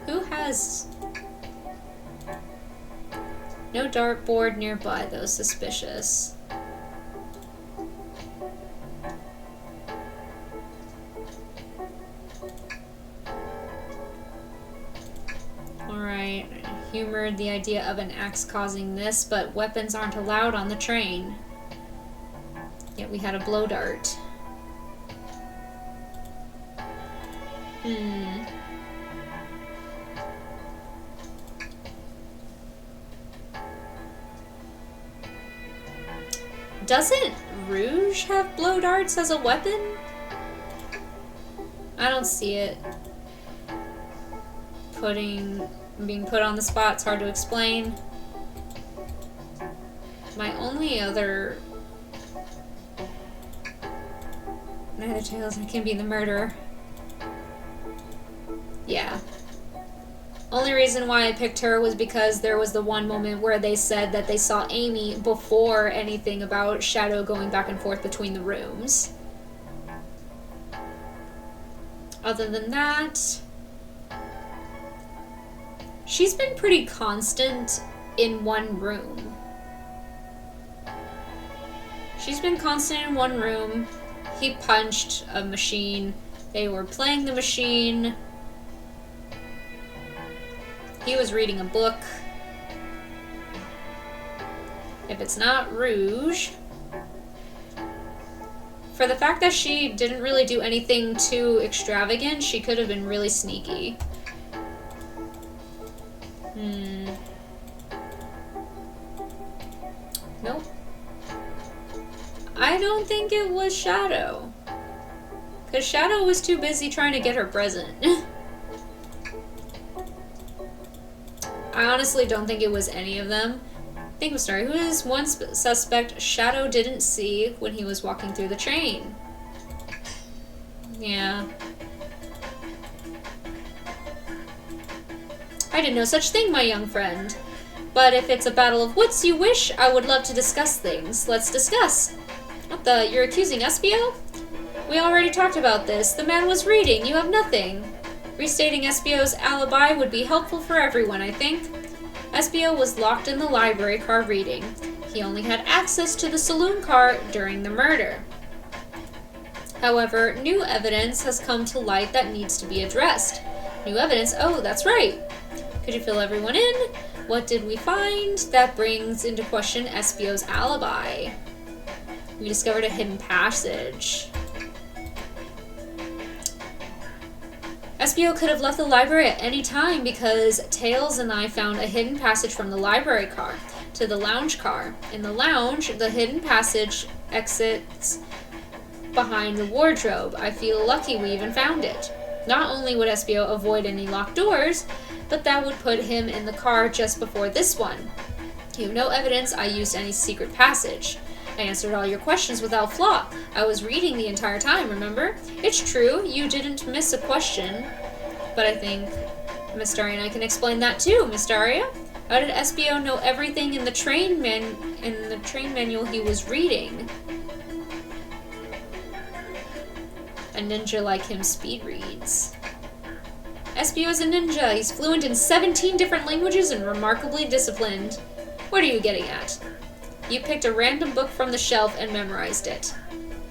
Who has... No dartboard nearby, though. Suspicious. Alright, humored the idea of an axe causing this, but weapons aren't allowed on the train. Yet we had a blow dart. Doesn't Rouge have blow darts as a weapon? I don't see it. Being put on the spot, it's hard to explain. My only other... Neither Tails can be the murderer. Yeah. Only reason why I picked her was because there was the one moment where they said that they saw Amy before anything about Shadow going back and forth between the rooms. Other than that, she's been pretty constant in one room. She's been constant in one room. He punched a machine. They were playing the machine. He was reading a book. If it's not Rouge... For the fact that she didn't really do anything too extravagant, she could have been really sneaky. Nope. I don't think it was Shadow. Because Shadow was too busy trying to get her present. I honestly don't think it was any of them. Think of a story. Who is one suspect Shadow didn't see when he was walking through the train? Yeah. I did no such thing, my young friend. But if it's a battle of wits you wish, I would love to discuss things. Let's discuss. What the? You're accusing Espio? We already talked about this. The man was reading. You have nothing. Restating Espio's alibi would be helpful for everyone, I think. Espio was locked in the library car reading. He only had access to the saloon car during the murder. However, new evidence has come to light that needs to be addressed. New evidence? Oh, that's right. Could you fill everyone in? What did we find? That brings into question Espio's alibi. We discovered a hidden passage. SBO could have left the library at any time because Tails and I found a hidden passage from the library car to the lounge car. In the lounge, the hidden passage exits behind the wardrobe. I feel lucky we even found it. Not only would SBO avoid any locked doors, but that would put him in the car just before this one. You have no evidence I used any secret passage. I answered all your questions without flaw. I was reading the entire time, remember? It's true, you didn't miss a question. But I think Mystaria and I can explain that too, Mystaria. How did SBO know everything in the train manual he was reading? A ninja like him speed reads. SBO is a ninja. He's fluent in 17 different languages and remarkably disciplined. What are you getting at? You picked a random book from the shelf and memorized it.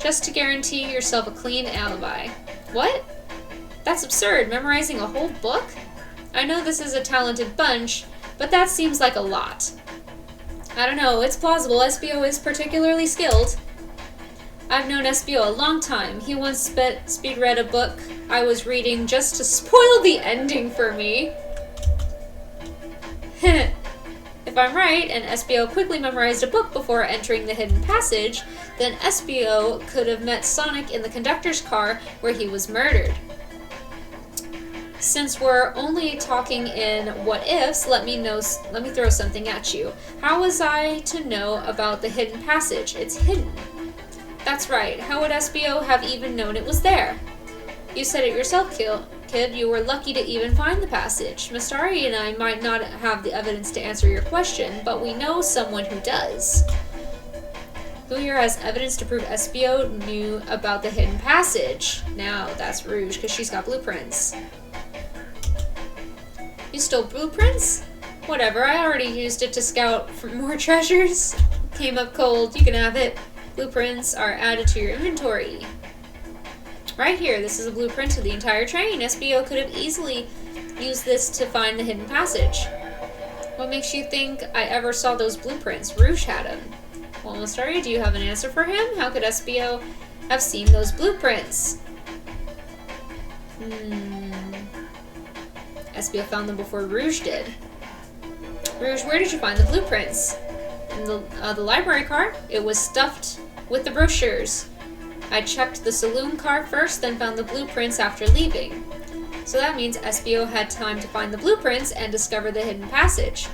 Just to guarantee yourself a clean alibi. What? That's absurd, memorizing a whole book? I know this is a talented bunch, but that seems like a lot. I don't know, it's plausible SBO is particularly skilled. I've known SBO a long time. He once speed read a book I was reading just to spoil the ending for me. If I'm right, and SBO quickly memorized a book before entering the hidden passage, then SBO could have met Sonic in the conductor's car where he was murdered. Since we're only talking in what-ifs, let me throw something at you. How was I to know about the hidden passage? It's hidden. That's right. How would SBO have even known it was there? You said it yourself, kid. You were lucky to even find the passage. Mystaria and I might not have the evidence to answer your question, but we know someone who does. Who here has evidence to prove SBO knew about the hidden passage? Now, that's Rouge, because she's got blueprints. You stole blueprints? Whatever, I already used it to scout for more treasures. Came up cold, you can have it. Blueprints are added to your inventory. Right here, this is a blueprint of the entire train. SBO could have easily used this to find the hidden passage. What makes you think I ever saw those blueprints? Rouge had them. Well, Mystaria, do you have an answer for him? How could SBO have seen those blueprints? SBO found them before Rouge did. Rouge, where did you find the blueprints? In the library car. It was stuffed with the brochures. I checked the saloon car first, then found the blueprints after leaving. So that means SBO had time to find the blueprints and discover the hidden passage.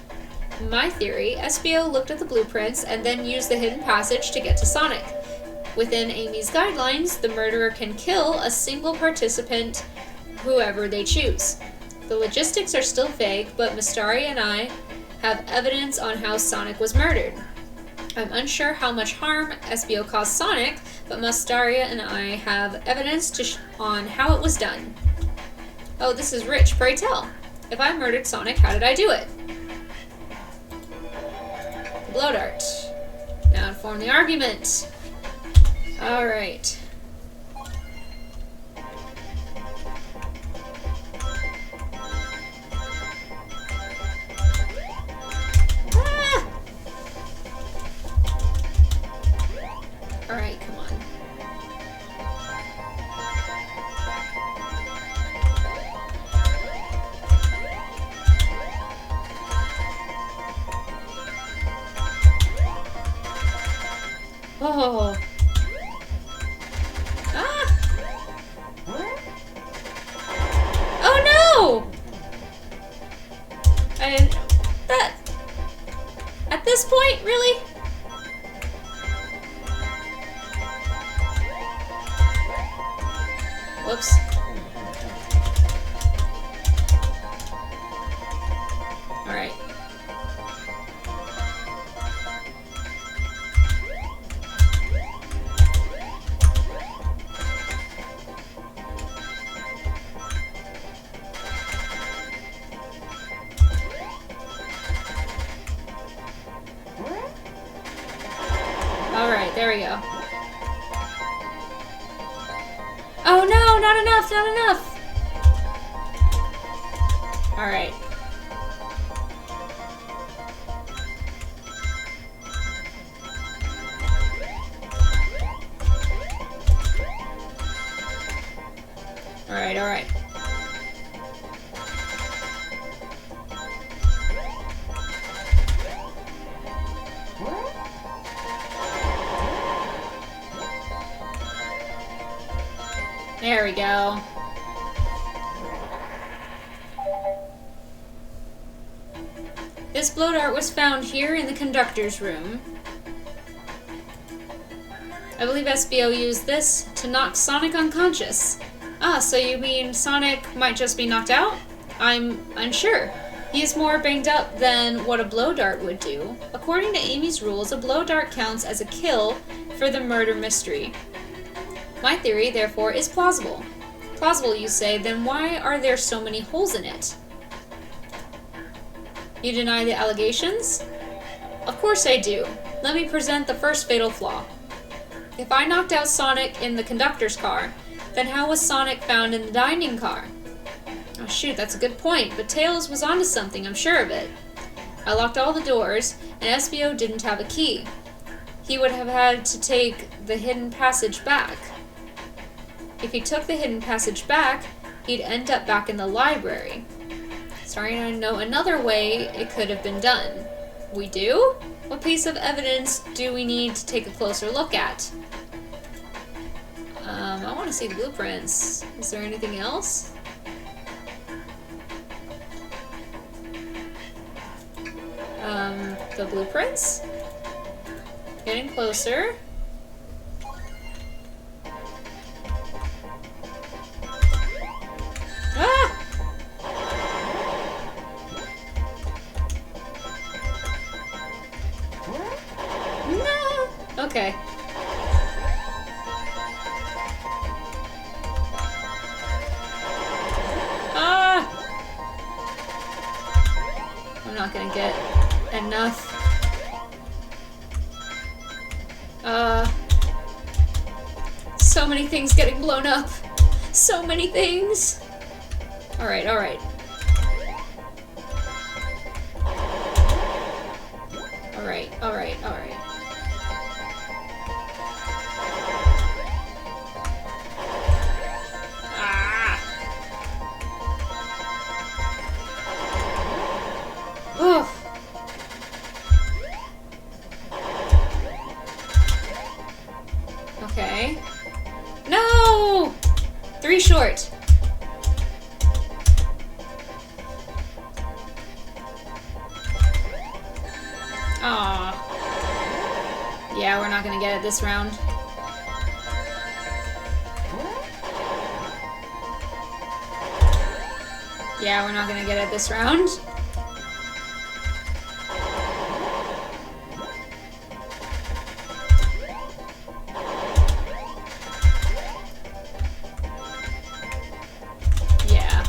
In my theory, SBO looked at the blueprints and then used the hidden passage to get to Sonic. Within Amy's guidelines, the murderer can kill a single participant, whoever they choose. The logistics are still vague, but Mystaria and I have evidence on how Sonic was murdered. I'm unsure how much harm SBO caused Sonic, but Mystaria and I have evidence on how it was done. Oh, this is rich, pray tell. If I murdered Sonic, how did I do it? The blow dart. Now to form the argument. Alright. Alright, come on. Oh. Ah! Oh no! At this point, really? Whoops. Alright. Alright, there we go. Oh no, not enough, not enough! Alright. Alright, alright. There we go. This blow dart was found here in the conductor's room. I believe SBO used this to knock Sonic unconscious. Ah, so you mean Sonic might just be knocked out? I'm unsure. He is more banged up than what a blow dart would do. According to Amy's rules, a blow dart counts as a kill for the murder mystery. My theory, therefore, is plausible. Plausible, you say, then why are there so many holes in it? You deny the allegations? Of course I do. Let me present the first fatal flaw. If I knocked out Sonic in the conductor's car, then how was Sonic found in the dining car? Oh shoot, that's a good point, but Tails was onto something, I'm sure of it. I locked all the doors, and SBO didn't have a key. He would have had to take the hidden passage back. If he took the hidden passage back, he'd end up back in the library. Starting to know another way it could have been done. We do? What piece of evidence do we need to take a closer look at? I want to see the blueprints. Is there anything else? The blueprints? Getting closer. Ah! No! Okay. Ah! I'm not gonna get enough. So many things getting blown up. So many things. Alright, alright. Alright, alright, alright. Ah! Oh! Okay. No! 3 short. Aw. Yeah, we're not gonna get it this round. Yeah, we're not gonna get it this round. Yeah.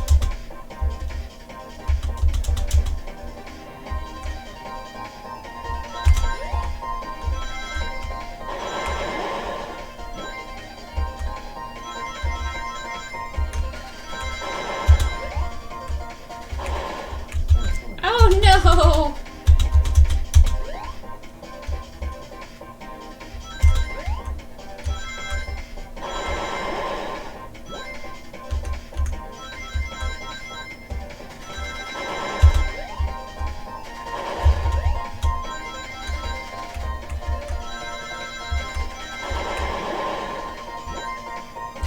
Oh no!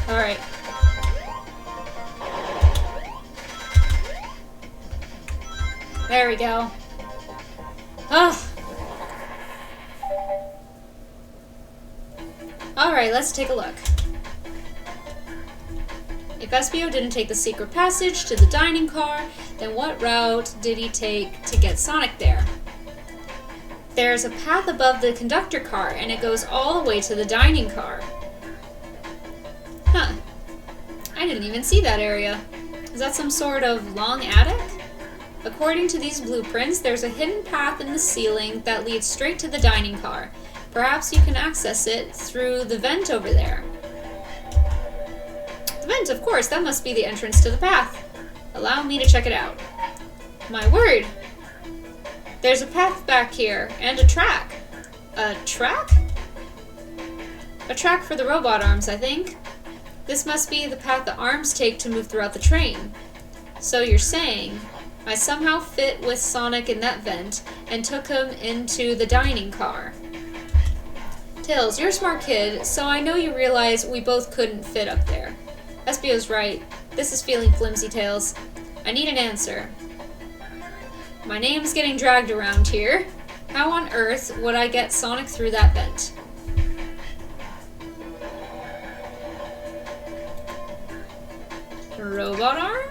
Alright. There we go. Ah. Alright, let's take a look. If SBO didn't take the secret passage to the dining car, then what route did he take to get Sonic there? There's a path above the conductor car, and it goes all the way to the dining car. Huh. I didn't even see that area. Is that some sort of long attic? According to these blueprints, there's a hidden path in the ceiling that leads straight to the dining car. Perhaps you can access it through the vent over there. The vent, of course, that must be the entrance to the path. Allow me to check it out. My word! There's a path back here, and a track. A track? A track for the robot arms, I think. This must be the path the arms take to move throughout the train. So you're saying I somehow fit with Sonic in that vent and took him into the dining car. Tails, you're a smart kid, so I know you realize we both couldn't fit up there. Espio's right. This is feeling flimsy, Tails. I need an answer. My name's getting dragged around here. How on earth would I get Sonic through that vent? Robot arm?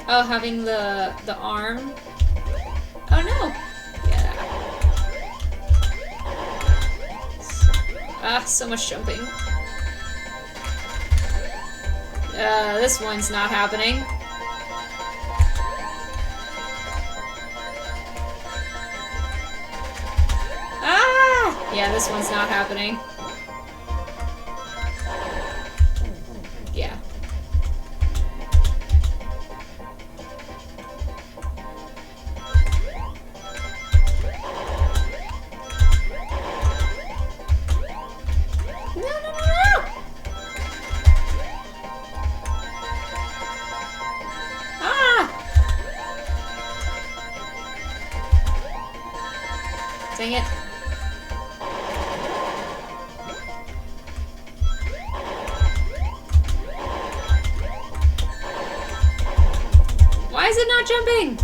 Oh, having the arm? Oh no! Yeah. So much jumping. This one's not happening. Yeah, this one's not happening. Yeah. Dang it. Why is it not jumping?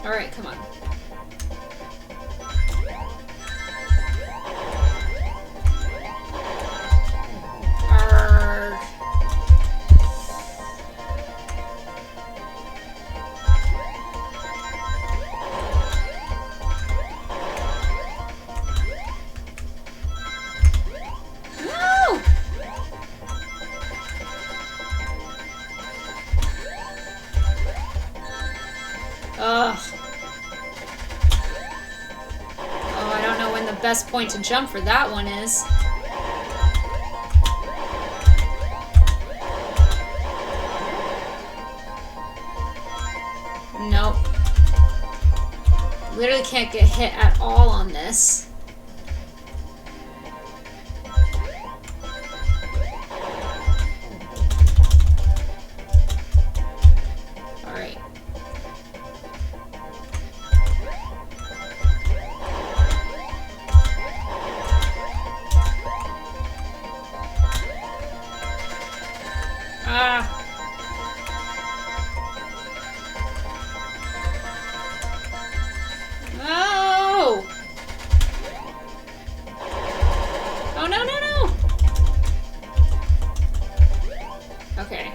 Alright, come on. Arrgh. Ugh. Oh, I don't know when the best point to jump for that one is. Nope. Literally can't get hit at all on this. Alright. No! Oh, no, no, no! Okay.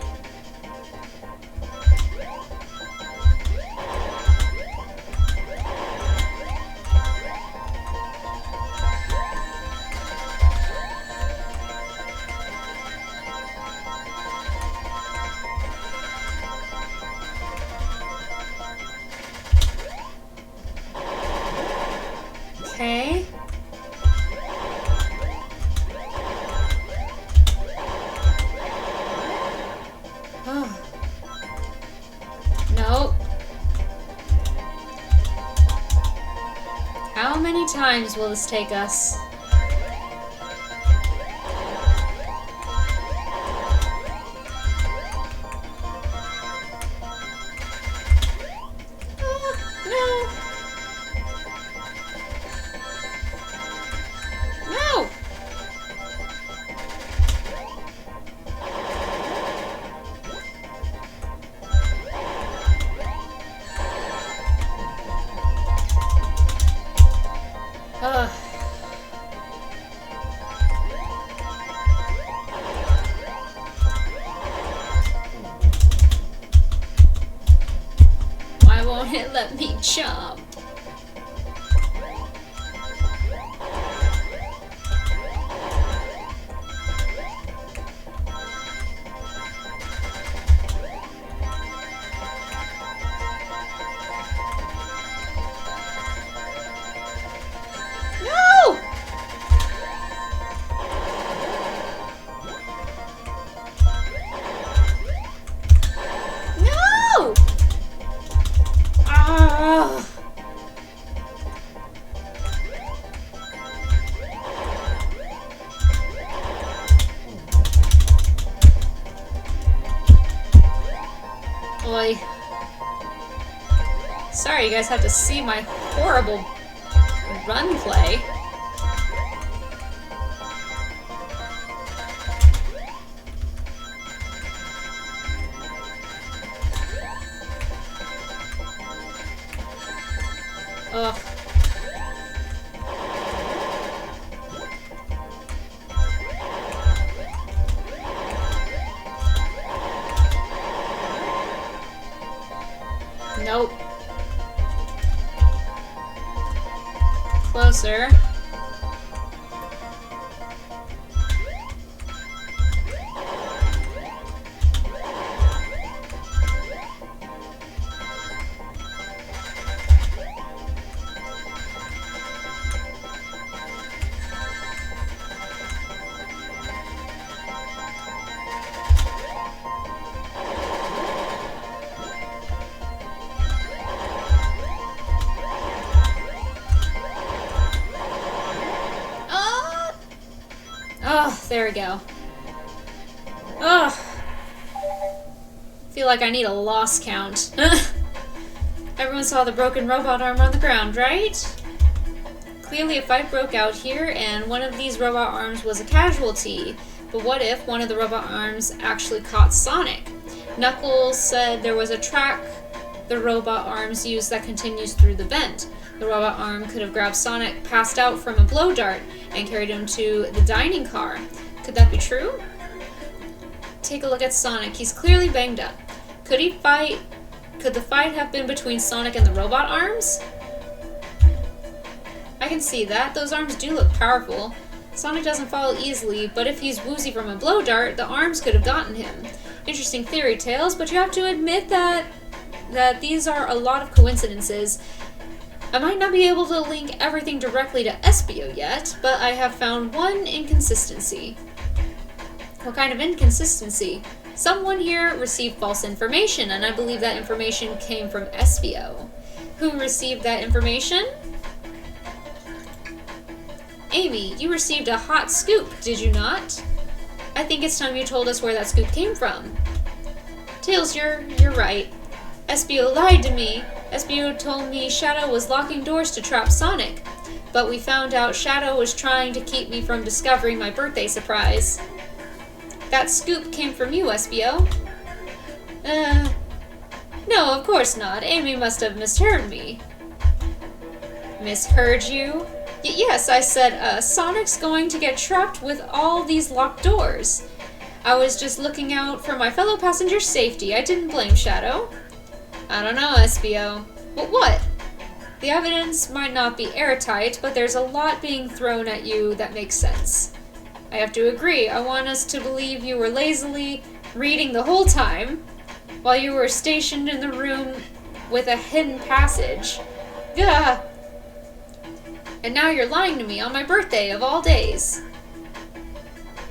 Okay. Oh. Nope. How many times will this take us? No. No! Ugh. Why won't it let me jump? No! No! Ah! Sorry you guys have to see my horrible run play. Ugh. Nope. Closer. Oh, there we go. Ugh. Feel like I need a loss count. Everyone saw the broken robot arm on the ground, right? Clearly a fight broke out here, and one of these robot arms was a casualty. But what if one of the robot arms actually caught Sonic? Knuckles said there was a track the robot arms use that continues through the vent. The robot arm could have grabbed Sonic, passed out from a blow dart, and carried him to the dining car. Could that be true? Take a look at Sonic. He's clearly banged up. Could he fight? Could the fight have been between Sonic and the robot arms? I can see that. Those arms do look powerful. Sonic doesn't fall easily, but if he's woozy from a blow dart, the arms could have gotten him. Interesting theory, Tails, but you have to admit that these are a lot of coincidences. I might not be able to link everything directly to Espio yet, but I have found one inconsistency. What kind of inconsistency? Someone here received false information, and I believe that information came from Espio. Who received that information? Amy, you received a hot scoop, did you not? I think it's time you told us where that scoop came from. Tails, you're right. Espio lied to me. Espio told me Shadow was locking doors to trap Sonic, but we found out Shadow was trying to keep me from discovering my birthday surprise. That scoop came from you, Espio. No, of course not. Amy must have misheard me. Misheard you? Yes, I said, Sonic's going to get trapped with all these locked doors. I was just looking out for my fellow passengers' safety. I didn't blame Shadow. I don't know, Espio. But what? The evidence might not be airtight, but there's a lot being thrown at you that makes sense. I have to agree. I want us to believe you were lazily reading the whole time, while you were stationed in the room with a hidden passage. Gah! And now you're lying to me on my birthday of all days.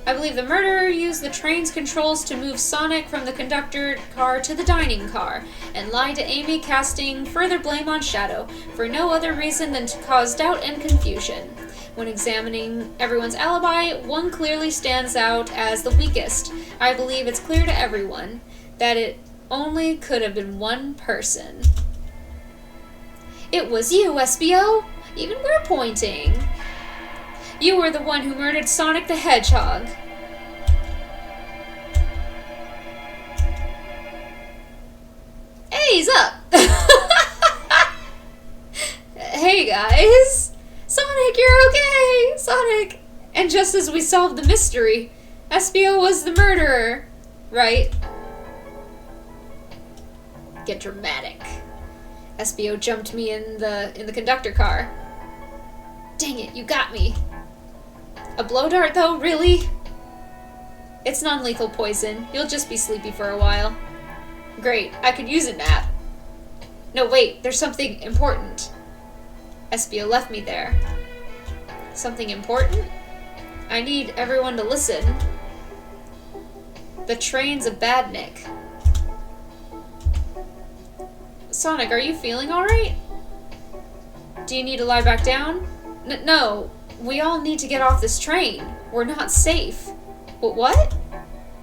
I believe the murderer used the train's controls to move Sonic from the conductor car to the dining car, and lied to Amy, casting further blame on Shadow, for no other reason than to cause doubt and confusion. When examining everyone's alibi, one clearly stands out as the weakest. I believe it's clear to everyone that it only could have been one person. It was you, Espio! Even we're pointing. You were the one who murdered Sonic the Hedgehog. Hey, he's up! Hey guys! Sonic, you're okay! Sonic! And just as we solved the mystery, Espio was the murderer. Right? Get dramatic. Espio jumped me in the conductor car. Dang it, you got me. A blow dart, though? Really? It's non-lethal poison. You'll just be sleepy for a while. Great, I could use a nap. No, wait, there's something important. Espio left me there. Something important? I need everyone to listen. The train's a badnik. Sonic, are you feeling alright? Do you need to lie back down? No. We all need to get off this train. We're not safe. But what?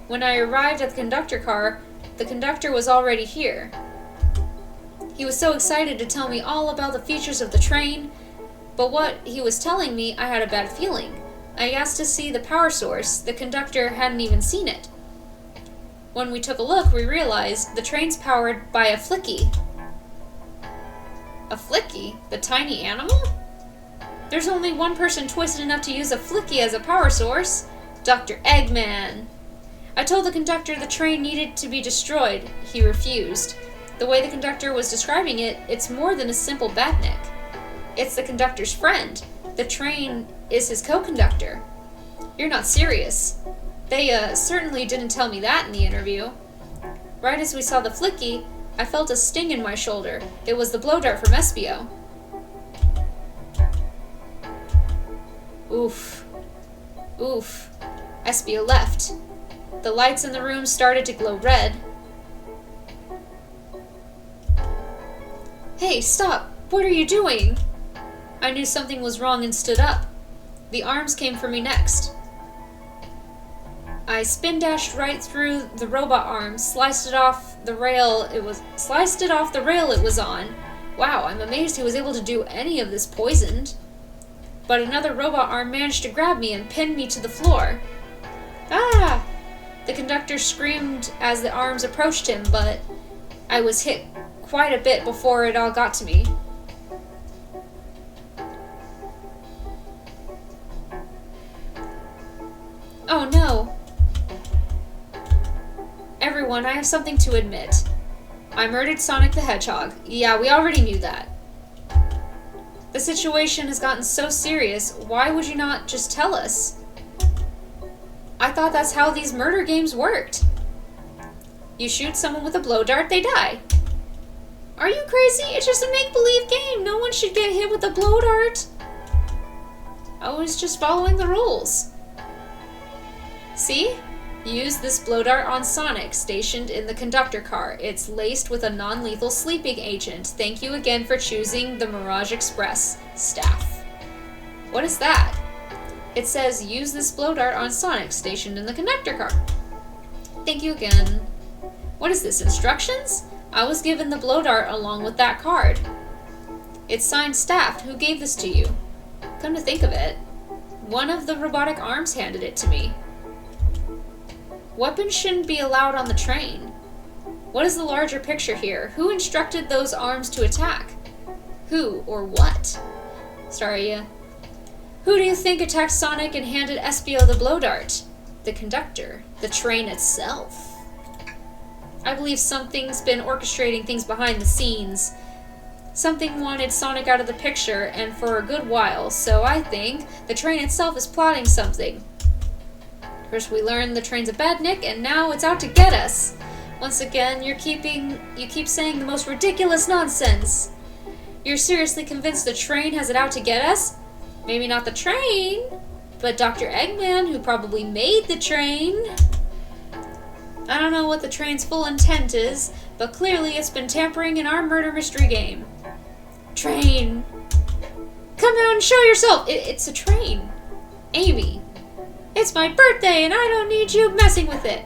When I arrived at the conductor car, the conductor was already here. He was so excited to tell me all about the features of the train, but what he was telling me, I had a bad feeling. I asked to see the power source. The conductor hadn't even seen it. When we took a look, we realized the train's powered by a flicky. A flicky? The tiny animal? There's only one person twisted enough to use a flicky as a power source. Dr. Eggman. I told the conductor the train needed to be destroyed. He refused. The way the conductor was describing it, it's more than a simple badnik. It's the conductor's friend. The train is his co-conductor. You're not serious. They certainly didn't tell me that in the interview. Right as we saw the flicky, I felt a sting in my shoulder. It was the blow dart from Espio. Oof. Oof. Espio left. The lights in the room started to glow red. Hey, stop! What are you doing? I knew something was wrong and stood up. The arms came for me next. I spin-dashed right through the robot arm, sliced it off the rail it was on. Wow, I'm amazed he was able to do any of this poisoned. But another robot arm managed to grab me and pin me to the floor. Ah! The conductor screamed as the arms approached him, but I was hit quite a bit before it all got to me. Oh no. Everyone, I have something to admit. I murdered Sonic the Hedgehog. Yeah, we already knew that. The situation has gotten so serious, why would you not just tell us? I thought that's how these murder games worked. You shoot someone with a blow dart, they die. Are you crazy? It's just a make-believe game. No one should get hit with a blow dart. I was just following the rules. See? Use this blow dart on Sonic, stationed in the conductor car. It's laced with a non-lethal sleeping agent. Thank you again for choosing the Mirage Express staff. What is that? It says, use this blow dart on Sonic, stationed in the conductor car. Thank you again. What is this, instructions? I was given the blow dart along with that card. It's signed staff. Who gave this to you? Come to think of it, one of the robotic arms handed it to me. Weapons shouldn't be allowed on the train. What is the larger picture here? Who instructed those arms to attack? Who or what? Sorry, Who do you think attacked Sonic and handed Espio the blow dart? The conductor. The train itself. I believe something's been orchestrating things behind the scenes. Something wanted Sonic out of the picture, and for a good while, so I think the train itself is plotting something. First we learned the train's a badnik, and now it's out to get us. Once again, you keep saying the most ridiculous nonsense. You're seriously convinced the train has it out to get us? Maybe not the train, but Dr. Eggman, who probably made the train. I don't know what the train's full intent is, but clearly it's been tampering in our murder mystery game. Train! Come out and show yourself! It's a train. Amy. It's my birthday and I don't need you messing with it.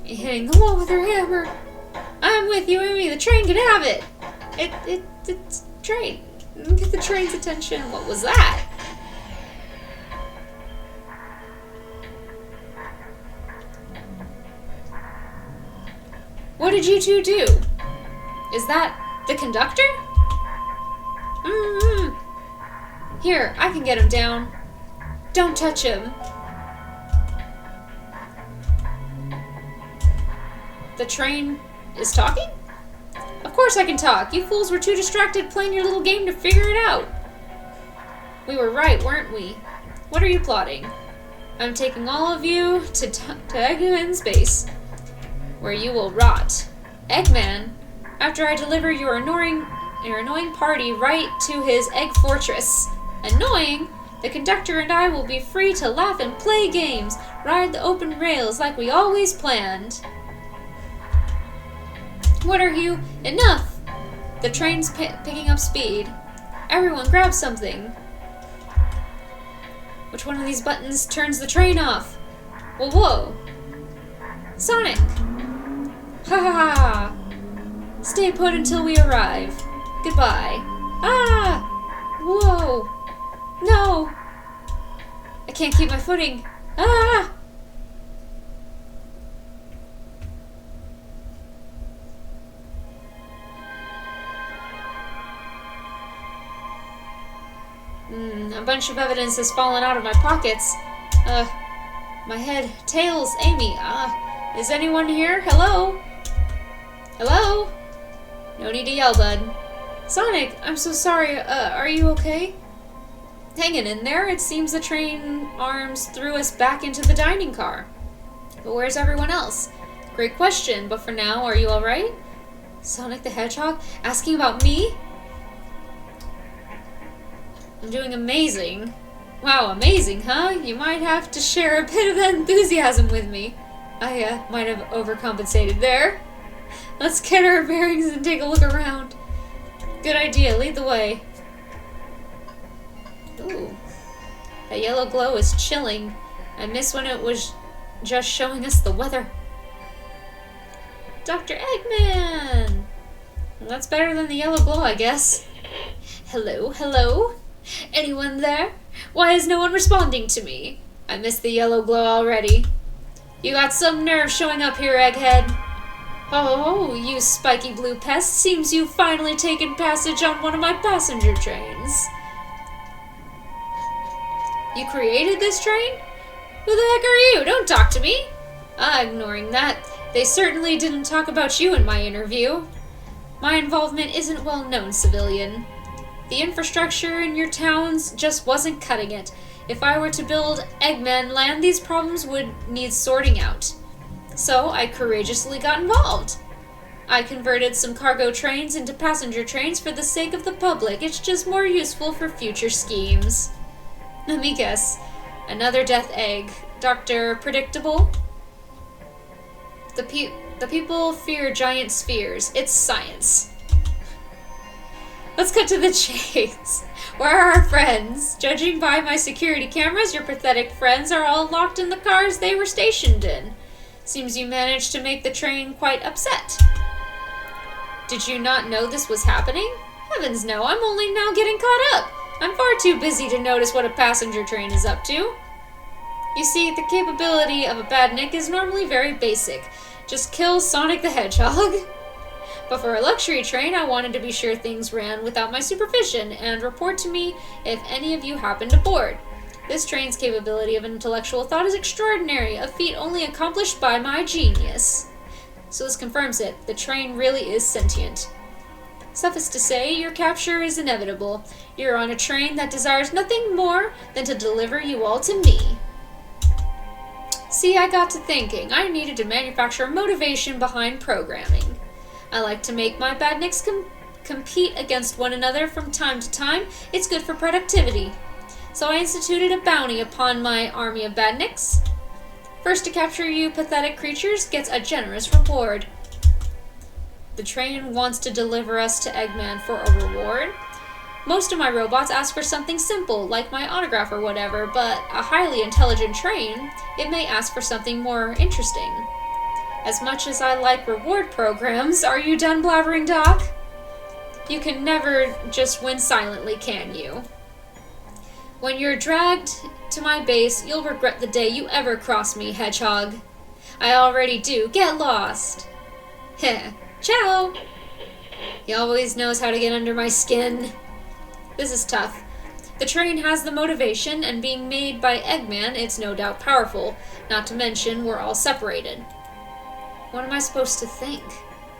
Hitting the wall with her hammer. I'm with you, Amy. The train can have it. It's train. Get the train's attention. What was that? What did you two do? Is that the conductor? Here, I can get him down. Don't touch him. The train is talking? Of course I can talk. You fools were too distracted playing your little game to figure it out. We were right, weren't we? What are you plotting? I'm taking all of you to Eggman's base, where you will rot. Eggman, after I deliver your annoying party right to his egg fortress. Annoying? The conductor and I will be free to laugh and play games, ride the open rails like we always planned. What are you? Enough! The train's picking up speed. Everyone grab something. Which one of these buttons turns the train off? Whoa. Sonic! Ha ha ha! Stay put until we arrive. Goodbye. Ah! Whoa! No! I can't keep my footing. Ah! A bunch of evidence has fallen out of my pockets. My head. Tails. Amy. Is anyone here? Hello? Hello? No need to yell, bud. Sonic, I'm so sorry. Are you okay? Hanging in there. It seems the train arms threw us back into the dining car. But where's everyone else? Great question, but for now, are you alright? Sonic the Hedgehog? Asking about me? I'm doing amazing. Wow, amazing, huh? You might have to share a bit of that enthusiasm with me. I might have overcompensated there. Let's get our bearings and take a look around. Good idea, lead the way. Ooh. That yellow glow is chilling. I miss when it was just showing us the weather. Dr. Eggman! Well, that's better than the yellow glow, I guess. Hello, hello? Anyone there? Why is no one responding to me? I missed the yellow glow already. You got some nerve showing up here, Egghead. Oh, you spiky blue pest. Seems you've finally taken passage on one of my passenger trains. You created this train? Who the heck are you? Don't talk to me. Ignoring that. They certainly didn't talk about you in my interview. My involvement isn't well known, civilian. The infrastructure in your towns just wasn't cutting it. If I were to build Eggman Land, these problems would need sorting out. So I courageously got involved. I converted some cargo trains into passenger trains for the sake of the public. It's just more useful for future schemes. Let me guess. Another death egg. Dr. Predictable? The people fear giant spheres. It's science. Let's cut to the chase. Where are our friends? Judging by my security cameras, your pathetic friends are all locked in the cars they were stationed in. Seems you managed to make the train quite upset. Did you not know this was happening? Heavens no, I'm only now getting caught up. I'm far too busy to notice what a passenger train is up to. You see, the capability of a badnik is normally very basic. Just kill Sonic the Hedgehog. But for a luxury train, I wanted to be sure things ran without my supervision, and report to me if any of you happened aboard. This train's capability of intellectual thought is extraordinary, a feat only accomplished by my genius. So this confirms it. The train really is sentient. Suffice to say, your capture is inevitable. You're on a train that desires nothing more than to deliver you all to me. See, I got to thinking. I needed to manufacture motivation behind programming. I like to make my badniks compete against one another from time to time. It's good for productivity. So I instituted a bounty upon my army of badniks. First to capture you pathetic creatures gets a generous reward. The train wants to deliver us to Eggman for a reward. Most of my robots ask for something simple, like my autograph or whatever, but a highly intelligent train, it may ask for something more interesting. As much as I like reward programs, are you done blabbering, Doc? You can never just win silently, can you? When you're dragged to my base, you'll regret the day you ever cross me, Hedgehog. I already do. Get lost. Heh. Ciao! He always knows how to get under my skin. This is tough. The train has the motivation, and being made by Eggman, it's no doubt powerful. Not to mention, we're all separated. What am I supposed to think?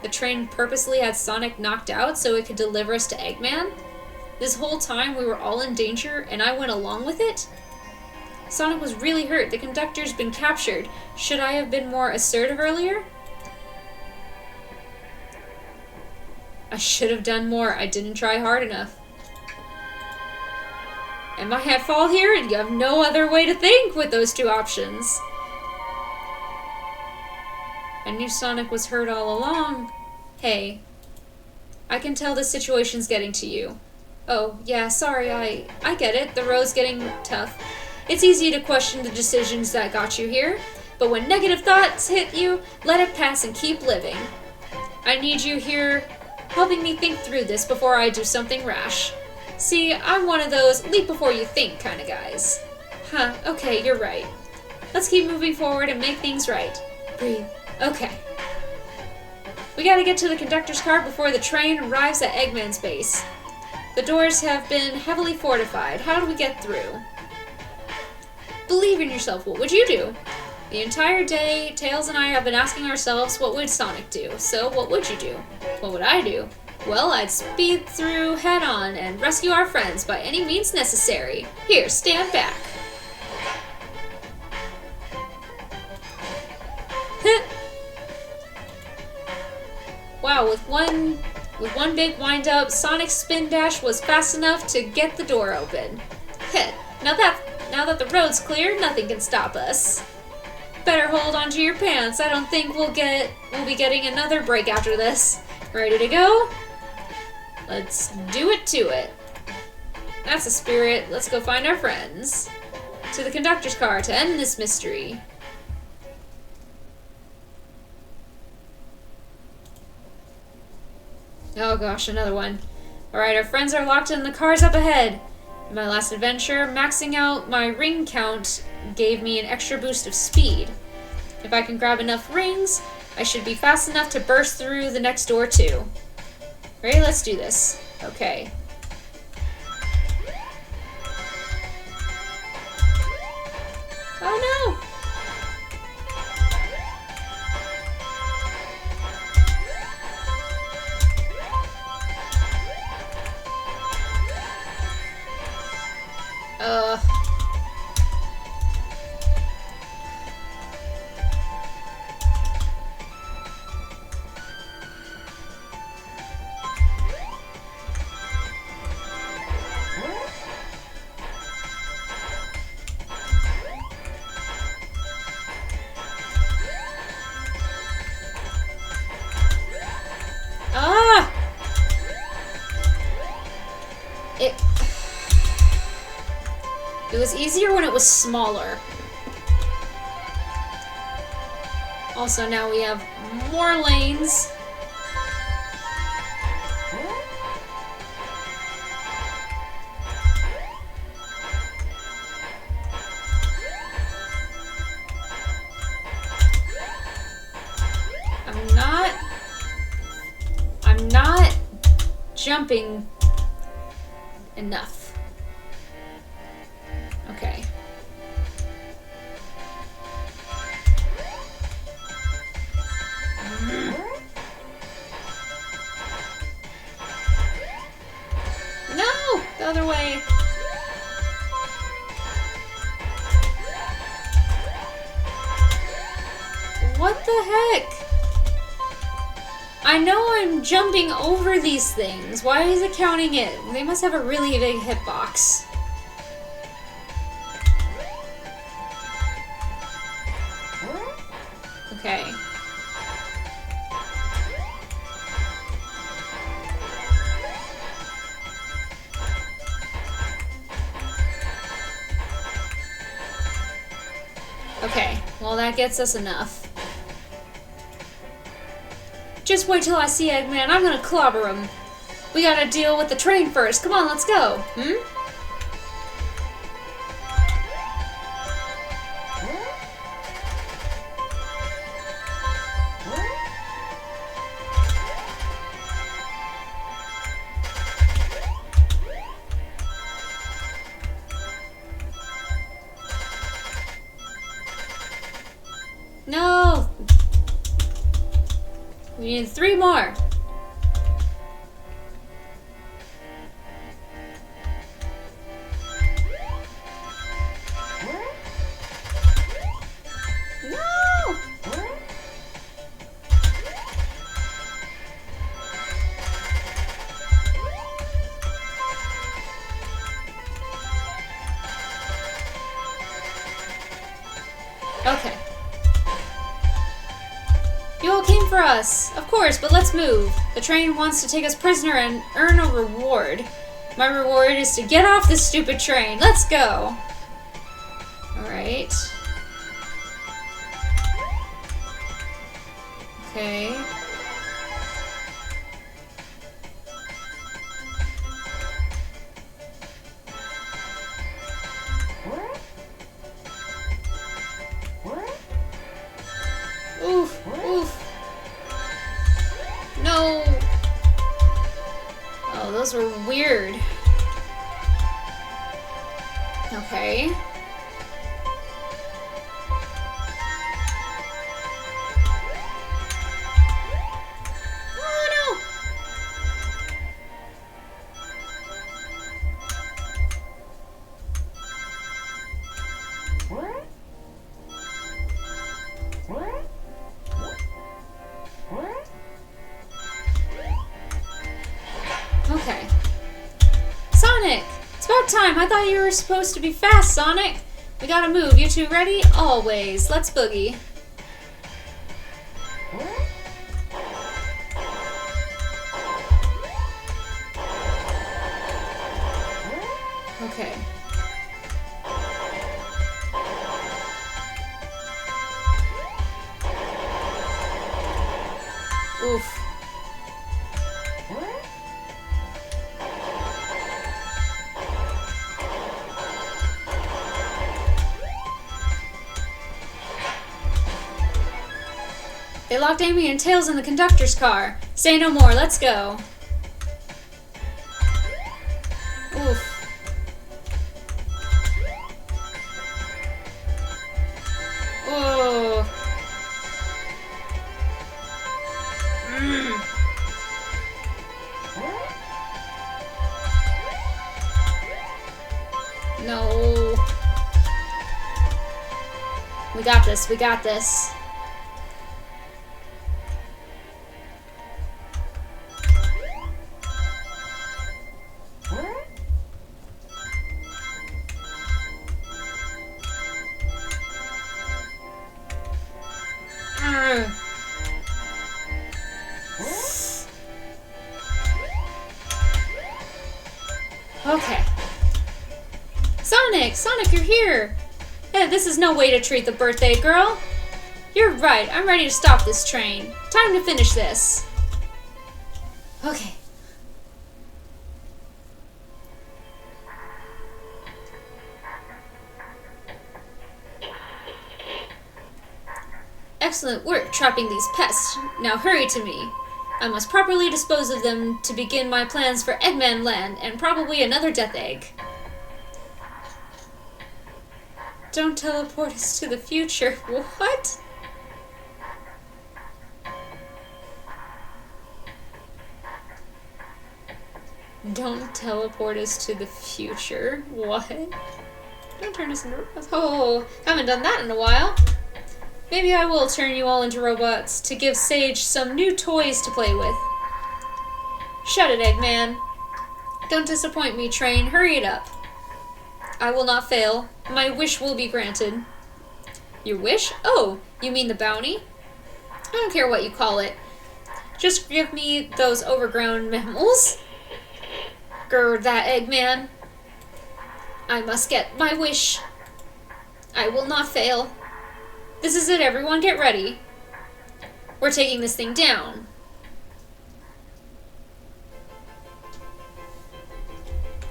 The train purposely had Sonic knocked out so it could deliver us to Eggman? This whole time we were all in danger and I went along with it? Sonic was really hurt. The conductor's been captured. Should I have been more assertive earlier? I should have done more. I didn't try hard enough. Am I at fault here? You have no other way to think with those two options. I knew Sonic was hurt all along. Hey, I can tell this situation's getting to you. Oh, yeah, sorry, I get it. The road's getting tough. It's easy to question the decisions that got you here, but when negative thoughts hit you, let it pass and keep living. I need you here helping me think through this before I do something rash. See, I'm one of those leap before you think kind of guys. Huh, okay, you're right. Let's keep moving forward and make things right. Breathe. Okay. We gotta get to the conductor's car before the train arrives at Eggman's base. The doors have been heavily fortified. How do we get through? Believe in yourself. What would you do? The entire day, Tails and I have been asking ourselves, what would Sonic do? So, what would you do? What would I do? Well, I'd speed through head-on and rescue our friends by any means necessary. Here, stand back. Wow, with one big wind-up, Sonic's spin dash was fast enough to get the door open. Heh, now that the road's clear, nothing can stop us. Better hold onto your pants. I don't think we'll be getting another break after this. Ready to go? Let's do it to it. That's the spirit. Let's go find our friends. To the conductor's car to end this mystery. Oh gosh, another one. Alright, our friends are locked in the cars up ahead. In my last adventure, maxing out my ring count gave me an extra boost of speed. If I can grab enough rings, I should be fast enough to burst through the next door too. Alright, let's do this. Okay. Oh no! It was easier when it was smaller. Also, now we have more lanes. I'm not jumping enough. Okay. No! The other way. What the heck? I know I'm jumping over these things. Why is it counting it? They must have a really big hitbox. Okay. Okay, well that gets us enough. Just wait till I see Eggman, I'm gonna clobber him. We gotta deal with the train first, come on, let's go. No! We need 3 more. No! Okay. You all came for us. Of course, but let's move. The train wants to take us prisoner and earn a reward. My reward is to get off this stupid train. Let's go. Alright. Okay. Oh, those were weird. Okay. Oh no! Okay. Sonic! It's about time. I thought you were supposed to be fast, Sonic. We gotta move. You two ready? Always. Let's boogie. Okay. Oof. They locked Amy and Tails in the conductor's car. Say no more, let's go. Oof. Oh. No. We got this, we got this. Okay. Sonic, you're here! Hey, this is no way to treat the birthday girl. You're right, I'm ready to stop this train. Time to finish this. Okay. Excellent work trapping these pests. Now hurry to me. I must properly dispose of them to begin my plans for Eggman Land and probably another Death Egg. Don't teleport us to the future. What? Don't teleport us to the future. What? Don't turn us into robots. Oh, haven't done that in a while. Maybe I will turn you all into robots to give Sage some new toys to play with. Shut it, Eggman. Don't disappoint me, Train. Hurry it up. I will not fail. My wish will be granted. Your wish? Oh, you mean the bounty? I don't care what you call it. Just give me those overgrown mammals. Grr, that Eggman. I must get my wish. I will not fail. This is it, everyone. Get ready. We're taking this thing down.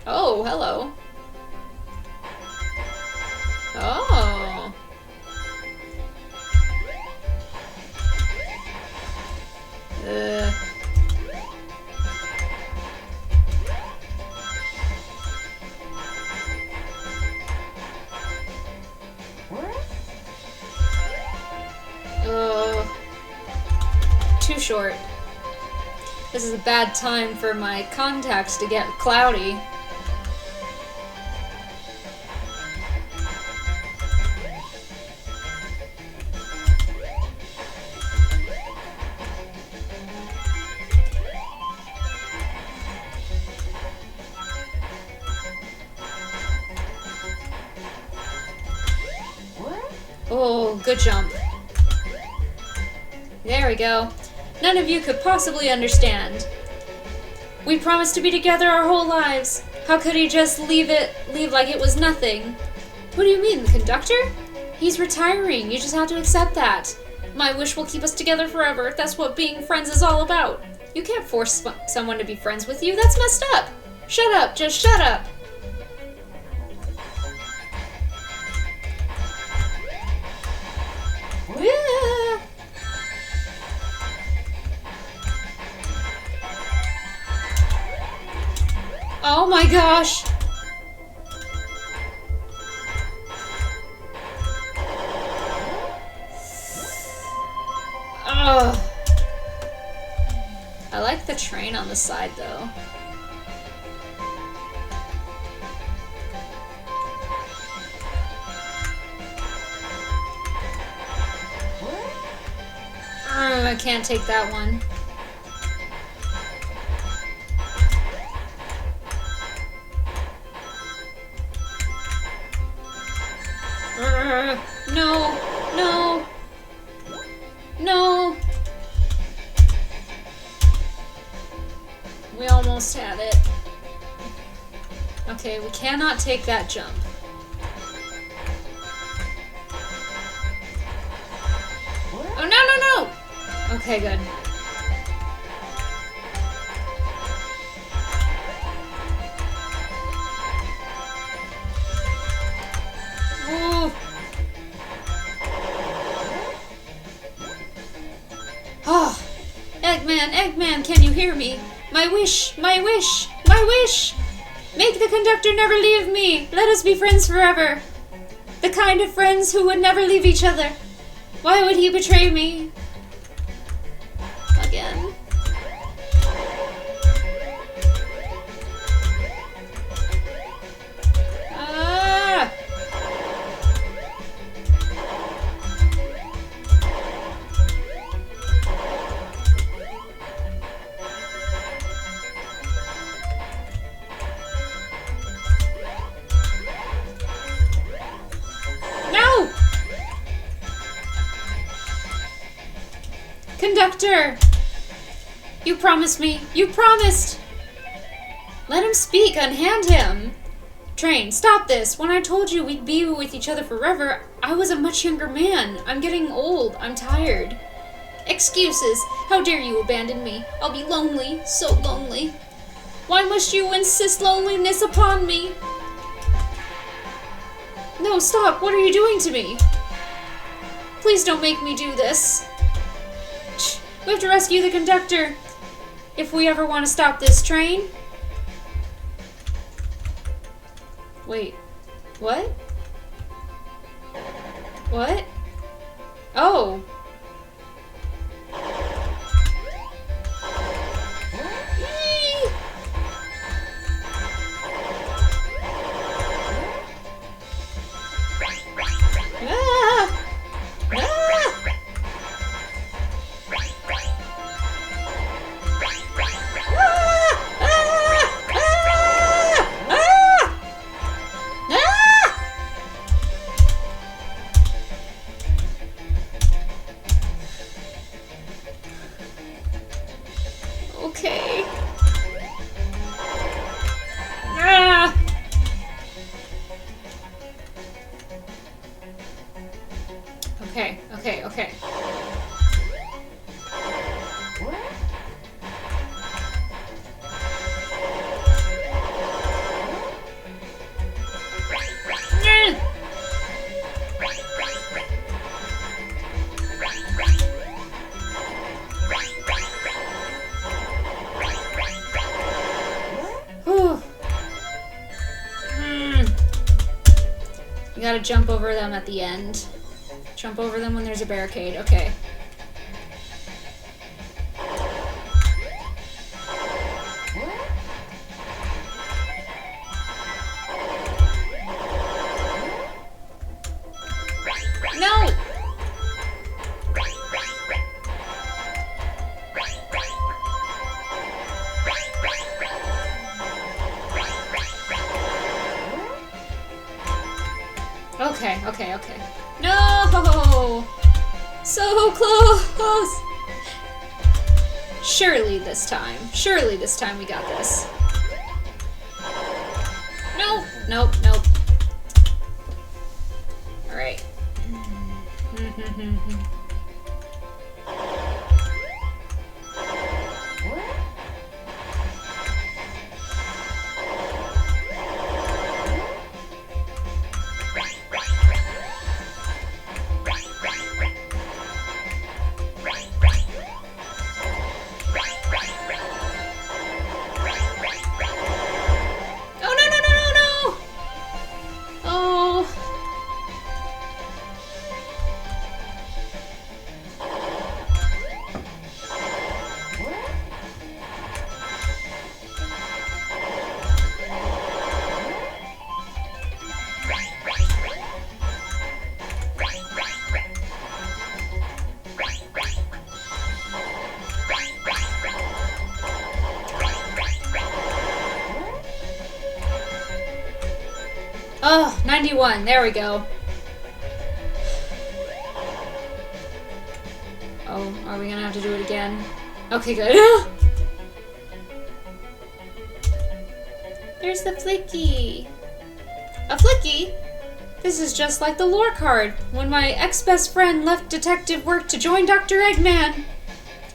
Oh, hello. Oh. Too short. This is a bad time for my contacts to get cloudy. Oh, good jump. There we go. None of you could possibly understand. We promised to be together our whole lives. How could he just leave like it was nothing? What do you mean, the conductor? He's retiring. You just have to accept that. My wish will keep us together forever. That's what being friends is all about. You can't force someone to be friends with you. That's messed up. Shut up. Just shut up. Yeah. Oh my gosh! Ugh. I like the train on the side though. I can't take that one. No! No! No! We almost had it. Okay, we cannot take that jump. Oh, no, no, no! Okay, good. Ooh. Oh, Eggman, Eggman, can you hear me? My wish, my wish, my wish! Make the conductor never leave me! Let us be friends forever! The kind of friends who would never leave each other! Why would he betray me? Again. Ah! No! Conductor! You promised me! You promised! Let him speak, unhand him! Train, stop this! When I told you we'd be with each other forever, I was a much younger man. I'm getting old. I'm tired. Excuses! How dare you abandon me? I'll be lonely, so lonely. Why must you insist loneliness upon me? No, stop! What are you doing to me? Please don't make me do this. We have to rescue the conductor if we ever want to stop this train. Wait, what? What? Oh. Eee! Ah! Ah! Okay. Ah! Okay, okay, okay. You gotta jump over them at the end. Jump over them when there's a barricade. Okay. No! Okay, okay, okay. No! So close! Surely this time we got this. No! Nope, nope. Alright. Oh, 91. There we go. Oh, are we gonna have to do it again? Okay, good. There's the Flicky. A Flicky? This is just like the lore card, when my ex-best friend left detective work to join Dr. Eggman.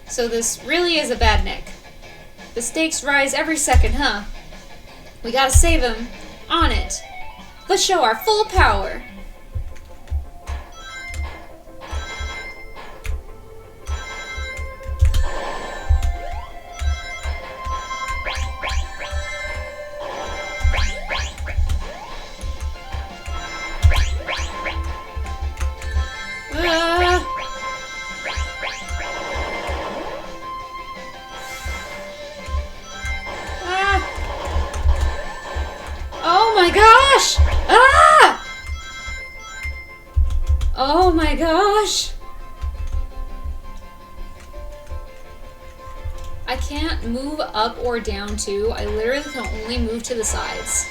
So this really is a bad Nick. The stakes rise every second, huh? We gotta save him. On it. Let's show our full power. Oh my gosh! Ah! Oh my gosh! I can't move up or down too. I literally can only move to the sides.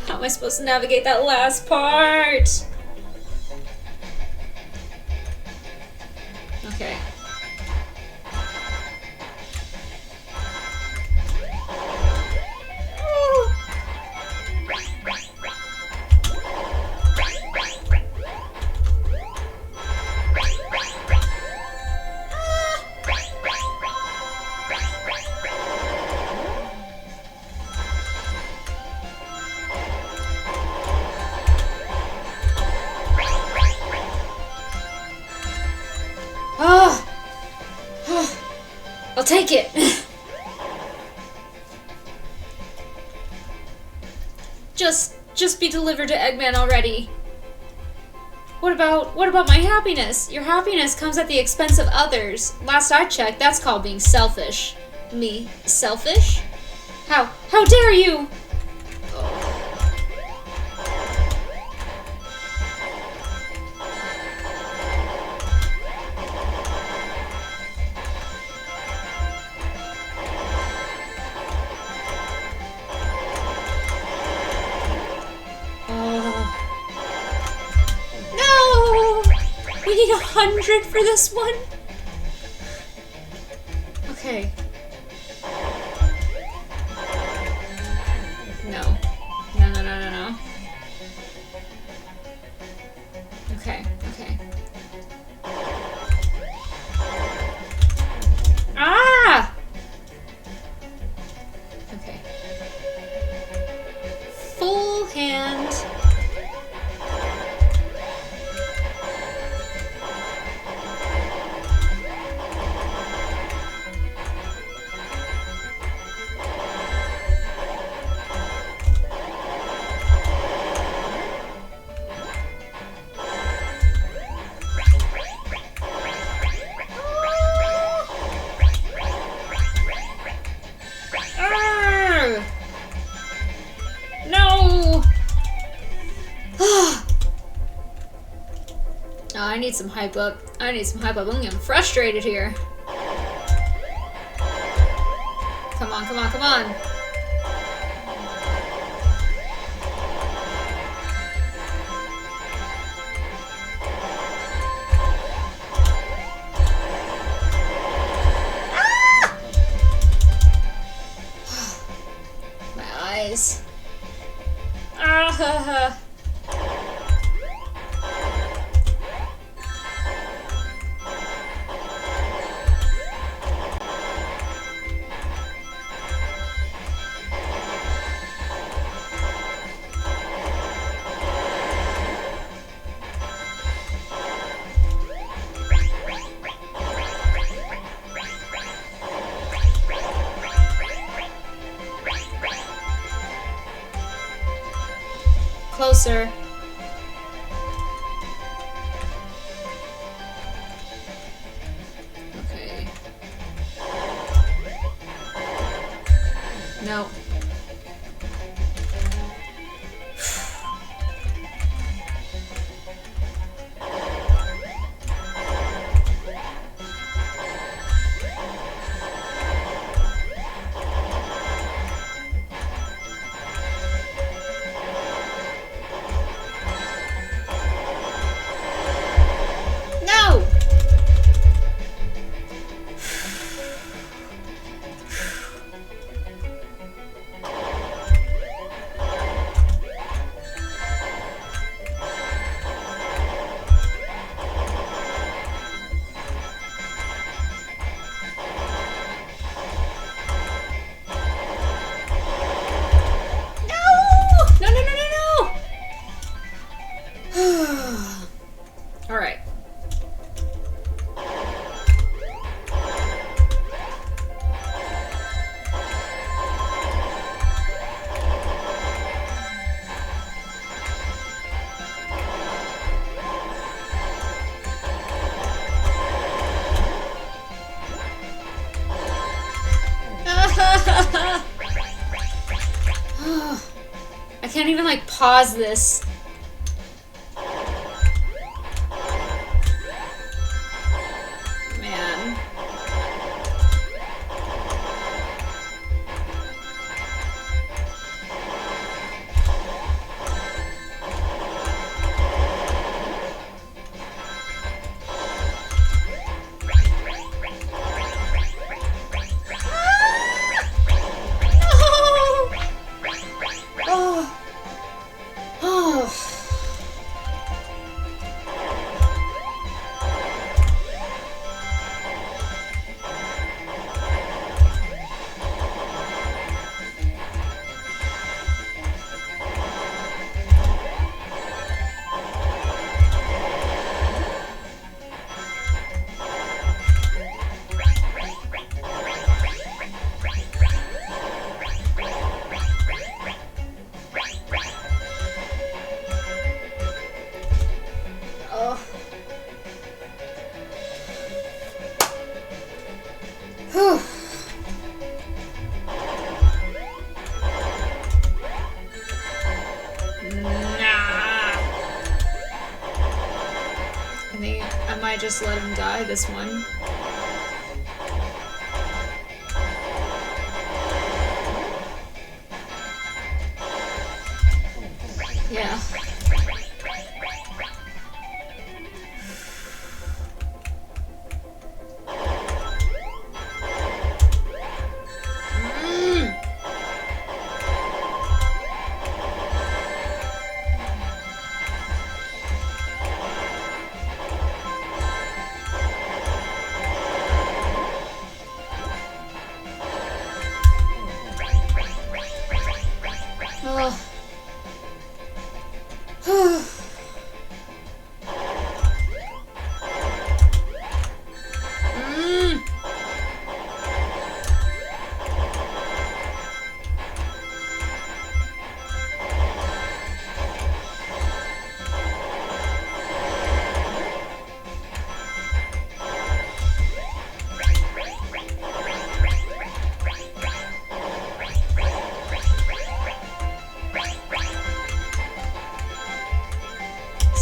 How am I supposed to navigate that last part? Okay. I'll take it. Just be delivered to Eggman already. What about my happiness? Your happiness comes at the expense of others. Last I checked, that's called being selfish. Me, selfish? How dare you? We need 100 for this one. Okay. No. No. Okay. Ah! Okay. Full hand. I need some hype up. I'm getting frustrated here. Come on. closer. Okay. No. No! No, no, no, no, no! Alright. I can't even, like, pause this. Man. Whew. Nah. I think I might just let him die this one. Yeah.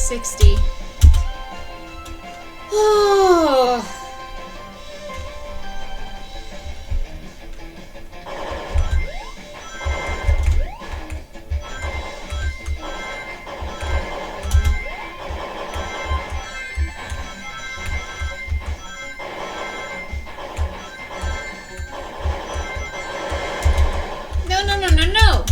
$60. Oh. No, no, no, no, no!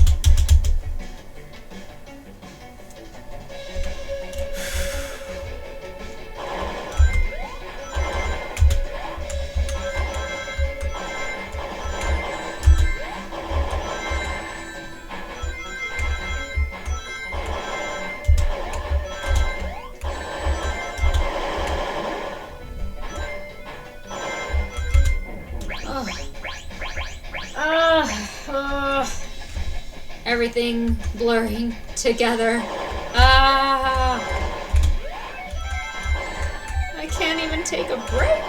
Everything blurring together. Ah! I can't even take a break.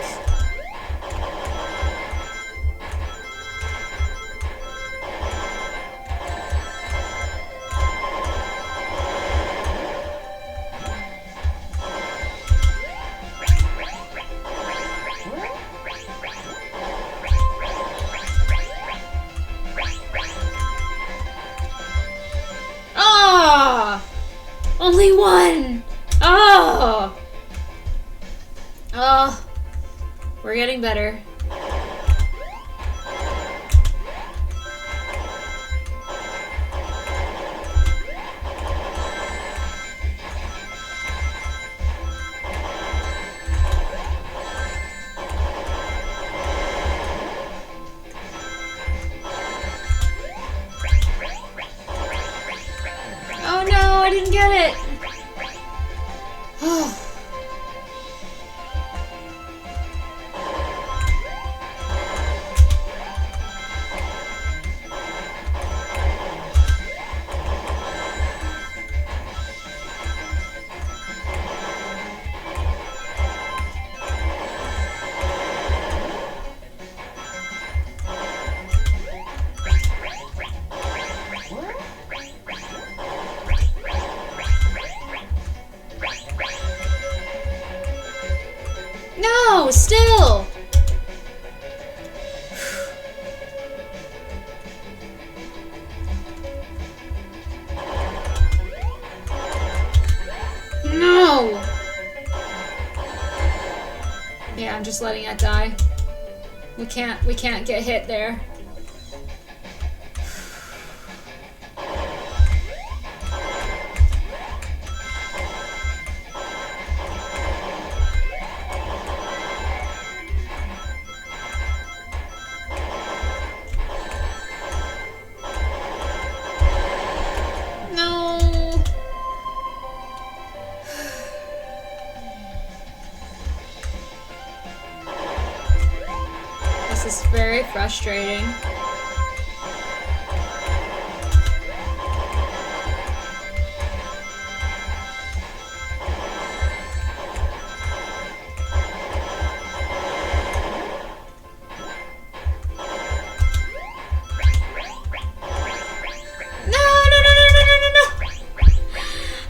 Ah! Only one! Oh! Oh, we're getting better. Oh no, I didn't get it! Oh. No, still! No! Yeah, I'm just letting it die. We can't get hit there. No! This is very frustrating.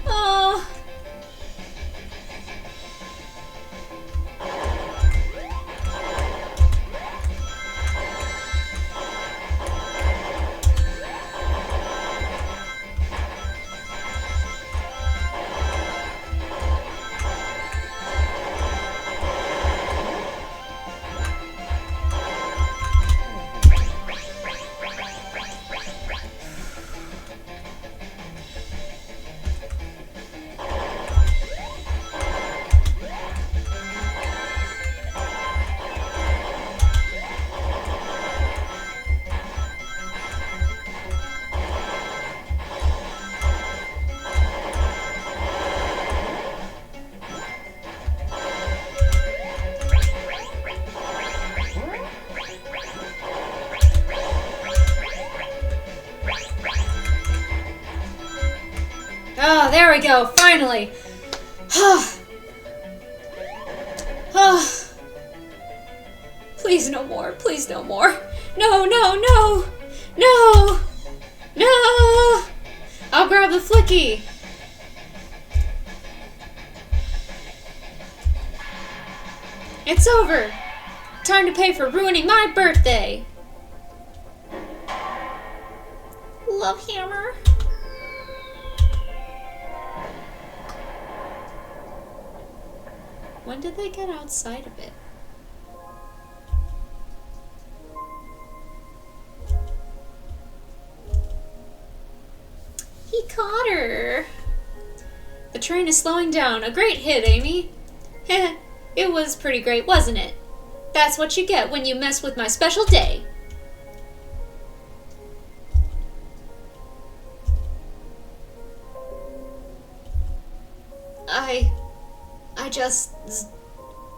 Oh. Oh, there we go, finally! Please no more, please no more. No, no, no! No! No! I'll grab the flicky! It's over! Time to pay for ruining my birthday! Love hammer. When did they get outside of it? He caught her! The train is slowing down. A great hit, Amy. Heh, it was pretty great, wasn't it? That's what you get when you mess with my special day. I just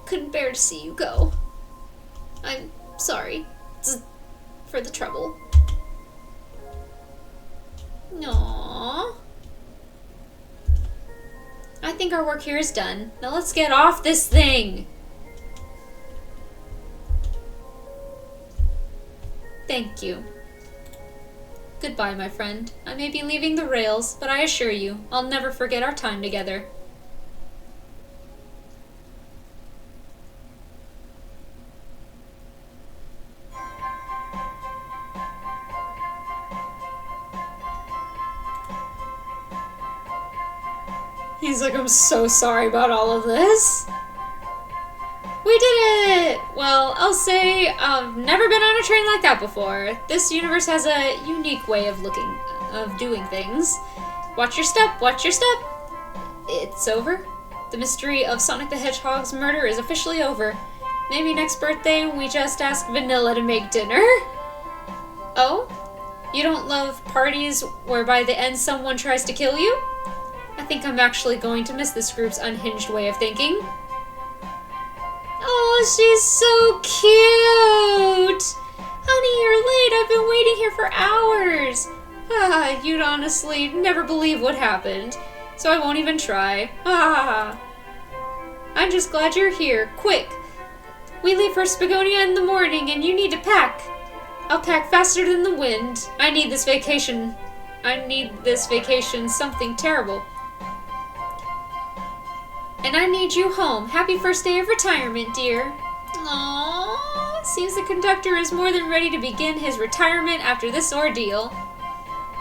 couldn't bear to see you go. I'm sorry for the trouble. Aww. I think our work here is done. Now let's get off this thing! Thank you. Goodbye, my friend. I may be leaving the rails, but I assure you, I'll never forget our time together. He's like, I'm so sorry about all of this. We did it! Well, I'll say I've never been on a train like that before. This universe has a unique way of doing things. Watch your step, watch your step! It's over. The mystery of Sonic the Hedgehog's murder is officially over. Maybe next birthday we just ask Vanilla to make dinner? Oh? You don't love parties where by the end someone tries to kill you? I think I'm actually going to miss this group's unhinged way of thinking. Oh, she's so cute! Honey, you're late. I've been waiting here for hours. Ah, you'd honestly never believe what happened, so I won't even try. Ah. I'm just glad you're here. Quick. We leave for Spagonia in the morning, and you need to pack. I'll pack faster than the wind. I need this vacation. Something terrible. And I need you home. Happy first day of retirement, dear. Aww. Seems the conductor is more than ready to begin his retirement after this ordeal.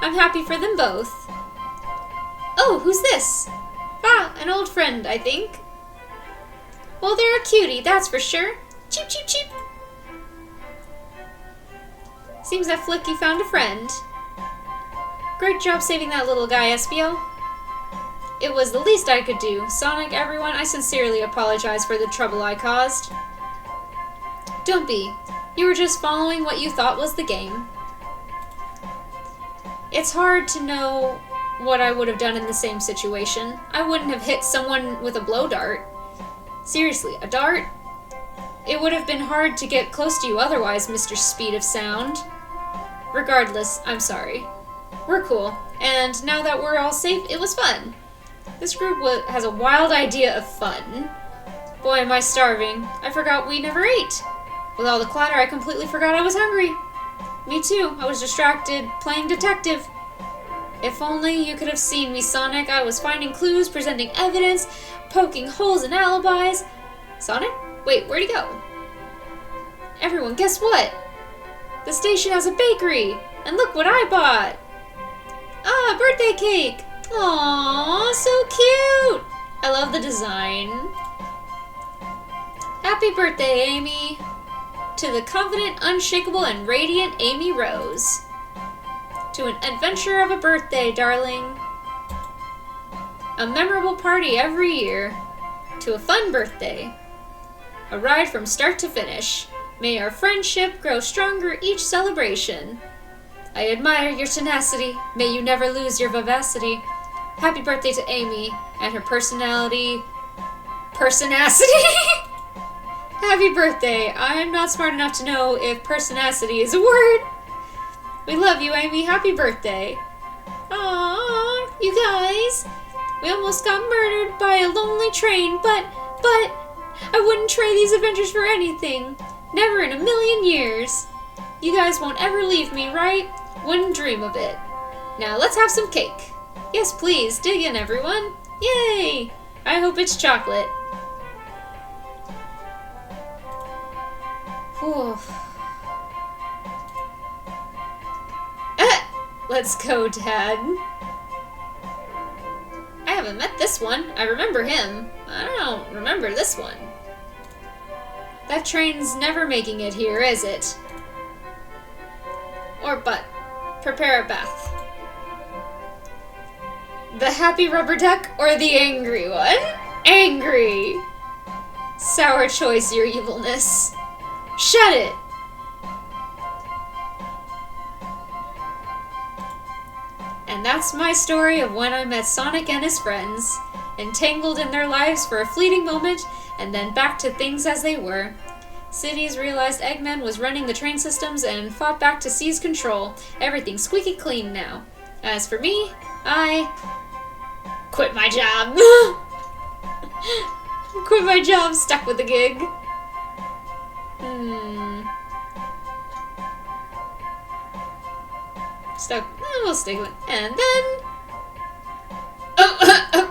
I'm happy for them both. Oh, who's this? Ah, an old friend, I think. Well, they're a cutie, that's for sure. Cheep, cheep, cheep. Seems that Flicky found a friend. Great job saving that little guy, Espio. It was the least I could do. Sonic, everyone, I sincerely apologize for the trouble I caused. Don't be. You were just following what you thought was the game. It's hard to know what I would have done in the same situation. I wouldn't have hit someone with a blow dart. Seriously, a dart? It would have been hard to get close to you otherwise, Mr. Speed of Sound. Regardless, I'm sorry. We're cool, and now that we're all safe, it was fun. This group has a wild idea of fun. Boy, am I starving. I forgot we never ate. With all the clatter, I completely forgot I was hungry. Me too. I was distracted, playing detective. If only you could have seen me, Sonic. I was finding clues, presenting evidence, poking holes in alibis. Sonic? Wait, where'd he go? Everyone, guess what? The station has a bakery, and look what I bought. Ah, birthday cake. Aww, so cute! I love the design. Happy birthday, Amy. To the confident, unshakable, and radiant Amy Rose. To an adventure of a birthday, darling. A memorable party every year. To a fun birthday. A ride from start to finish. May our friendship grow stronger each celebration. I admire your tenacity. May you never lose your vivacity. Happy birthday to Amy and her personacity. Happy birthday. I'm not smart enough to know if personacity is a word. We love you, Amy. Happy birthday. Aww, you guys. We almost got murdered by a lonely train, but I wouldn't trade these adventures for anything. Never in a million years. You guys won't ever leave me, right? Wouldn't dream of it. Now let's have some cake. Yes, please. Dig in, everyone. Yay! I hope it's chocolate. Whew. Let's go, Dad. I haven't met this one. I remember him. I don't remember this one. That train's never making it here, is it? Or but. Prepare a bath. The happy rubber duck or the angry one? Angry! Sour choice, your evilness. Shut it! And that's my story of when I met Sonic and his friends, entangled in their lives for a fleeting moment, and then back to things as they were. Cities realized Eggman was running the train systems and fought back to seize control. Everything's squeaky clean now. As for me, I quit my job. Quit my job, stuck with the gig. Stuck. We'll stick with. And then.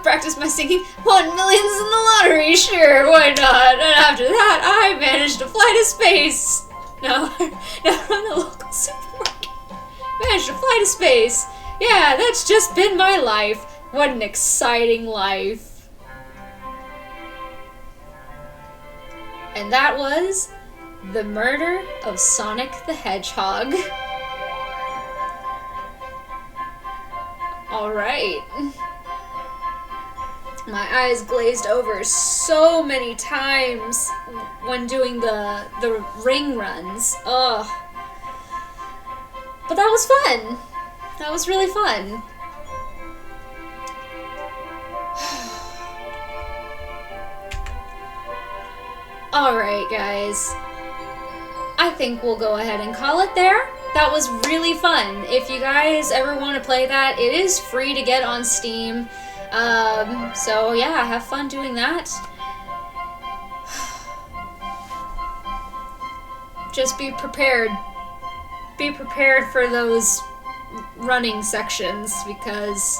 Practice my singing. Won millions in the lottery, sure, why not? And after that, I managed to fly to space. Now run a local supermarket. Managed to fly to space. Yeah, that's just been my life. What an exciting life. And that was the murder of Sonic the Hedgehog. Alright. My eyes glazed over so many times when doing the ring runs. Ugh. But that was fun. That was really fun. Alright, guys. I think we'll go ahead and call it there. That was really fun. If you guys ever want to play that, it is free to get on Steam. So yeah, have fun doing that. Just be prepared. Be prepared for those running sections, because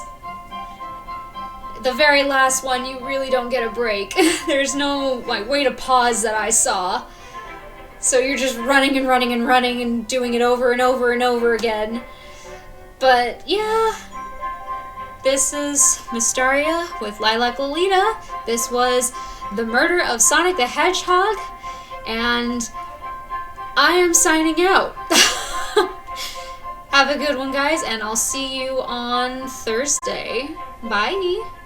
the very last one you really don't get a break. There's no way to pause that I saw. So you're just running and running and running and doing it over and over and over again. But yeah. This is Mysteria with Lilac Lolita. This was the murder of Sonic the Hedgehog, and I am signing out. Have a good one, guys, and I'll see you on Thursday. Bye!